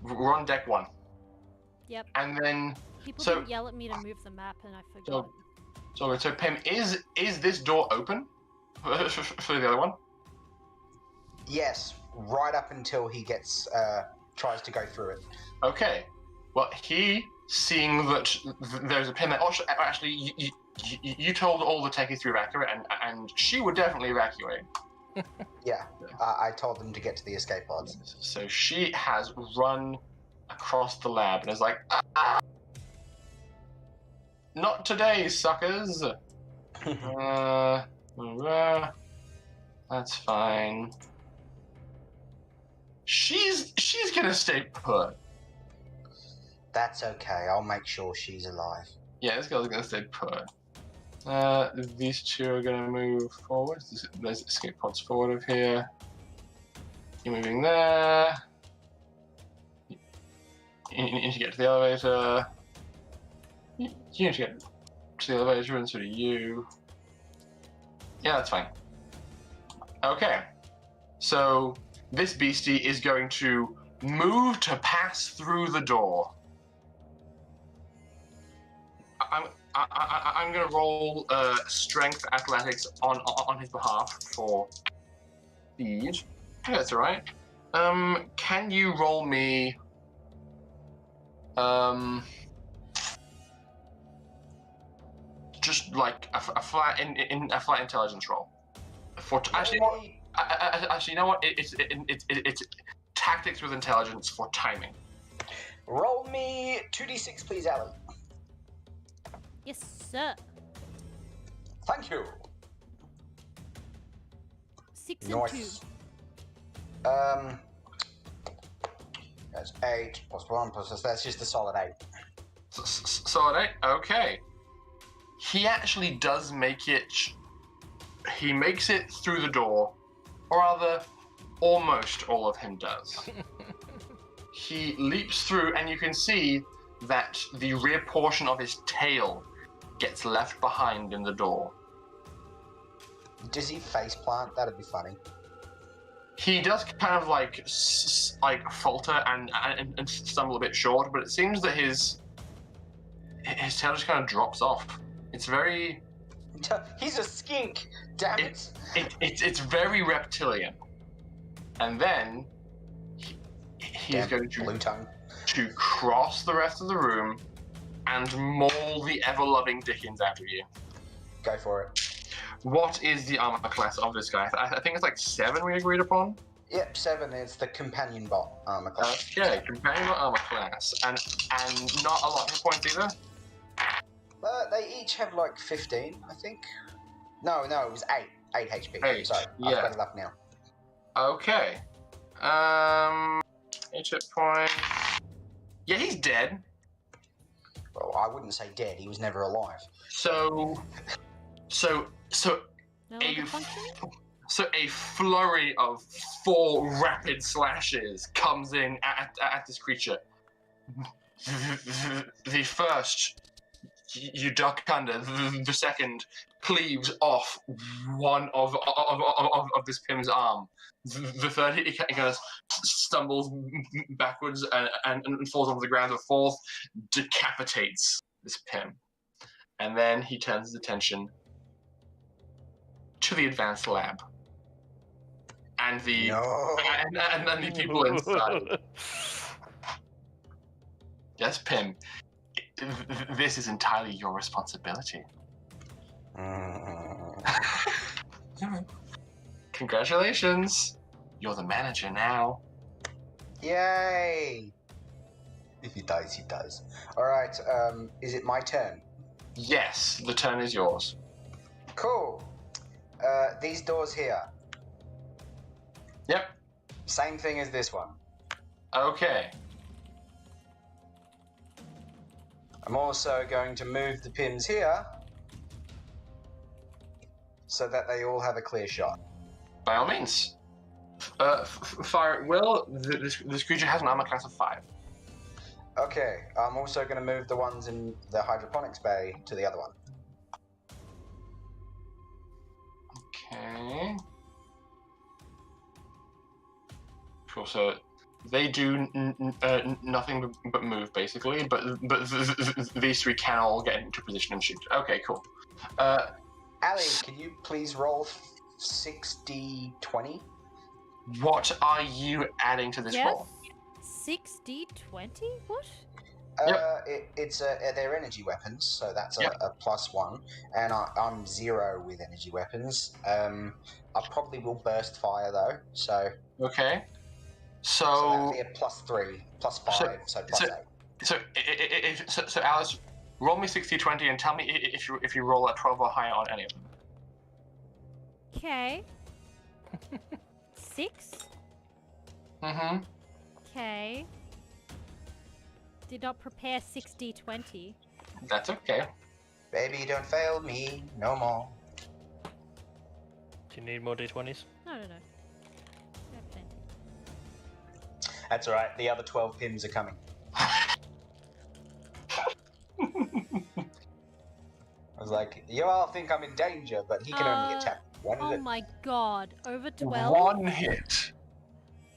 We're on deck 1. Yep. And then People so- didn't yell at me to move the map, and I forgot. so Pim, is this door open for the other one? Yes, right up until he gets tries to go through it. Okay. Well, he, seeing that there's a pin there, actually, you told all the techies to evacuate, and she would definitely evacuate. Yeah, I told them to get to the escape pods. So she has run across the lab and is like, not today, suckers. That's fine. She's gonna stay put. That's okay. I'll make sure she's alive. Yeah, this girl's gonna stay put. These two are going to move forward. There's escape pods forward of here. You're moving there. You need to get to the elevator. You need to get to the elevator, and so do you. Yeah, that's fine. Okay. So this beastie is going to move to pass through the door. I'm going to roll strength athletics on his behalf for speed. Yeah, that's all right. Can you roll me? Just like a flat a flat intelligence roll. For actually, you know what? It's tactics with intelligence for timing. Roll me 2d6, please, Ellie. Yes, sir. Thank you. 6 and 2. That's 8 plus 1 plus. That's just a solid 8. Solid 8. Okay. He actually does make it. He makes it through the door, or rather, almost all of him does. He leaps through, and you can see that the rear portion of his tail gets left behind in the door. Does he faceplant? That'd be funny. He does kind of like falter and stumble a bit short, but it seems that his tail just kind of drops off. It's very. He's a skink. Damn it! It's very reptilian, and then he's going to cross the rest of the room and maul the ever-loving Dickens out of you. Go for it. What is the armor class of this guy? I think it's like 7 we agreed upon? Yep, 7 is the companion bot armor class. Okay, companion bot armor class. And not a lot of points either? They each have like 15, I think. No, it was 8. 8 HP. 8, Sorry, yeah. I've got it up now. Okay. 8 hit points. Yeah, he's dead. Well, I wouldn't say dead. He was never alive. So a flurry of 4 rapid slashes comes in at this creature. The first, you duck under. The second cleaves off one of this PIMM's arm. The third, he kind of stumbles backwards and falls onto the ground. The fourth decapitates this PIMM. And then he turns his attention to the advanced lab. And the and the people inside. Yes, PIMM. This is entirely your responsibility. Congratulations. You're the manager now. Yay! If he dies, he dies. Alright, is it my turn? Yes, the turn is yours. Cool. These doors here. Yep. Same thing as this one. Okay. I'm also going to move the PIMMs here so that they all have a clear shot. By all means. Fire at will. This creature has an armor class of 5. Okay, I'm also going to move the ones in the hydroponics bay to the other one. Okay. Cool. So they do nothing but move, basically. But these 3 can all get into position and shoot. Okay, cool. Ali, can you please roll 60-20? What are you adding to this roll? 60-20? What? It's they're energy weapons, so that's a +1, and I'm 0 with energy weapons. I probably will burst fire though, so. Okay. So that'll be a +3, +5, so +8. So Alice, roll me 60-20 and tell me if you roll a 12 or higher on any of them. Okay. 6. Mm-hmm. Okay. Did not prepare 60-20. That's okay. Baby, don't fail me no more. Do you need more d20s? No. I have plenty. That's all right. The other 12 PIMMs are coming. I was like, you all think I'm in danger, but he can only attack one of Oh it. my god, over 12? One hit.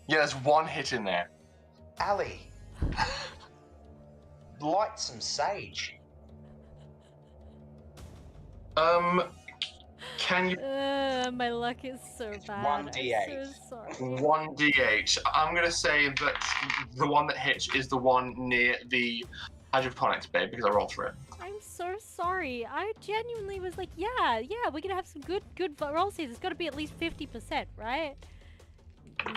Yeah, there's one hit in there. Ali, light some sage. Can you... My luck is so bad. 1d8. I'm so sorry. 1d8. I'm going to say that the one that hits is the one near the hydroponics bay, because I rolled for it. I'm so sorry. I genuinely was like, yeah, we're gonna have some good rolls here. There's got to be at least 50%, right?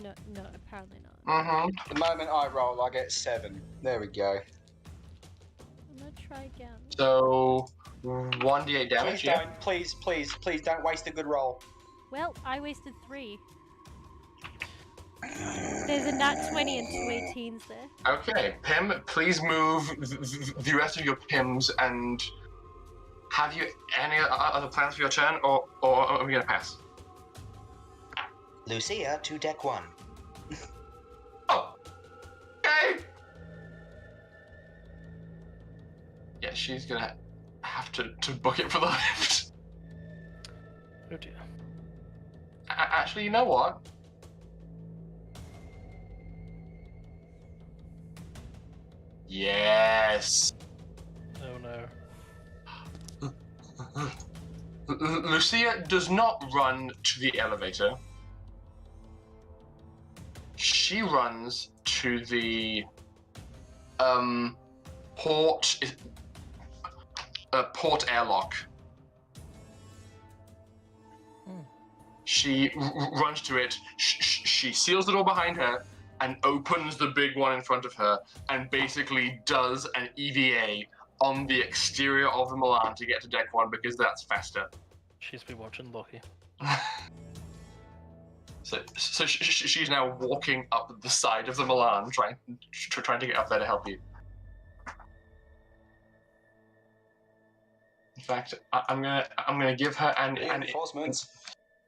No, apparently not. Mm-hmm. The moment I roll, I get 7. There we go. I'm gonna try again. So, 1d8 damage, Please yeah? don't, please don't waste a good roll. Well, I wasted 3. There's a nat 20 and 2 18s there. Okay, Pim, please move the rest of your Pims, and have you any other plans for your turn, or are we going to pass? Lucia to deck 1. Oh, okay. Yeah, she's going to have to book it for the lift. Oh dear. Actually, you know what? Yes. Oh no. Lucia does not run to the elevator. She runs to the port airlock. She runs to it. She seals the door behind her and opens the big one in front of her, and basically does an EVA on the exterior of the Milan to get to deck 1, because that's faster. She's been watching Lockie. So she's now walking up the side of the Milan, trying to get up there to help you. In fact, I'm gonna give her an Reinforcements.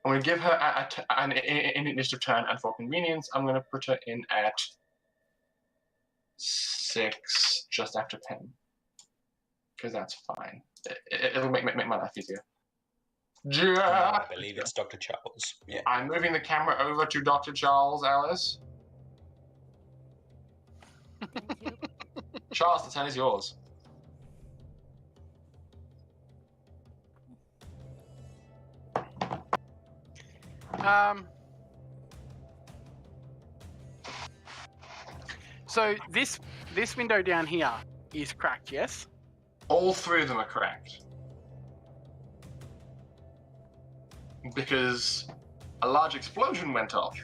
I'm going to give her an initiative turn, and for convenience, I'm going to put her in at 6, just after 10. Because that's fine. It'll make my life easier. I believe it's Dr. Charles. Yeah. I'm moving the camera over to Dr. Charles, Alice. Thank you. Charles, the turn is yours. So this window down here is cracked, yes? All 3 of them are cracked. Because a large explosion went off.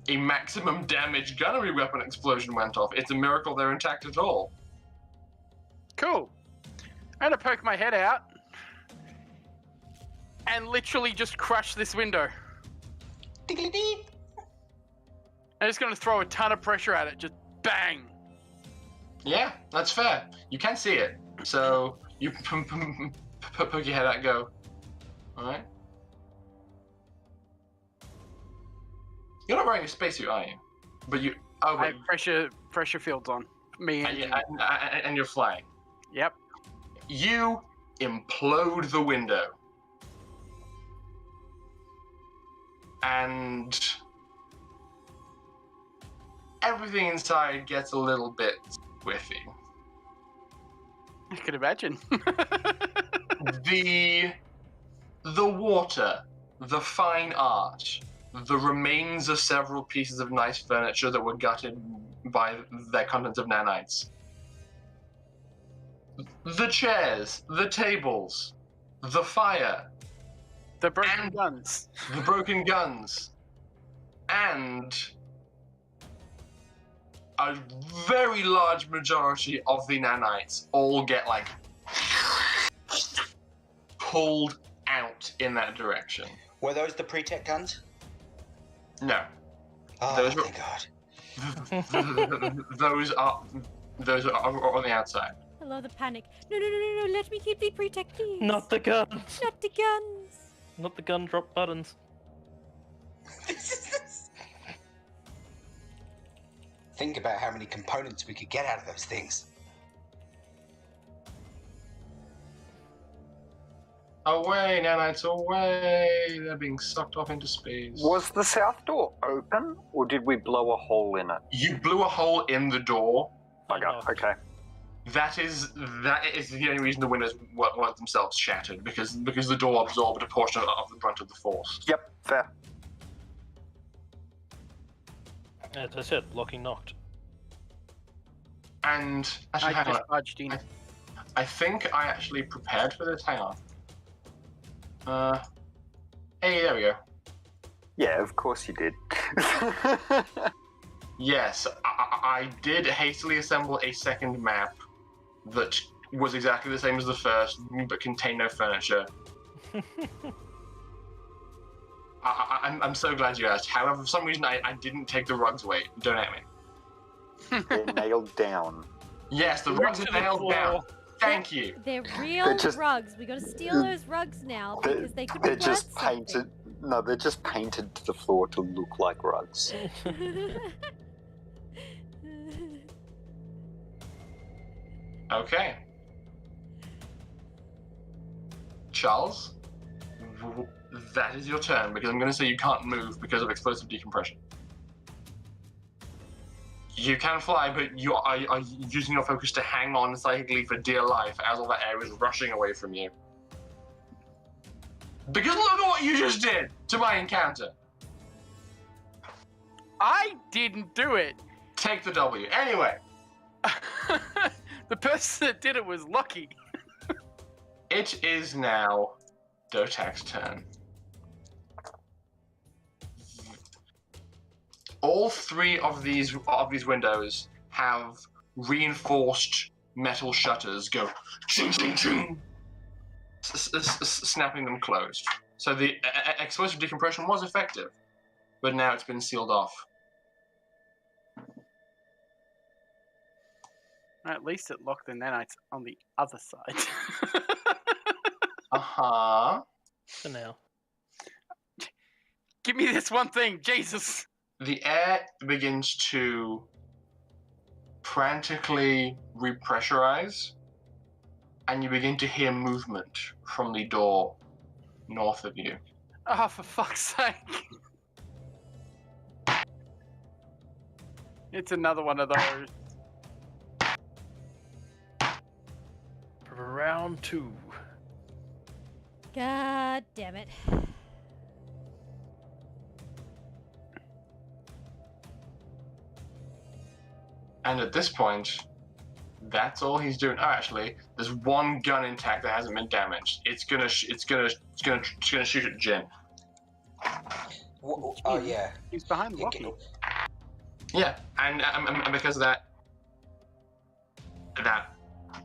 A maximum damage gunnery weapon explosion went off. It's a miracle they're intact at all. Cool. I'm gonna poke my head out and literally just crush this window. I'm just gonna throw a ton of pressure at it, just bang. Yeah, that's fair. You can see it. So you poke your head out and go. Alright. You're not wearing a spacesuit, are you? But you... Oh, I but... have pressure fields on. Me and And you're flying. Yep. You implode the window. And everything inside gets a little bit squiffy. I could imagine. The water, the fine art, the remains of several pieces of nice furniture that were gutted by their contents of nanites. The chairs, the tables, the fire, The broken guns. the broken guns, and a very large majority of the nanites all get, like, pulled out in that direction. Were those the pre-tech guns? No. Oh, Those were- thank God. those are on the outside. I love the panic. No, no, no, no, no, let me keep the pre-tech, please. Not the guns. Not the guns. Not the gun drop buttons. Think about how many components we could get out of those things. Away, nanites, away! They're being sucked off into space. Was the south door open, or did we blow a hole in it? You blew a hole in the door. Bugger. Okay. That is the only reason the windows weren't themselves shattered, because the door absorbed a portion of the brunt of the force. Yep, fair. As I said, locking knocked. And actually, hang on. Barged in. I think I actually prepared for this. Hang on. Hey, there we go. Yeah, of course you did. Yes, I did hastily assemble a second map that was exactly the same as the first, but contained no furniture. I'm so glad you asked. However, for some reason, I didn't take the rugs away. Don't at me. They're nailed down. Yes, the rugs are nailed down. Thank you. They're real rugs. We gotta steal those rugs now because they could be They're worth just something. painted. No, they're just painted to the floor to look like rugs. Okay. Charles, that is your turn, because I'm going to say you can't move because of explosive decompression. You can fly, but you are using your focus to hang on psychically for dear life as all that air is rushing away from you. Because look at what you just did to my encounter. I didn't do it. Take the W. Anyway. The person that did it was lucky. It is now DOTAC'S turn. All three of these windows have reinforced metal shutters go ching ching ching, snapping them closed. So the explosive decompression was effective, but now it's been sealed off. At least it locked the nanites on the other side. Uh-huh. For now. Give me this one thing, Jesus. The air begins to frantically repressurize, and you begin to hear movement from the door north of you. Oh, for fuck's sake. It's another one of those. For round 2. God damn it. And at this point, that's all he's doing. Oh, actually, there's one gun intact that hasn't been damaged. It's gonna shoot at Jin. Oh yeah. He's behind Lucky. Yeah, and because of that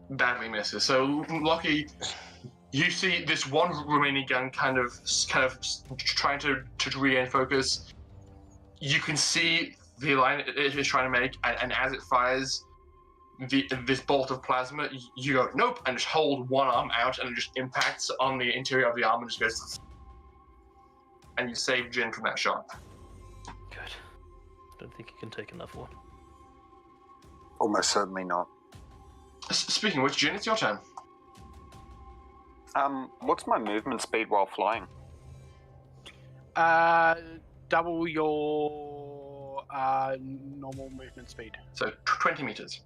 badly misses. So Lucky, you see this one remaining gun kind of trying to regain focus. You can see the line it is trying to make, and as it fires this bolt of plasma, you go nope, and just hold one arm out, and it just impacts on the interior of the arm and just goes, and you save Jin from that shot. Good. Don't think you can take another one. Almost certainly not. Speaking of which, Jin, it's your turn. What's my movement speed while flying? Double your normal movement speed. So 20 meters.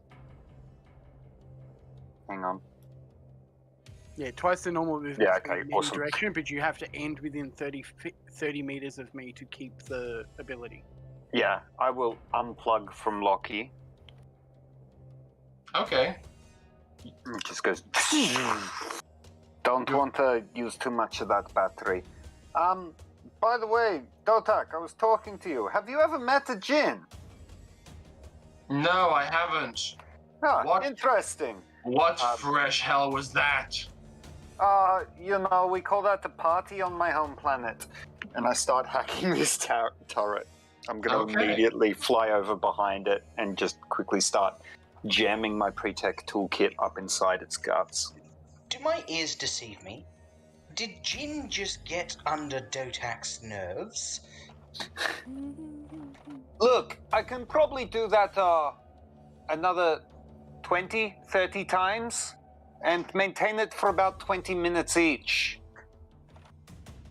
Hang on. Yeah, twice the normal movement Yeah, speed okay, in any awesome. direction, but you have to end within 30 meters of me to keep the ability. Yeah, I will unplug from Lockie. Okay. It just goes. Don't want to use too much of that battery. By the way, Dotac, I was talking to you. Have you ever met a Jin? No, I haven't. Ah, What? Interesting. What fresh hell was that? You know, we call that a party on my home planet. And I start hacking this turret. I'm going to Okay. immediately fly over behind it and just quickly start jamming my pre-tech toolkit up inside its guts. Do my ears deceive me? Did Jin just get under DOTAC'S nerves? Look, I can probably do that another 20, 30 times and maintain it for about 20 minutes each.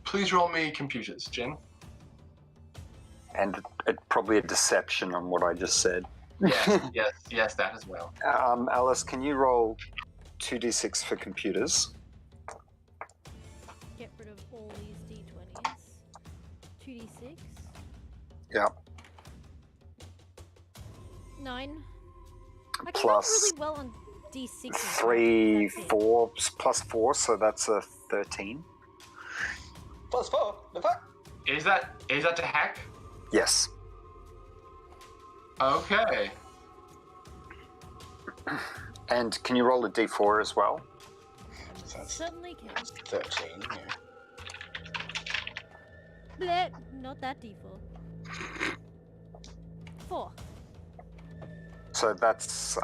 Please roll me computers, Jin. And probably a deception on what I just said. Yes, that as well. Alice, can you roll 2d6 for computers? Get rid of all these d20s. 2d6. Yeah. 9. I can roll Plus really well on d6. 3, 4, plus 4, so that's a 13. Plus 4? The fuck? Is that to hack? Yes. Okay. And can you roll a d4 as well? Certainly can. 13, yeah. Bleh, not that d4. 4. So that's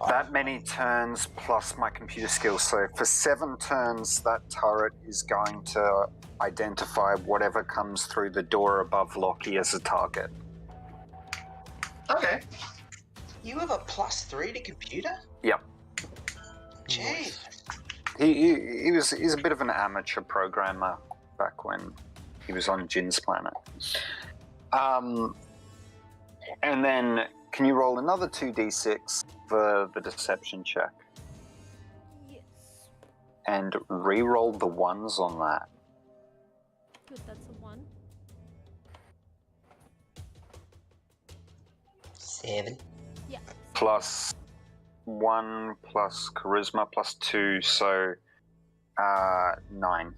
that many turns plus my computer skills. So for 7 turns, that turret is going to identify whatever comes through the door above Lockie as a target. Okay. You have a +3 to computer? Yep. Jeez. He's a bit of an amateur programmer back when he was on Jin's planet. And then can you roll another 2d6 for the deception check? Yes. And re-roll the ones on that. Good, that's a 1. 7. Yeah. Plus 1 plus charisma plus 2, so 9.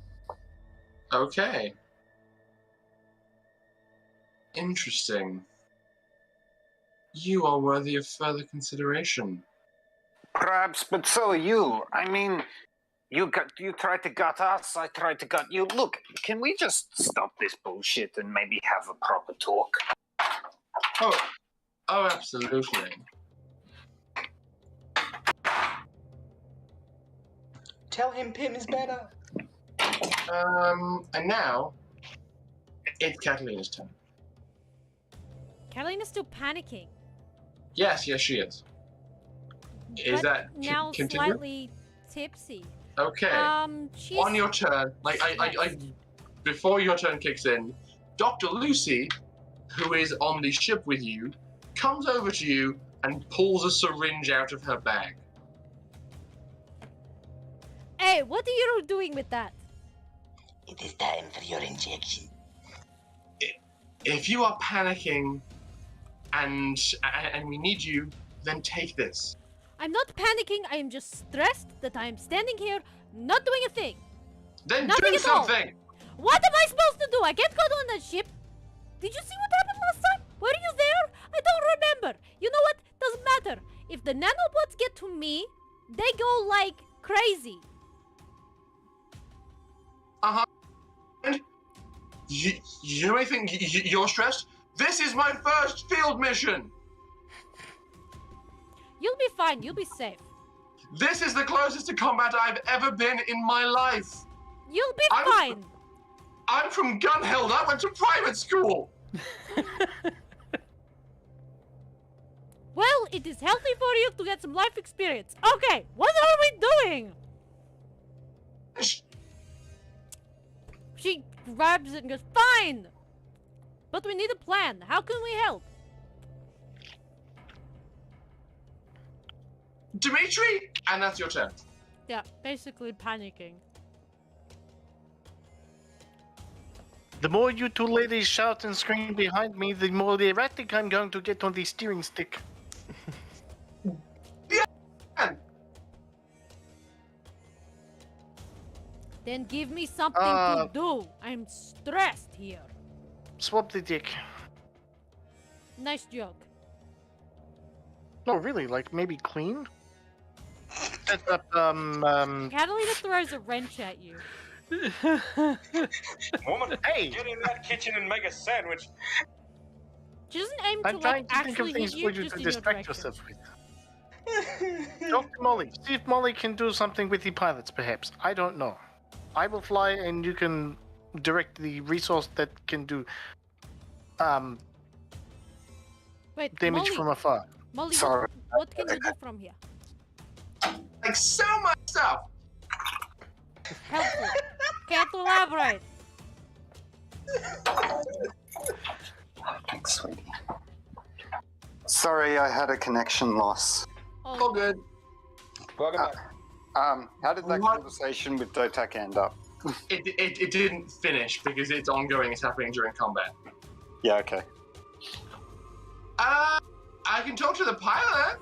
Okay. Interesting. You are worthy of further consideration. Perhaps, but so are you. I mean, you tried to gut us, I tried to gut you. Look, can we just stop this bullshit and maybe have a proper talk? Oh, absolutely. Tell him PIMM is better. And now it's Catalina's turn. Catalina's still panicking. Yes, she is. Is but that now continue? slightly tipsy. Okay. She's On your turn, I before your turn kicks in, Dr. Lucy, who is on the ship with you, comes over to you and pulls a syringe out of her bag. Hey, what are you doing with that? It is time for your injection. If you are panicking and we need you, then take this. I'm not panicking, I am just stressed that I am standing here not doing a thing. Then Nothing do at all. something. What am I supposed to do? I can't go on that ship. Did you see what happened last time? Were you there? I don't remember. You know what? Doesn't matter. If the nanobots get to me, they go like crazy. You may think you're stressed. This is my first field mission. You'll be fine. You'll be safe. This is the closest to combat I've ever been in my life. You'll be fine. I'm from Gunhild. I went to private school. Well, it is healthy for you to get some life experience. Okay, what are we doing? She grabs it and goes, fine! But we need a plan. How can we help? Dimitri, and that's your turn. Yeah, basically panicking. The more you two ladies shout and scream behind me, the more erratic I'm going to get on the steering stick. Then give me something to do. I'm stressed here. Swap the dick. Nice joke. No, really, like maybe clean? Set up, Catalina throws a wrench at you. Woman, Hey! get in that kitchen and make a sandwich. She doesn't aim I'm to trying like to think of actually things hit for you, you just to in your distract direction. yourself with. Talk to Molly. See if Molly can do something with the pilots, perhaps. I don't know. I will fly, and you can direct the resource that can do Wait, damage Molly, from afar. Molly, Sorry. what can you do from here? Like so much stuff. Helpful. Can't elaborate. Thanks, sweetie. Sorry, I had a connection loss. All good. Welcome back. How did that What? conversation with DOTAC end up? It didn't finish because it's ongoing. It's happening during combat. Yeah, okay. I can talk to the pilot.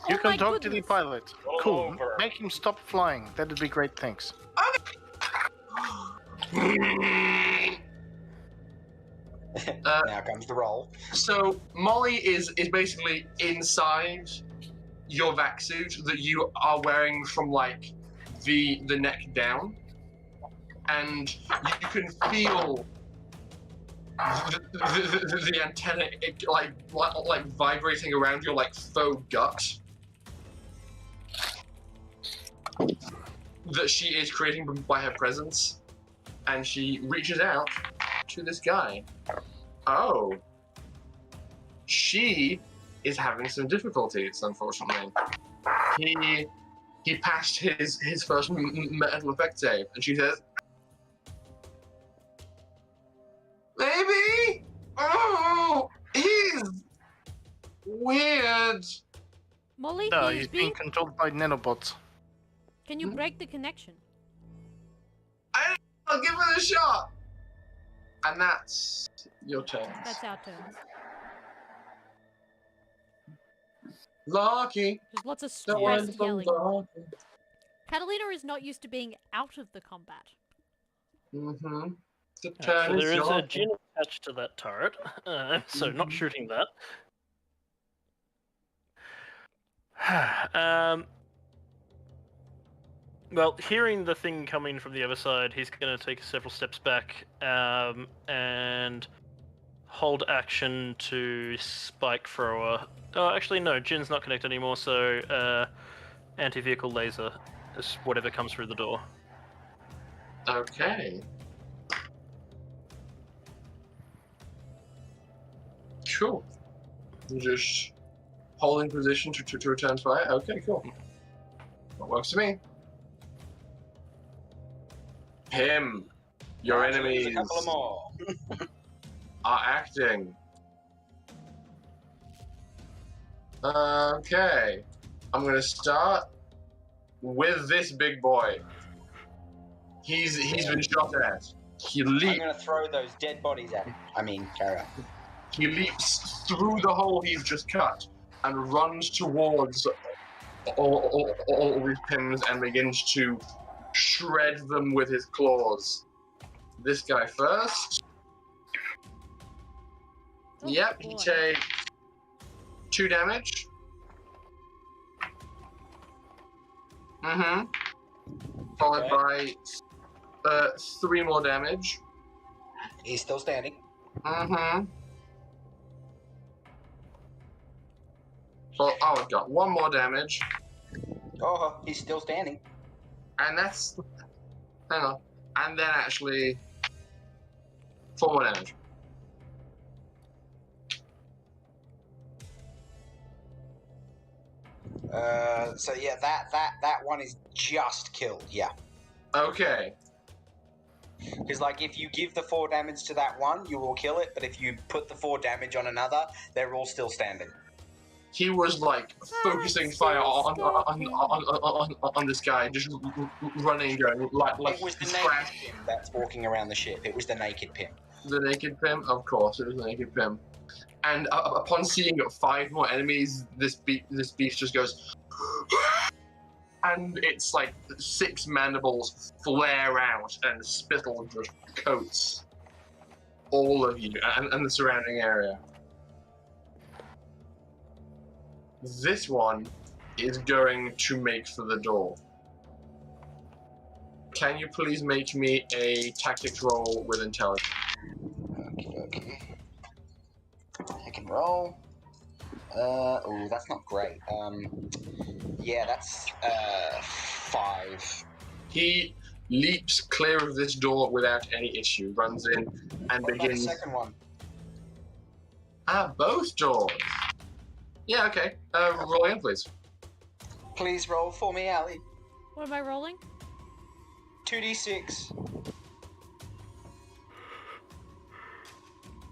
You Oh can my talk to the goodness. pilot. Roll Cool. over. Make him stop flying. That'd be great, thanks. Now comes the roll. So Molly is basically inside your vac suit that you are wearing from like the neck down, and you can feel the antenna like vibrating around your like faux gut that she is creating by her presence, and she reaches out to this guy. Oh, she is having some difficulties, unfortunately. He passed his first mental effect save, and she says, "Maybe, oh, he's weird." Molly, No, he he's is being being... controlled by nanobots. Can you break the connection? I'll give it a shot. And that's your turn. That's our turn. Lucky. There's lots of The stressed wonderful yelling. Lucky. Catalina is not used to being out of the combat. Mm-hmm. The So turn there is a yours. gin attached to that turret, so not shooting that. Well, hearing the thing coming from the other side, he's going to take several steps back and hold action to spike thrower. Oh, actually, no, Jin's not connected anymore, so anti-vehicle laser is whatever comes through the door. Okay. Cool. Just holding position to return fire. Okay, cool. That works for me. PIMM, your Actually, enemies there's a couple of more. are acting. Okay. I'm gonna start with this big boy. He's been shot at. He I'm leaps. going to throw those dead bodies at him. I mean, carry on. He leaps through the hole he's just cut and runs towards all these PIMMs and begins to shred them with his claws. This guy first. Oh, Yep, he boy. takes 2 damage. Mm-hmm. Followed by 3 more damage. He's still standing. Mm-hmm. So, oh, I've got 1 more damage. Oh, he's still standing. And that's... Hang on. And then actually... 4 more damage. So yeah, that one is just killed. Yeah, Okay. because like if you give the 4 damage to that one, you will kill it. But if you put the 4 damage on another, they're all still standing. He was like focusing fire on this guy, just running, going like It was the he's naked crashed. PIMM that's walking around the ship. It was the naked PIMM. The naked PIMM, of course, it was the naked PIMM. And upon seeing 5 more enemies, this beast just goes, and it's like 6 mandibles flare out, and spittle just coats all of you and the surrounding area. This one is going to make for the door. Can you please make me a tactics roll with intelligence? Okay. dokie. I can roll. Oh, that's not great. Yeah, that's 5. He leaps clear of this door without any issue, runs in, and What about the begins. second one? Both doors. Yeah, okay. Roll again, please. Please roll for me, Ali. What am I rolling? 2d6.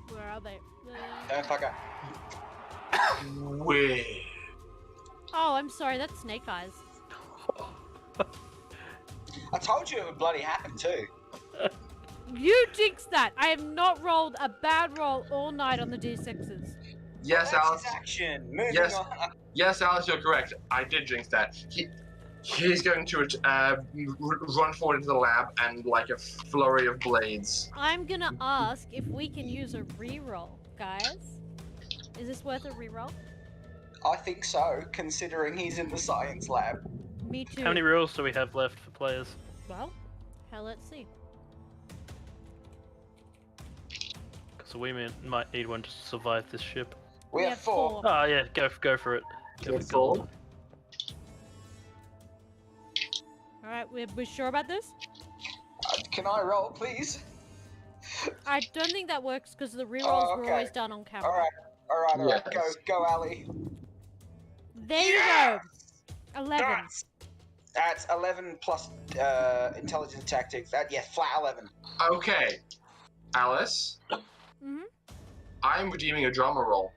Where are they? Don't fuck up. Weird. Oh, I'm sorry. That's Snake Eyes. I told you it would bloody happen too. You jinxed that. I have not rolled a bad roll all night on the d6s. Yes, That's Alice. his action. Moving Yes. on. Yes, Alice, you're correct. I did jinx that. He's going to run forward into the lab and like a flurry of blades. I'm gonna ask if we can use a reroll, guys. Is this worth a reroll? I think so, considering he's in the science lab. Me too. How many rules do we have left for players? Well, hell, let's see. Because we might need one to survive this ship. We have 4. Oh yeah, go for it. Go for gold. Alright, we're sure about this? Can I roll, please? I don't think that works because the rerolls were always done on camera. Alright. Yes. Go, Ali. There you go. 11. That's 11 plus intelligence tactics. Yeah, flat 11. Okay, Alice. Mhm. I'm redeeming a drama roll,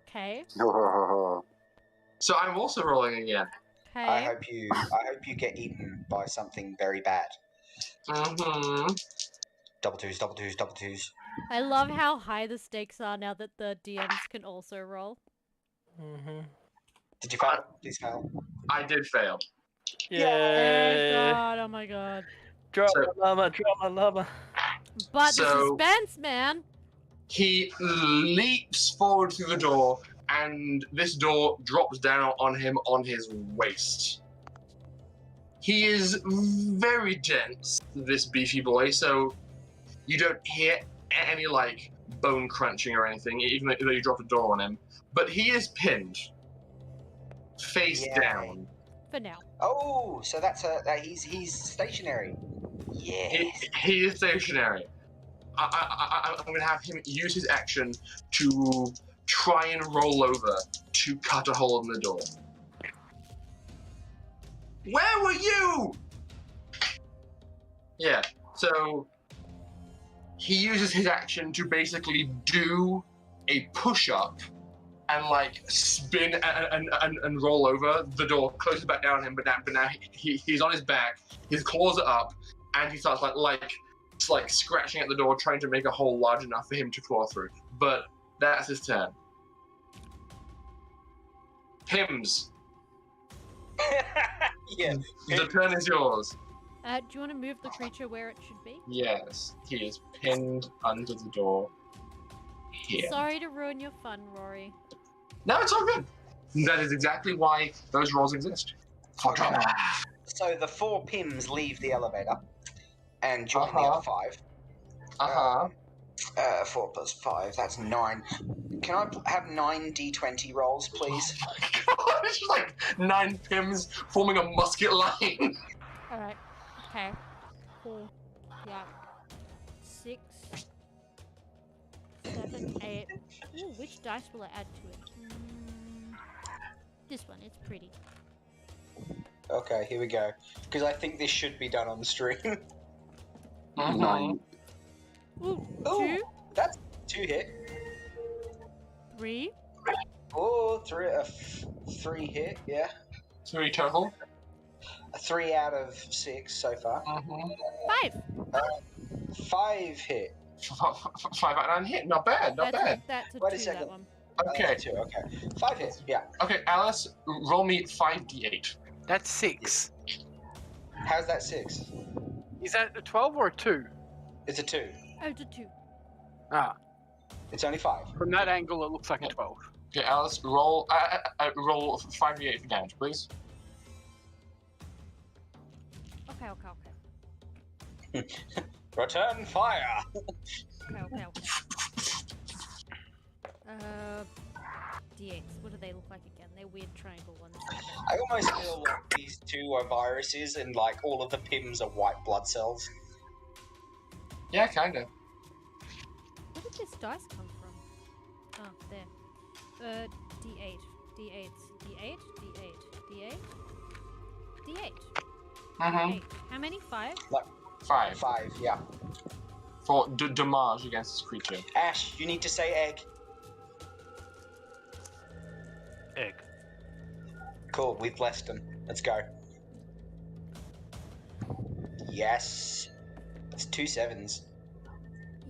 Okay. so I'm also rolling again. Okay. I hope you get eaten by something very bad. Mm-hmm. Double twos. I love how high the stakes are now that the DMs can also roll. Mm-hmm. Did you fail? Please fail. I did fail. Yeah. Oh my god. Drama. But So- the suspense, man. He leaps forward through the door, and this door drops down on him on his waist. He is very dense, this beefy boy, so you don't hear any like bone crunching or anything, even though you drop a door on him. But he is pinned, face Yay. down. For now. Oh, so that's he's stationary. Yes. He is stationary. I'm going to have him use his action to try and roll over to cut a hole in the door. Where were you? Yeah, so he uses his action to basically do a push-up and like spin and roll over. The door closes back down on him, but now he's on his back, his claws are up, and he starts like scratching at the door, trying to make a hole large enough for him to claw through. But that's his turn. PIMMs, Yeah. the turn is yours. Do you want to move the creature where it should be? Yes, he is pinned under the door here. Sorry to ruin your fun, Rory. No, it's all good. That is exactly why those rolls exist. For Okay. drama. So the 4 PIMMs leave the elevator and join the other 5. Uh-huh. 4 plus 5, that's 9. Can I have 9 d20 rolls, please? Oh my god, it's just like 9 PIMMs forming a musket line. Alright. Okay. 4. Yeah. 6. 7, 8. Ooh, which dice will I add to it? This one, it's pretty. Okay, here we go. Because I think this should be done on the stream. Mhm. Ooh, Ooh. 2, That's 2 hit. 3, Oh, 3 hit, yeah. 3 total. 3 out of 6 so far. Mhm. 5. 5 hit. 5 out of 9 hit. Not bad, not bad. That's a Wait a 2, second. that one. Okay. 2, okay. 5 hit, yeah. Okay, Alice, roll me 5d8. That's 6. How's that 6? Is that a 12 or a 2? It's a 2. Oh, it's a 2. Ah, It's only 5. from that angle, it looks like a 12. Okay, Alice, roll 5d8 for damage, please. Okay. Return fire! Okay. D8s. What do they look like again? They're weird triangle ones. I almost feel like these two are viruses, and like all of the PIMMs are white blood cells. Yeah, kinda. Where did this dice come from? Oh, there. D8. D8s. D8? D8. D8? D8. Mm-hmm. D8. How many? 5? 5. 5, yeah. For damage against this creature. Ash, you need to say egg. Egg. Cool, we've blessed them. Let's go. Yes. It's 2 7s.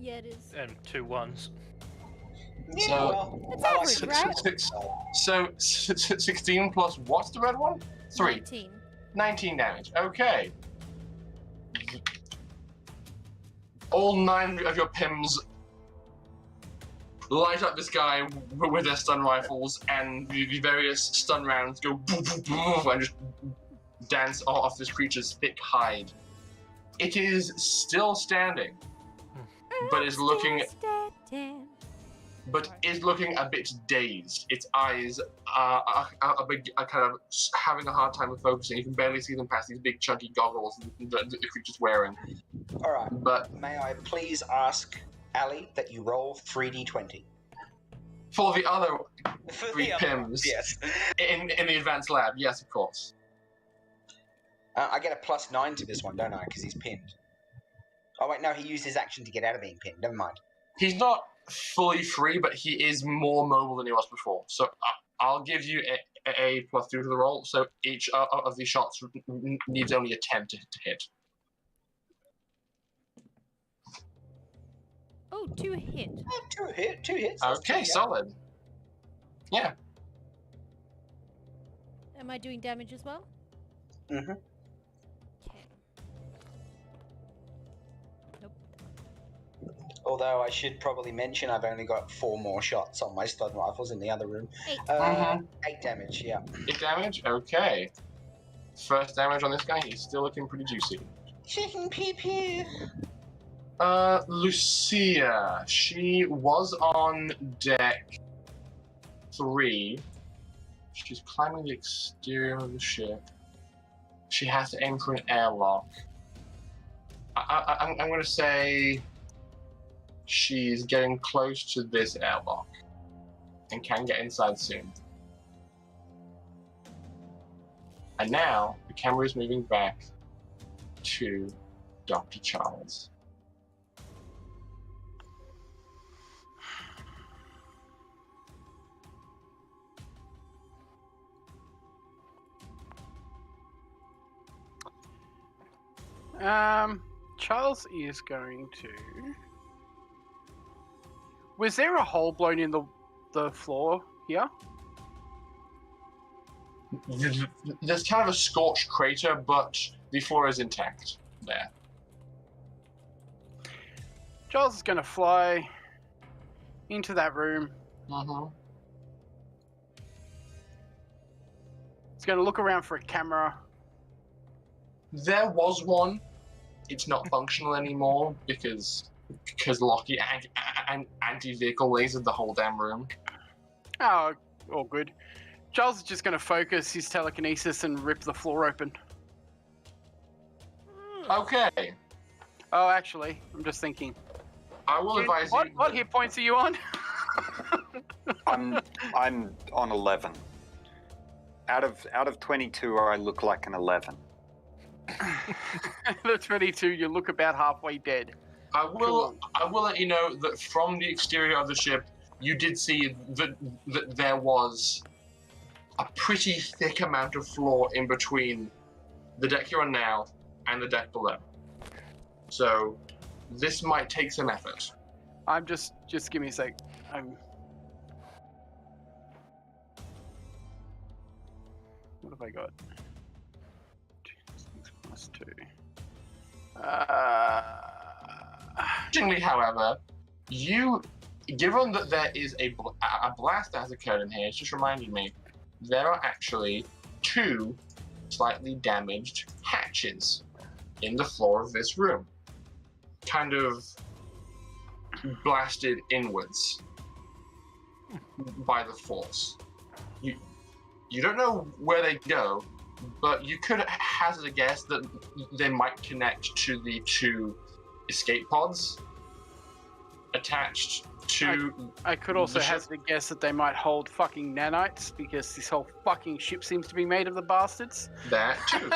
Yeah, it is. And 2 1s. Yeah, So- well, It's I like average, six- right? six- So 16 plus what's the red one? 3. 19. 19 damage. Okay. All 9 of your PIMMs light up this guy with their stun rifles, and the various stun rounds go boom, boom, boom, and just dance off this creature's thick hide. It is still standing, but is looking a bit dazed. Its eyes are kind of having a hard time focusing. You can barely see them past these big chunky goggles that the creature's wearing. Alright, But may I please ask Ali that you roll 3d20? for the other For 3 the other PIMMs ones, yes. in the advanced lab, yes, of course. I get a +9 to this one, don't I? Because he's pinned. Oh wait, no, he used his action to get out of being pinned. Never mind. He's not fully free, but he is more mobile than he was before. So I'll give you a +2 to the roll. So each of these shots needs only a 10 to hit. Oh, 2 hit. 2 hits. that's Okay, two, yeah. solid. Yeah. Am I doing damage as well? Mhm. Okay. Nope. Although I should probably mention I've only got 4 more shots on my stun rifles in the other room. 8. 8 damage, yeah. 8 damage? Okay. First damage on this guy, he's still looking pretty juicy. Chicken pee pee. Lucia. She was on deck 3. She's climbing the exterior of the ship. She has to aim for an airlock. I'm going to say she's getting close to this airlock and can get inside soon. And now the camera is moving back to Dr. Charles. Charles is going to. Was there a hole blown in the floor here? There's kind of a scorched crater, but the floor is intact there. Charles is going to fly into that room. Mm-hmm. He's going to look around for a camera. There was one. It's not functional anymore because Lockie anti-vehicle lasered the whole damn room. Oh, all good. Charles is just going to focus his telekinesis and rip the floor open. Okay. Oh, actually, I'm just thinking. I will advise you. What hit points are you on? I'm on 11. Out of 22, I look like an 11. The 22, you look about halfway dead. I will let you know that from the exterior of the ship, you did see that there was a pretty thick amount of floor in between the deck you're on now and the deck below. So this might take some effort. I'm just give me a sec. What have I got? 2 + 2. Interestingly, however, given that there is a blast that has occurred in here, it's just reminded me, there are actually 2 slightly damaged hatches in the floor of this room. Kind of blasted inwards by the force. You don't know where they go, but you could hazard a guess that they might connect to the 2 escape pods attached to. I could also the ship. hazard a guess that they might hold fucking nanites because this whole fucking ship seems to be made of the bastards. That too.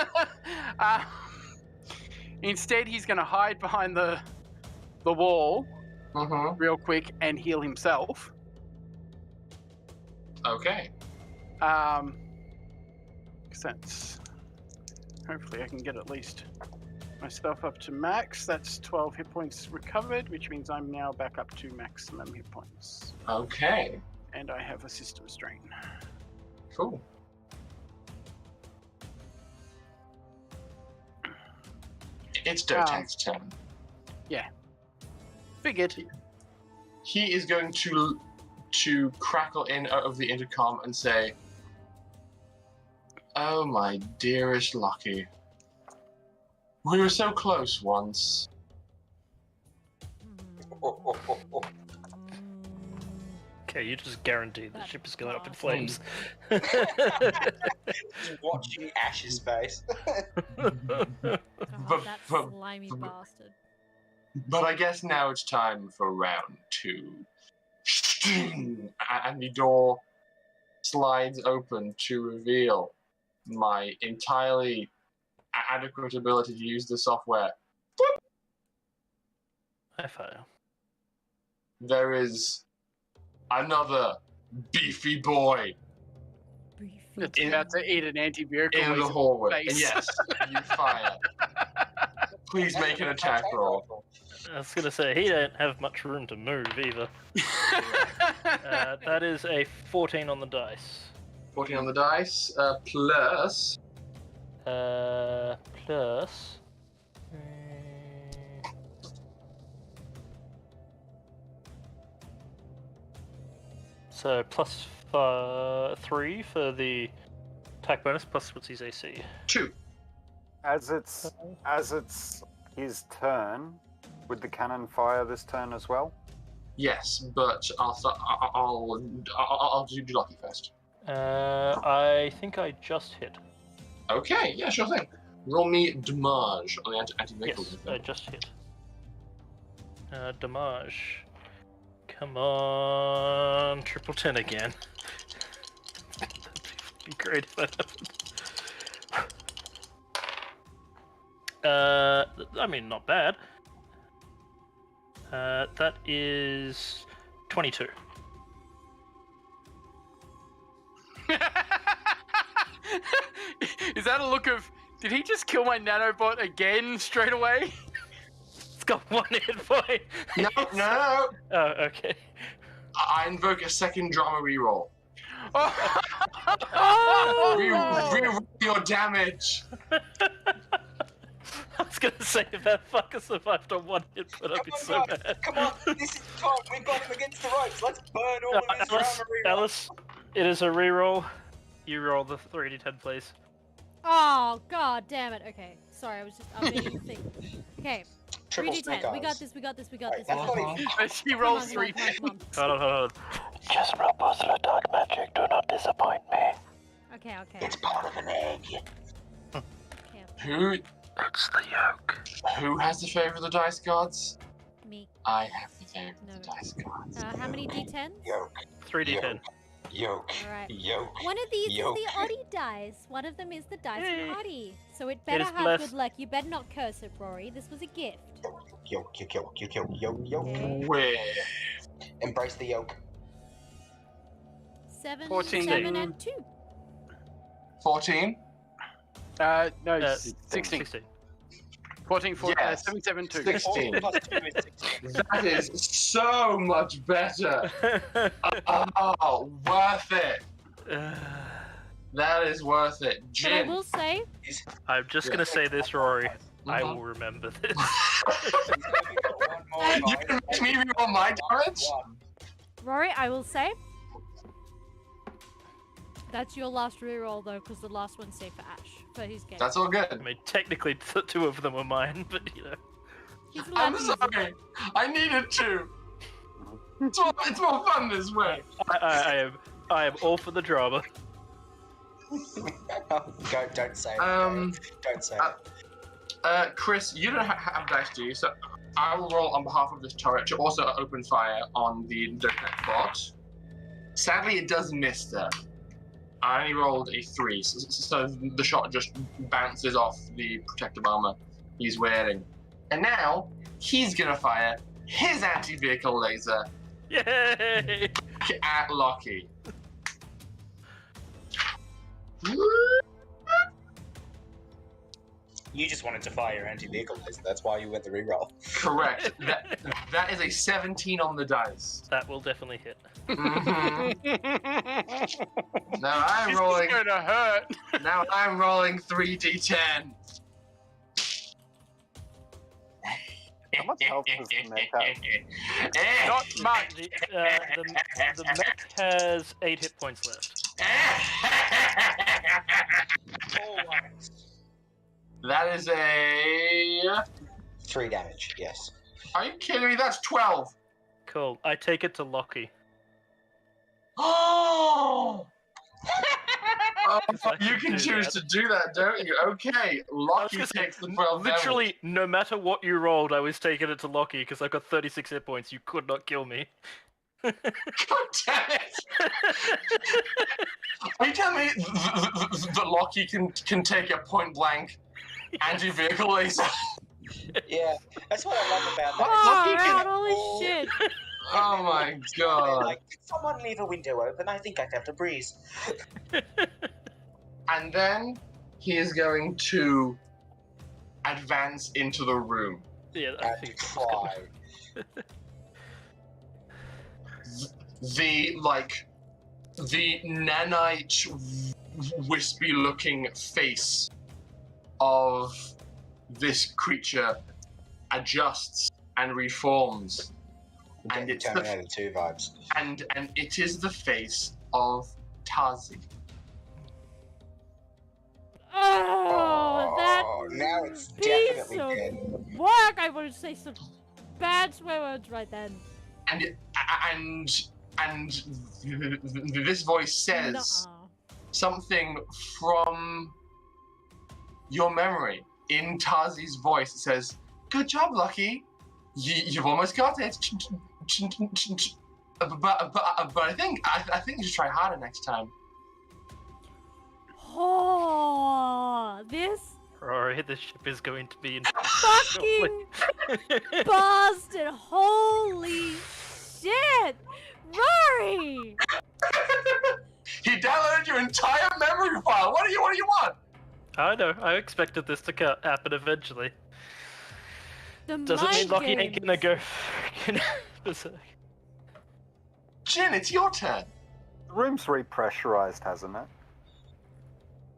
Instead, he's going to hide behind the wall real quick and heal himself. Okay. That's hopefully I can get at least myself up to max. That's 12 hit points recovered, which means I'm now back up to maximum hit points. Okay. And I have a system strain. Cool. It's DOTAC'S turn. Yeah. Figured. He is going to crackle in out of the intercom and say, "Oh, my dearest Lucky. We were so close once." Okay, you just guaranteed the ship is going up in flames. Just watching Ash's face. God, that but- slimy bastard. But I guess now it's time for round 2. And the door slides open to reveal my entirely adequate ability to use the software. I fail. There is another beefy boy It's about to eat an anti-vehicle in the laser hallway. face. Yes, you fire. Please make an attack roll. I was gonna say, he don't have much room to move either. That is a 14 on the dice. 14 on the dice, plus... Plus... So plus 3 for the attack bonus, plus what's his AC? 2. As it's his turn, would the cannon fire this turn as well? Yes, but I'll do lucky first. I think I just hit. Okay, yeah, sure thing. Roll me damage on the anti-vehicle. Yes, I just hit. Damage. Come on, triple 10 again. That'd be great if that happened. I mean, not bad. That is 22. Is that a look of, did he just kill my nanobot again straight away? It's got 1 hit point. No. Oh, okay. I invoke a second drama reroll. Reroll your damage. I was gonna say, if that fucker survived on 1 hit point, I'd be so guys, mad. come on, this is time. We've got him against the ropes. Let's burn all of his drama reroll. Alice, it is a reroll. You roll the 3d10, please. Oh, god damn it. Okay, sorry, I was just updating the thing. Okay, Triple 3d10. snake We got eyes. this, we got this. That's not even... She Come rolls on, 3 come on, come on. Hold on, hold on. Just roll positive dark magic. Do not disappoint me. Okay, okay. It's part of an egg. Okay, Who It's the yolk. has the favor of the dice gods? me. I have the favor of the No. dice gods. How many d10s? Yolk. 3d10. Yolk. Alright. Yolk. One of these Yolk. is the Oddie dice. One of them is the dice Hey. from Oddie. So it better is have blessed. good luck. You better not curse it, Rory. This was a gift. Yolk. Yolk. Yolk. Okay. Where? Embrace the yolk. 7, 14. 7, and 2. 14? No, Uh, 16. 16. 14, 14, Yes. 7, 7, 2. 16. 4 plus 2 is 16. That is so much better. Oh, worth it. That is worth it. But I Jin. will say, I'm just gonna say this, Rory. I Mhm. will remember this. You can make me reroll my damage? Rory, I will say, that's your last reroll though, because the last one's saved for Ash for his game. That's all I good. mean, technically, 2 of them are mine, but you know. He's allowed I'm to use it. sorry. I needed to. It's more fun this way. I am I am all for the drama. Don't say it. Don't say it. Chris, you don't have dice, do you? So I will roll on behalf of this turret to also open fire on the DOTAC'S bot. Sadly, it does miss there. I only rolled a 3, so the shot just bounces off the protective armor he's wearing. And now, he's gonna fire his anti-vehicle laser Yay! at Lockie. You just wanted to fire your anti-vehicle laser. That's why you went the reroll. Correct. That is a 17 on the dice. That will definitely hit. Now I'm This rolling. is gonna hurt. Now I'm rolling 3d10. How much health does the mech have? Not much. The mech has 8 hit points left. Always. That is a. 3 damage, yes. Are you kidding me? That's 12. Cool. I take it to Lockie. Oh! I You can can do choose that. to do that, don't you? Okay, Lockie gonna say, takes the 12 Literally, no matter what you rolled, I was taking it to Lockie because I got 36 hit points. You could not kill me. God damn it! Are you telling me that Lockie can take a point blank anti-vehicle laser? Yeah, that's what I love about Oh, that. right, holy shit. Oh my They're god. like, "Can someone leave a window open? I think I felt a breeze." And then he is going to advance into the room. Yeah, I And think it's cry. The nanite, wispy-looking face of this creature adjusts and reforms, and it's the, Terminator 2 vibes. and it is the face of Tazi. Oh, that now it's piece definitely of dead. work! I want to say some bad swear words right then. And this voice says Nuh-uh. something from your memory. In Tazi's voice, it says, "Good job, Lucky. You've almost got it. But I think you should try harder next time." Oh, this Rory, the ship is going to be in fucking bastard! Holy shit! Rory! He downloaded your entire memory file. What do you want? I know, I expected this to happen eventually. The Doesn't mean mind Lockie ain't games. gonna go freaking berserk. Jin, it's your turn. The room's repressurized, hasn't it?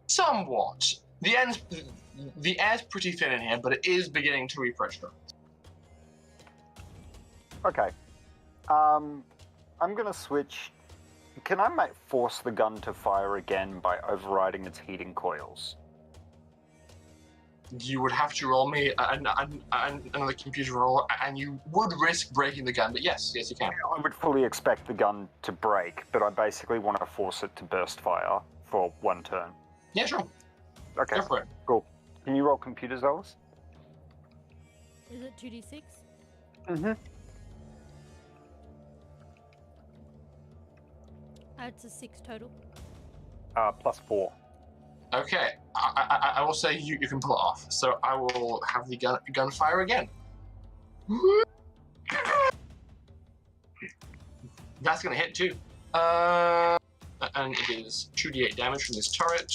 Somewhat. The air's pretty thin in here, but it is beginning to repressure. Okay. I'm gonna switch. Can I force the gun to fire again by overriding its heating coils? You would have to roll me another computer roll, and you would risk breaking the gun, but yes, you can. I would fully expect the gun to break, but I basically want to force it to burst fire for 1 turn. Yeah, sure. Okay, Go for it. cool. Can you roll computers, Ellis? Is it 2d6? Mm-hmm. It's a 6 total. +4. Okay, I will say you can pull it off. So I will have the gun fire again. That's gonna hit too. And it is 2d8 damage from this turret.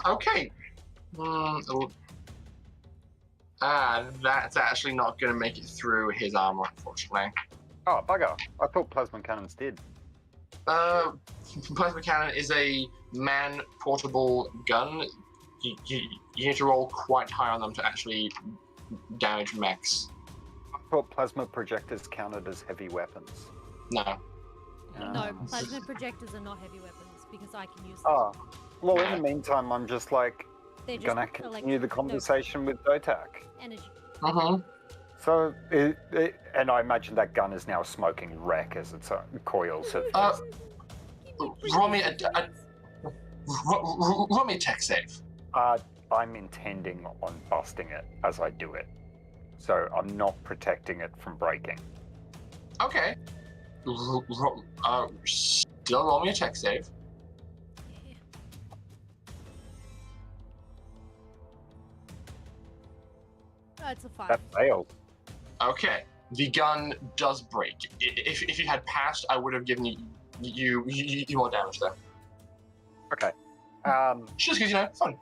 Okay. That's actually not gonna make it through his armor, unfortunately. Oh, bugger. I thought plasma cannons did. Plasma cannon is a man-portable gun. You need to roll quite high on them to actually damage mechs. I thought plasma projectors counted as heavy weapons. No. No, plasma projectors are not heavy weapons because I can use them. Oh, well, in the meantime, I'm just like They're just gonna like continue the conversation with DOTAC. energy. Mm-hmm. So, and I imagine that gun is now a smoking wreck as its coils have. Roll me roll me a tech save. I'm intending on busting it as I do it, so I'm not protecting it from breaking. Okay. Still roll me a tech save. It's a 5. That failed. Okay. The gun does break. If you had passed, I would have given you more damage there. Okay. Just because, fun.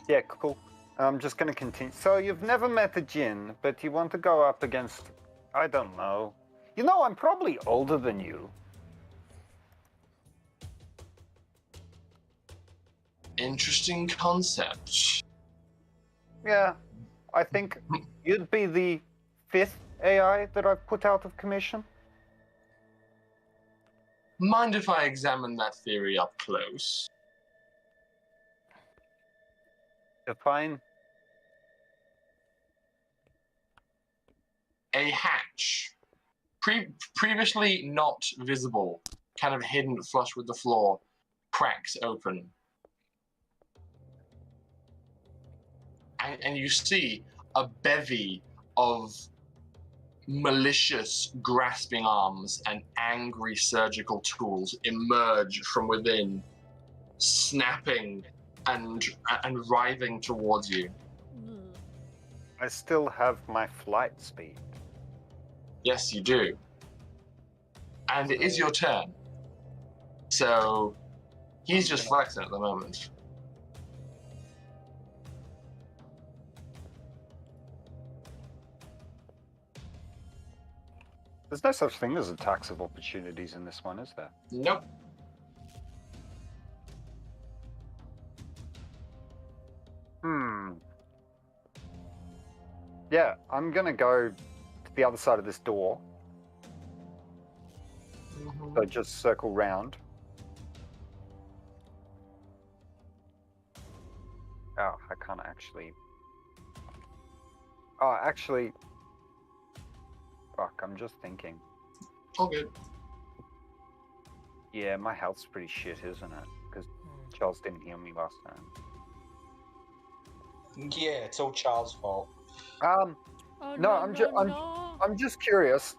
Yeah, cool. I'm just gonna continue. So you've never met a Jinn, but you want to go up against, I don't know. I'm probably older than you. Interesting concept. Yeah, I think you'd be the 5th AI that I've put out of commission. Mind if I examine that theory up close? Fine. A hatch, previously not visible, kind of hidden flush with the floor, cracks open. And you see a bevy of malicious grasping arms and angry surgical tools emerge from within, snapping and writhing towards you. I still have my flight speed. Yes, you do. And it is your turn. So he's just flexing at the moment. There's no such thing as attacks of opportunities in this one, is there? Nope. Yeah, I'm gonna go to the other side of this door. So just circle round. Oh, I can't actually. Oh, actually. Fuck, I'm just thinking. All good. Yeah, my health's pretty shit, isn't it? Because Charles didn't heal me last time. Yeah, it's all Charles' fault. Oh, No, I'm just curious.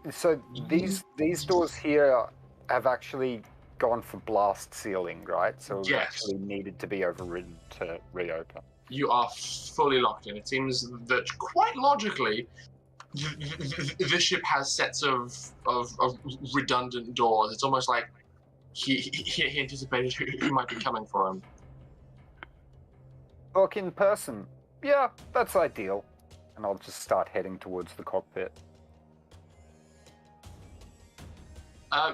So these doors here have actually gone for blast sealing, right? So it Yes. actually needed to be overridden to reopen. You are fully locked in. It seems that quite logically, the ship has sets of redundant doors. It's almost like he anticipated who might be coming for him. Look in person. Yeah, that's ideal. And I'll just start heading towards the cockpit.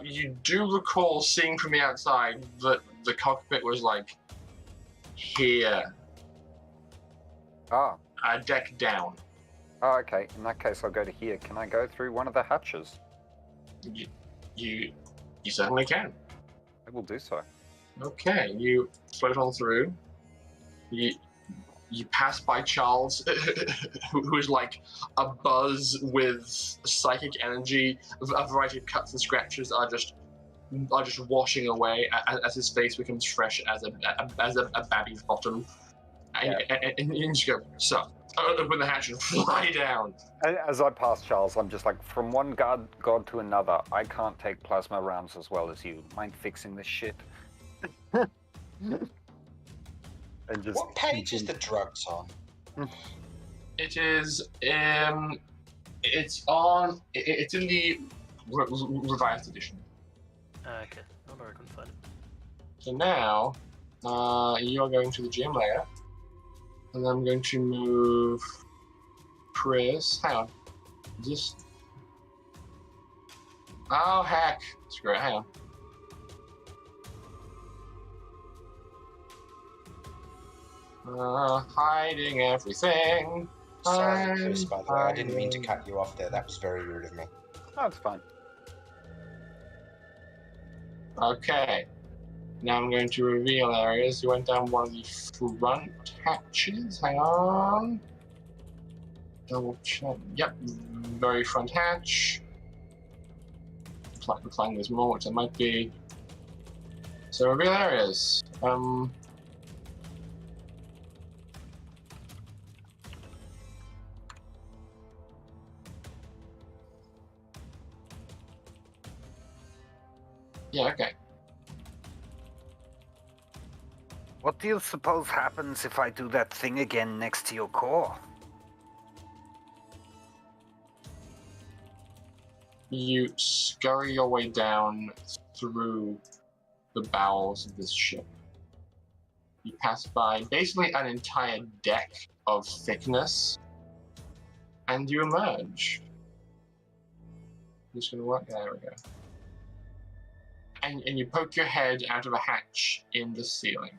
You do recall seeing from the outside that the cockpit was like here, Ah. a deck down. Oh, okay. In that case, I'll go to here. Can I go through one of the hatches? You certainly can. I will do so. Okay, you float on through. You pass by Charles, who is like a buzz with psychic energy. A variety of cuts and scratches are just washing away as his face becomes fresh as a babby's bottom. And you just go, so open the hatch and fly down. As I pass Charles, I'm just like, from one god to another, I can't take plasma rounds as well as you. Mind fixing this shit? And just What page is the drugs on? It is. It's on. It's in the revised edition. Okay, I know I can find it. So now, you are going to the gym layer, and I'm going to move Chris. Hang on. Just. Oh heck! Screw it. Hang on. Hiding everything. Sorry, Chris, by the way. I didn't mean to cut you off there. That was very rude of me. Oh, it's fine. Okay. Now I'm going to reveal areas. You went down one of the front hatches. Hang on. Double check. Yep, very front hatch. Looks like there's more, which there might be. So reveal areas. Yeah, okay. What do you suppose happens if I do that thing again next to your core? You scurry your way down through the bowels of this ship. You pass by basically an entire deck of thickness, and you emerge. Just gonna work. There we go. And you poke your head out of a hatch in the ceiling.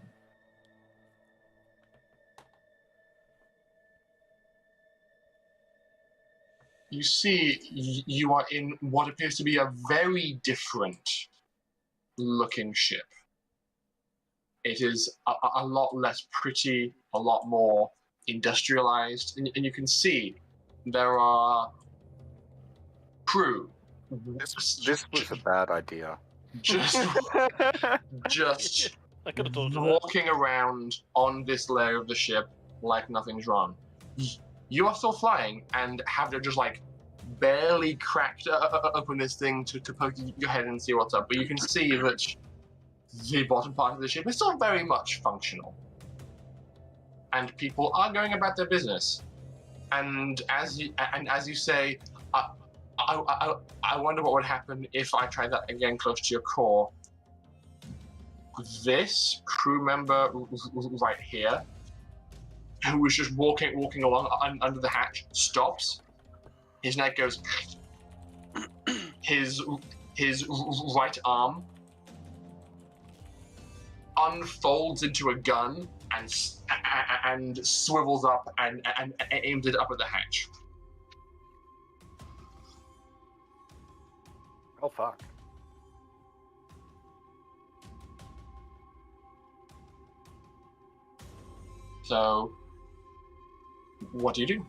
You see, you are in what appears to be a very different looking ship. It is a lot less pretty, a lot more industrialized, and you can see there are crew. This was a bad idea. Just I could have told you that. walking around on this layer of the ship like nothing's wrong. You are still flying and have to just like barely cracked open this thing to poke your head and see what's up. But you can see that the bottom part of the ship is still very much functional. And people are going about their business. And as you say, I wonder what would happen if I tried that again close to your core. This crew member right here, who was just walking along under the hatch, stops. His neck goes. His right arm unfolds into a gun and swivels up and aims it up at the hatch. Oh fuck. So, what do you do?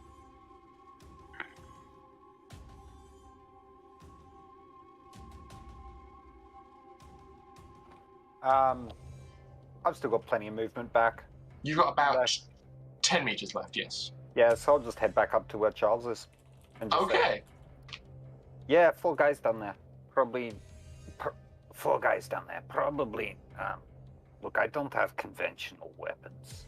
I've still got plenty of movement back. You've got about 10 meters left, yes. Yeah, so I'll just head back up to where Charles is. And just Okay. Yeah, 4 guys down there. Probably 4 guys down there. Probably. Look, I don't have conventional weapons.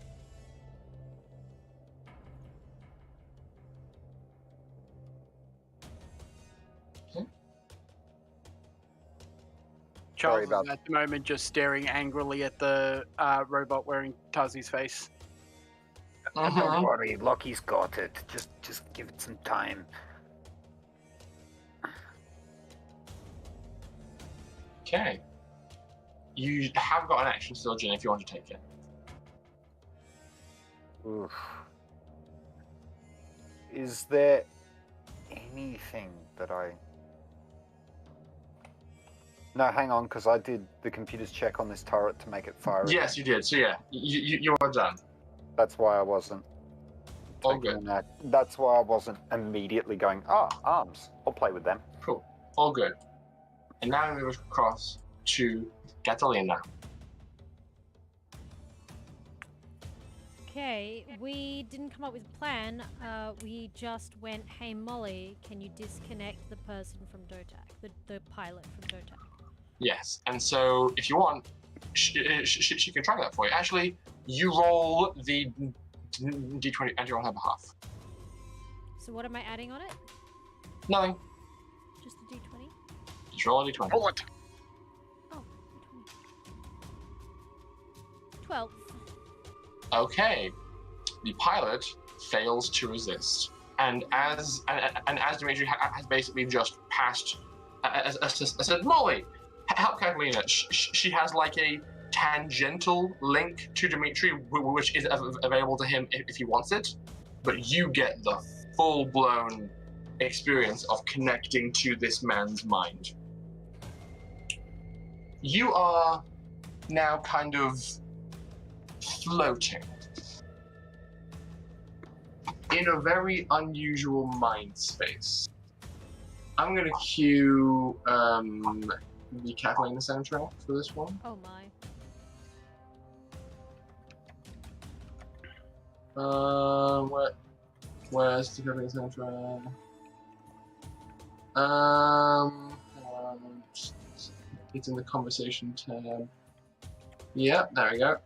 Charles is about- at the moment just staring angrily at the robot wearing Tazi's face. Don't worry, Loki's got it. Just give it some time. Okay. You have got an action still, Jin, if you want to take it. Oof. Is there anything that I... No, hang on, because I did the computer's check on this turret to make it fire. Yes, you did. So yeah, you are done. That's why I wasn't. All taking good. that. That's why I wasn't immediately going, arms. I'll play with them. Cool. All good. And now we move across to Catalina. Okay, we didn't come up with a plan. We just went, hey Molly, can you disconnect the person from DOTAC, the pilot from DOTAC? Yes, and so if you want, she can try that for you. Actually, you roll the d20 and you're on her behalf. So what am I adding on it? Nothing. Just a d20? Just roll a d20. Roll it. Oh, d20. 12. Okay. The pilot fails to resist, and as Dimitri has basically just passed, I said, Molly, help Catalina. She has like a tangential link to Dimitri, which is available to him if he wants it, but you get the full-blown experience of connecting to this man's mind. You are now kind of floating. in a very unusual mind space. I'm gonna cue the Kathleen soundtrack for this one. Oh my. Where's the Kathleen soundtrack? It's in the conversation tab. Yeah, there we go.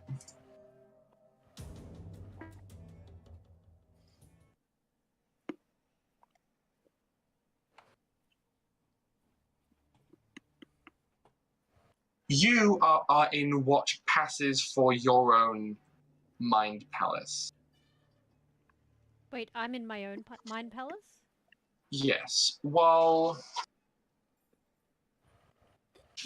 You are in what passes for your own mind palace. Wait, I'm in my own mind palace? Yes. While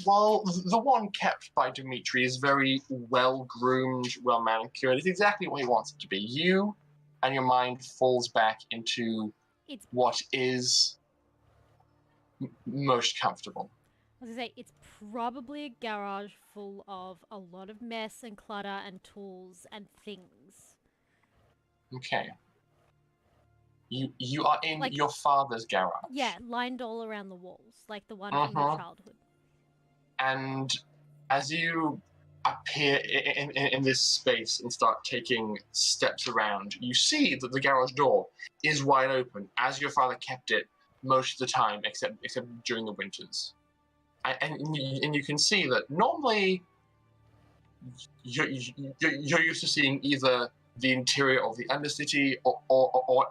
the one kept by Dimitri is very well groomed, well manicured, it's exactly what he wants it to be. You and your mind falls back into what is most comfortable. I was gonna say, it's probably a garage full of a lot of mess and clutter and tools and things. Okay. You are in Like- your father's garage. Yeah, lined all around the walls, like the one from your childhood. And as you appear in this space and start taking steps around, you see that the garage door is wide open, as your father kept it most of the time, except during the winters. And you can see that normally you're used to seeing either the interior of the Undercity or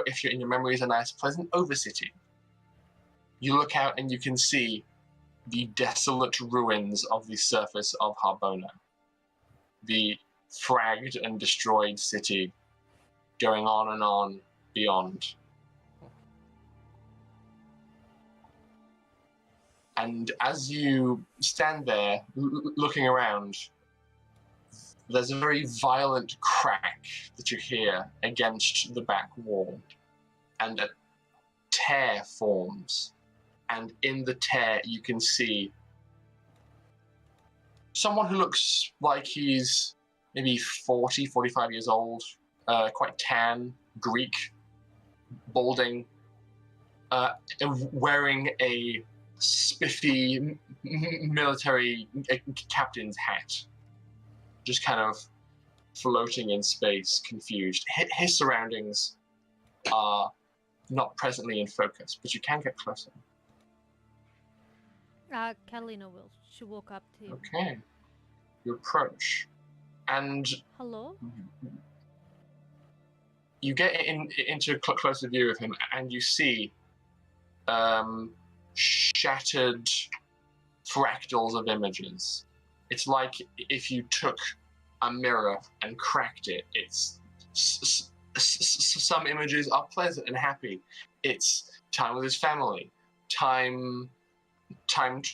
if you're in your memories, a nice pleasant Overcity. You look out and you can see the desolate ruins of the surface of Harbona. The fragged and destroyed city going on and on beyond. And as you stand there looking around, there's a very violent crack that you hear against the back wall, and a tear forms. And in the tear, you can see someone who looks like he's maybe 40, 45 years old, quite tan, Greek, balding, wearing a spiffy military captain's hat, just kind of floating in space, confused. His surroundings are not presently in focus, but you can get closer. Catalina will. She'll walk up to him. Okay. You approach, and Hello? you get into a closer view of him, and you see shattered fractals of images. It's like if you took a mirror and cracked it. It's some images are pleasant and happy. It's time with his family, time training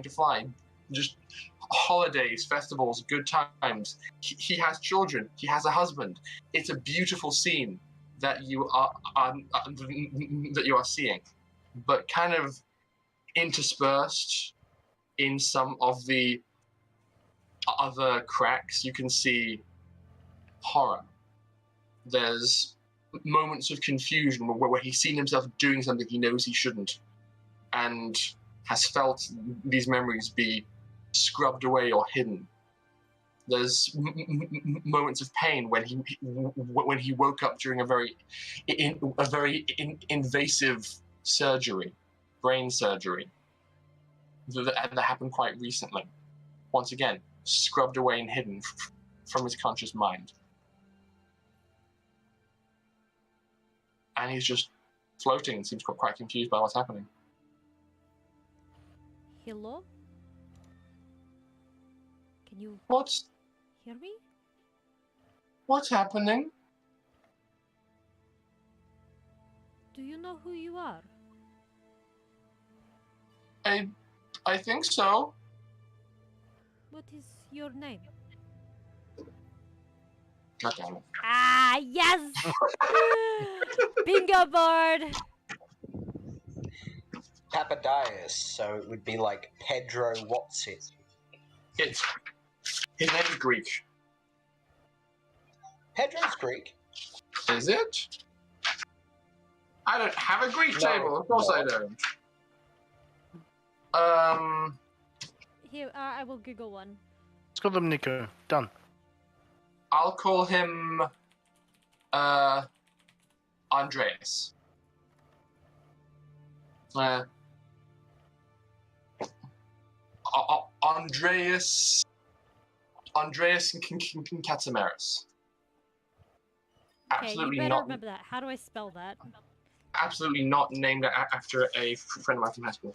to fly, just holidays, festivals, good times. He has children. He has a husband. It's a beautiful scene that you are seeing, but kind of interspersed in some of the other cracks, you can see horror. There's moments of confusion where he's seen himself doing something he knows he shouldn't, and has felt these memories be scrubbed away or hidden. There's moments of pain when he woke up during a very invasive surgery, brain surgery, that happened quite recently. Once again, scrubbed away and hidden from his conscious mind. And he's just floating and seems quite confused by what's happening. Hello? Can you hear me? What's happening? Do you know who you are? I think so. What is your name? God damn it. Ah, yes! Bingo board! Papadias, so it would be like Pedro Whatsit. His name is Greek. Pedro's Greek. Is it? I don't have a Greek No, table. Of course no. I don't. Here, I will Google one. Let's call them Nico. Done. I'll call him Andreas. Andreas Katsamaris. Okay, Absolutely you better not. remember that. How do I spell that? Absolutely not named after a friend of mine from high school.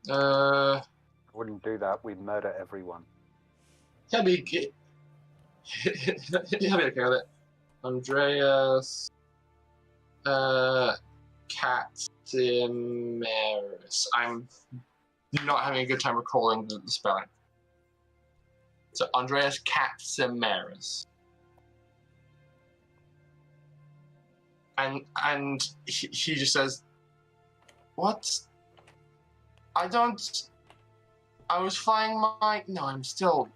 I wouldn't do that. We'd murder everyone. He'll be okay with it. Andreas Katsimaris. I'm not having a good time recalling the spelling. So Andreas Katsimaris. And he just says, "What? I was flying my. No, I'm still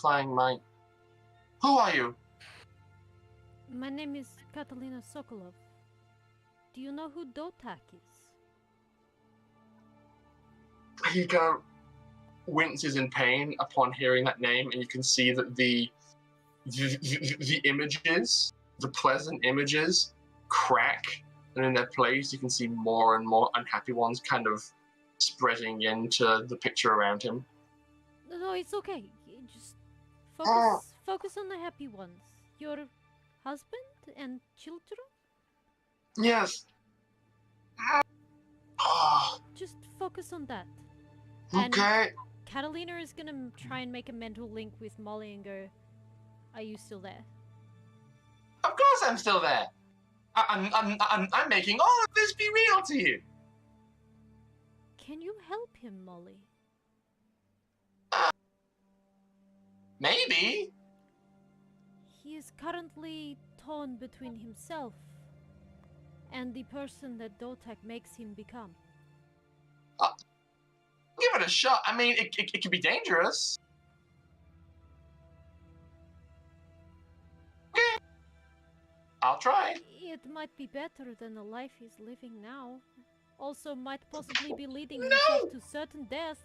flying my. Who are you?" My name is Catalina Sokolov. Do you know who DOTAC is? He kind of winces in pain upon hearing that name, and you can see that the images, the pleasant images, crack, and in their place you can see more and more unhappy ones kind of spreading into the picture around him. No, it's okay. Just focus on the happy ones. Your husband and children? Yes. Just focus on that. Okay. And Catalina is gonna try and make a mental link with Molly and go, "Are you still there?" Of course I'm still there. I'm making all of this be real to you. Can you help him, Molly? Maybe. He is currently torn between himself and the person that DOTAC makes him become. Give it a shot. I mean, it could be dangerous. Okay. I'll try. It might be better than the life he's living now. Also, might possibly be leading himself to certain death.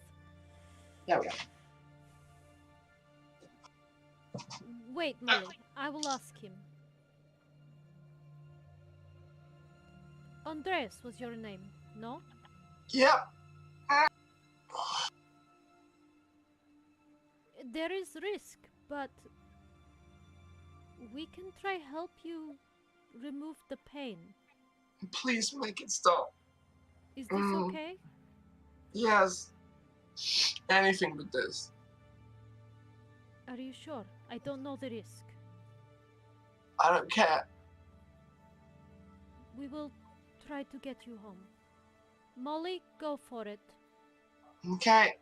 There we go. Wait, Molly, I will ask him. Andres was your name, no? Yep. There is risk, but we can try help you remove the pain. Please make it stop. Is this okay? Yes. Anything but this. Are you sure? I don't know the risk. I don't care. We will try to get you home. Molly, go for it. Okay.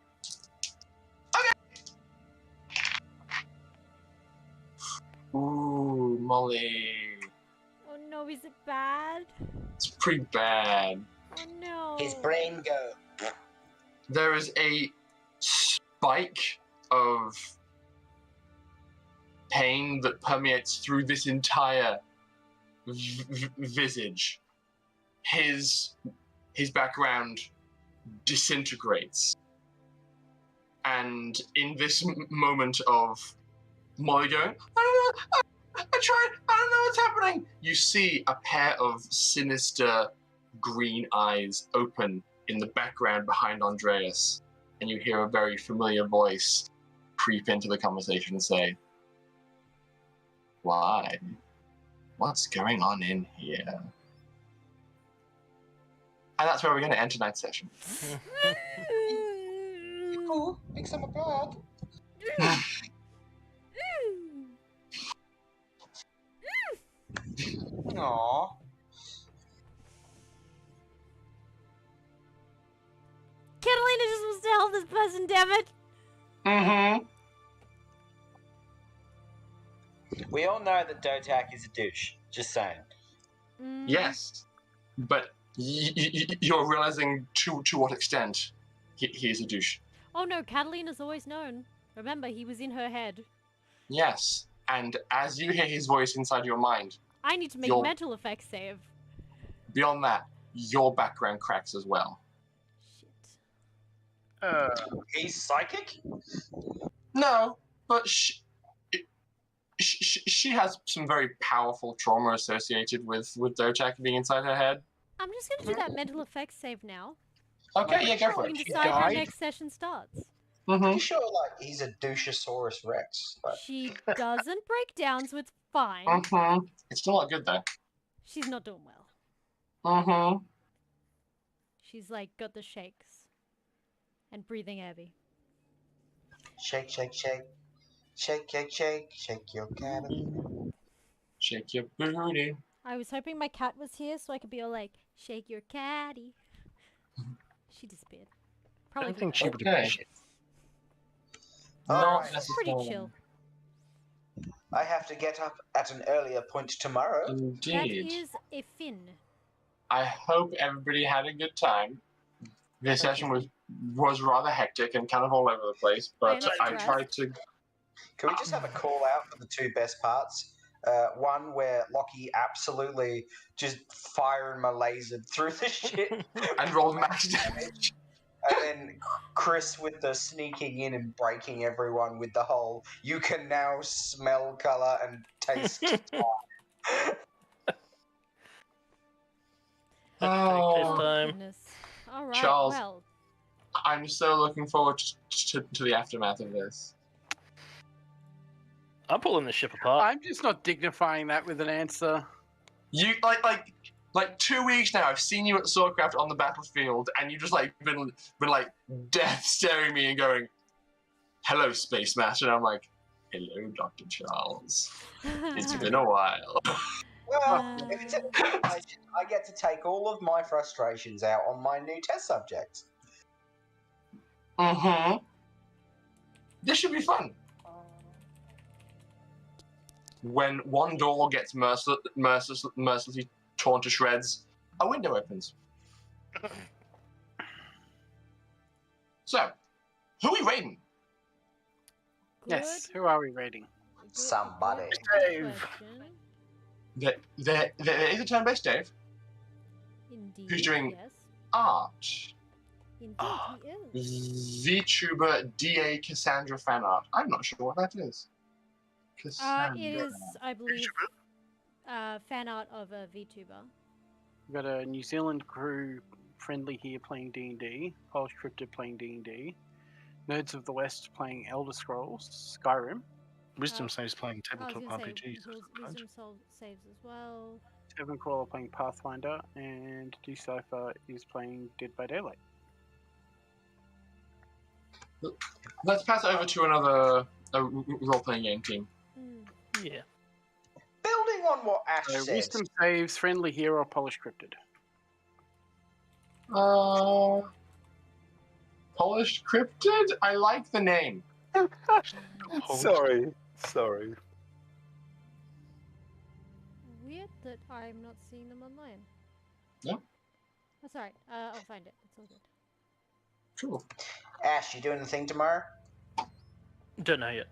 Ooh, Molly. Oh no, is it bad? It's pretty bad. Oh no. His brain go. There is a spike of pain that permeates through this entire visage. His background disintegrates. And in this moment of Molly going, I tried, I don't know what's happening. You see a pair of sinister green eyes open in the background behind Andreas, and you hear a very familiar voice creep into the conversation and say, "Why? What's going on in here?" And that's where we're going to end tonight's session. Cool. Make some apart. Aww. Catalina just wants to help this person, damn it! Mm-hmm. We all know that DOTAC is a douche. Just saying. Yes, but you're realizing to what extent he is a douche. Oh no, Catalina's always known. Remember, he was in her head. Yes, and as you hear his voice inside your mind, I need to make a Your- mental effects save. beyond that, your background cracks as well. Shit. He's psychic? No, but she has some very powerful trauma associated with DOTAC being inside her head. I'm just gonna do that mental effects save now. Okay, yeah, go for We it. can decide how died? next session starts. Mm-hmm. You sure, like, he's a Douchosaurus Rex? But She doesn't break down, so it's fine. Mm-hmm. It's still not good though. She's not doing well. Mm-hmm. She's like got the shakes and breathing heavy. shake, shake, shake. Shake, shake, shake. Shake your cat. Shake your booty. I was hoping my cat was here so I could be all like, shake your catty. She disappeared. I Probably don't think for she the would Okay. appreciate it. Not Alright. best. Pretty necessarily. chill. I have to get up at an earlier point tomorrow. That Indeed. is a fin. I hope everybody had a good time. This session was rather hectic and kind of all over the place, but am I stressed. tried to. Can we just have a call out for the two best parts? One where Lockie absolutely just firing my laser through the shit And roll max damage. and then Chris with the sneaking in and breaking everyone with the whole "you can now smell color and taste." Let's take this Oh. time. Goodness. All right. Charles. Well, I'm so looking forward to the aftermath of this. I'm pulling the ship apart. I'm just not dignifying that with an answer. You like 2 weeks now. I've seen you at Swordcraft on the battlefield, and you've just like been like death staring me and going, "Hello, Space Master." And I'm like, "Hello, Dr. Charles. It's been a while." Well, if it's any information, I get to take all of my frustrations out on my new test subject. Mm-hmm. This should be fun. When one door gets mercilessly torn to shreds, a window opens. So, who are we raiding? Yes. Who are we raiding? good- Somebody. good Dave. question. There is a turn-based Dave Indeed. Who's doing- Yes. art. Indeed, Ah. he is. VTuber DA Cassandra fan art. I'm not sure what that is. Cassandra. It is, I believe, fan art of a VTuber. We've got a New Zealand crew friendly here playing D&D, Polish Cryptid playing D&D, Nerds of the West playing Elder Scrolls, Skyrim, Wisdom saves playing I was tabletop going to say, RPGs. Wisdom Soul saves as well. Seven Crawler playing Pathfinder, and Decipher is playing Dead by Daylight. Let's pass it over to another role-playing game team. Hmm. Yeah. Building on what Ash So said, Wisdom saves friendly hero, Polish Cryptid. Polished Cryptid? I like the name. Sorry. Weird that I'm not seeing them online. No? That's alright. I'll find it. It's all good. Cool. Ash, you doing the thing tomorrow? Don't know yet.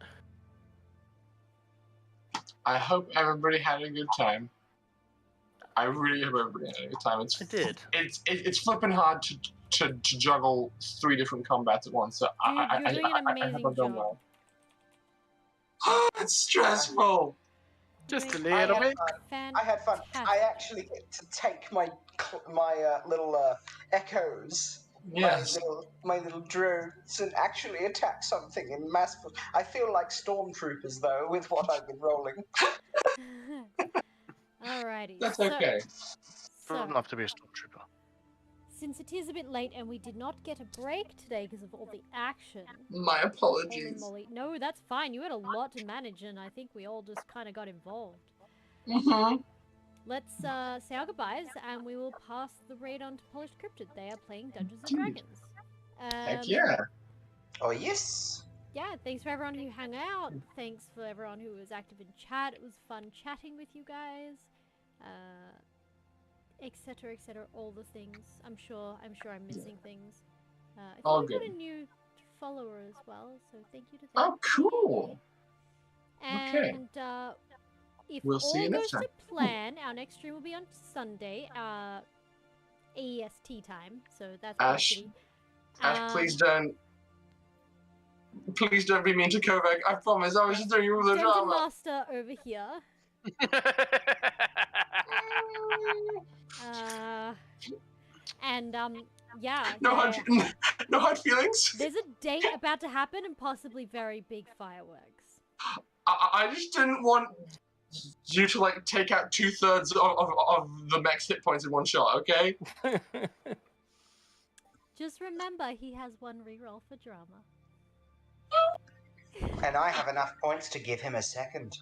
I hope everybody had a good time. I really hope everybody had a good time. I did. It's flipping hard to juggle 3 different combats at once. So Dude, you're doing an I amazing haven't done job. well. It's stressful. Just a Doing I little had bit. fun. I had fun. I actually get to take my little echoes, Yes. my little drones, and actually attack something in mass. I feel like stormtroopers though with what I've been rolling. Alrighty. That's so, okay. Good So, enough to be a stormtrooper. since it is a bit late and we did not get a break today because of all the action. My Holy apologies. moly. No, that's fine. You had a lot to manage and I think we all just kind of got involved. Mm-hmm. Let's say our goodbyes and we will pass the raid on to Polished Cryptid. They are playing Dungeons and Dragons. Heck yeah. Oh yes. Yeah, thanks for everyone who hung out. Thanks for everyone who was active in chat. It was fun chatting with you guys. Etc. etc. All the things. I'm sure I'm missing things. I think All we got good. a new follower as well, so thank you to them. Oh, cool. Okay. And if We'll see all you next goes to time. plan, our next stream will be on Sunday, AEST time. So that's Ash, pretty. Ash, please don't be mean to Kovac. I promise. I was just doing it with the Dungeon drama. Master over here. And yeah. No hard feelings. There's a date about to happen and possibly very big fireworks. I just didn't want you to like take out 2/3 of the max hit points in one shot. Okay. Just remember, he has one reroll for drama. And I have enough points to give him a second.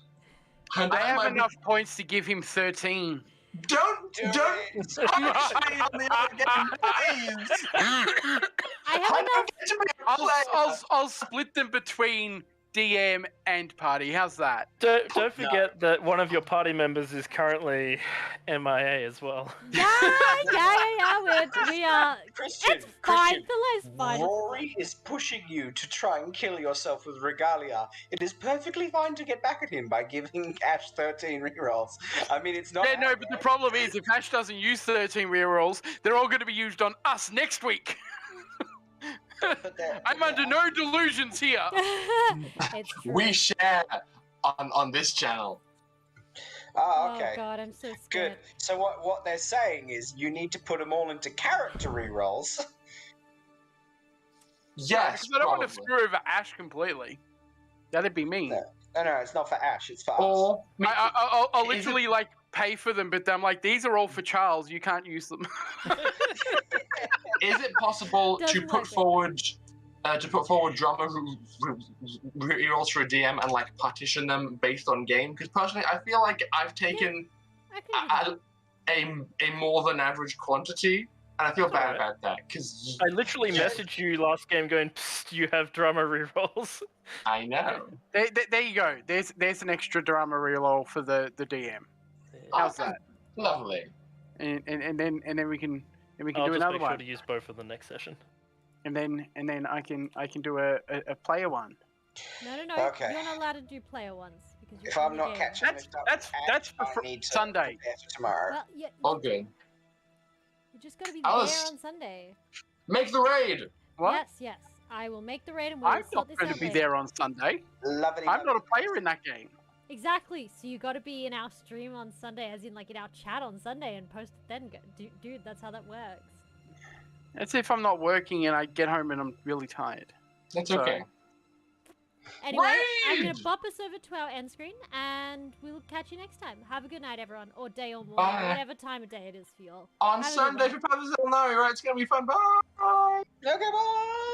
And I that have might be- enough points to give him 13. Don't Do punch it. me on the other game, please. I have enough. I'll split them between DM and party. How's that? Don't forget that one of your party members is currently MIA as well. Yeah. We are. Christian, It's fine. Christian, The life's fine. Rory is pushing you to try and kill yourself with regalia. It is perfectly fine to get back at him by giving Ash 13 rerolls. I mean, it's not. Yeah, no, but the problem is if Ash doesn't use 13 rerolls, they're all going to be used on us next week. I'm under no delusions here. It's true. We share on this channel. Oh, okay. Oh god, I'm so Good. scared. So what they're saying is you need to put them all into character rerolls. Yes, Because I don't want to probably. screw over Ash completely. That'd be mean. No, it's not for Ash. It's for us. Or I'll Is it- literally like pay for them, but I'm like, these are all for Charles. You can't use them. is it possible to Doesn't put work. forward drama rerolls for a DM and like partition them based on game? Because personally, I feel like I've taken I can do that. a more than average quantity, and I feel bad Alright. about that because I literally messaged you last game going, Psst, you have drama rerolls. I know. there you go. There's an extra drama reroll for the DM. How's that? Lovely. And then we can I'll do just another make sure one. to use both for the next session. And then I can do a player one. No. Okay. You're not allowed to do player ones because you're If in I'm the not game. catching That's- this up, that's- Ash that's for might need to Sunday. prepare for tomorrow. Well, yeah, All good. you just gotta be Alice. there on Sunday. Make the raid. What? Yes. I will make the raid and we'll I'm sort not this going out to be later. there on Sunday. Lovely. I'm not a player in that game. Exactly. So you got to be in our stream on Sunday, as in like in our chat on Sunday, and post it then. Dude, that's how that works. That's if I'm not working and I get home and I'm really tired. That's So- okay. Anyway, I'm gonna Raid! bop us over to our end screen, and we'll catch you next time. Have a good night, everyone, or day or morning, Bye. whatever time of day it is for y'all. On Have a good Sunday one. for Father's Day, right? It's gonna be fun. Bye. Okay, bye.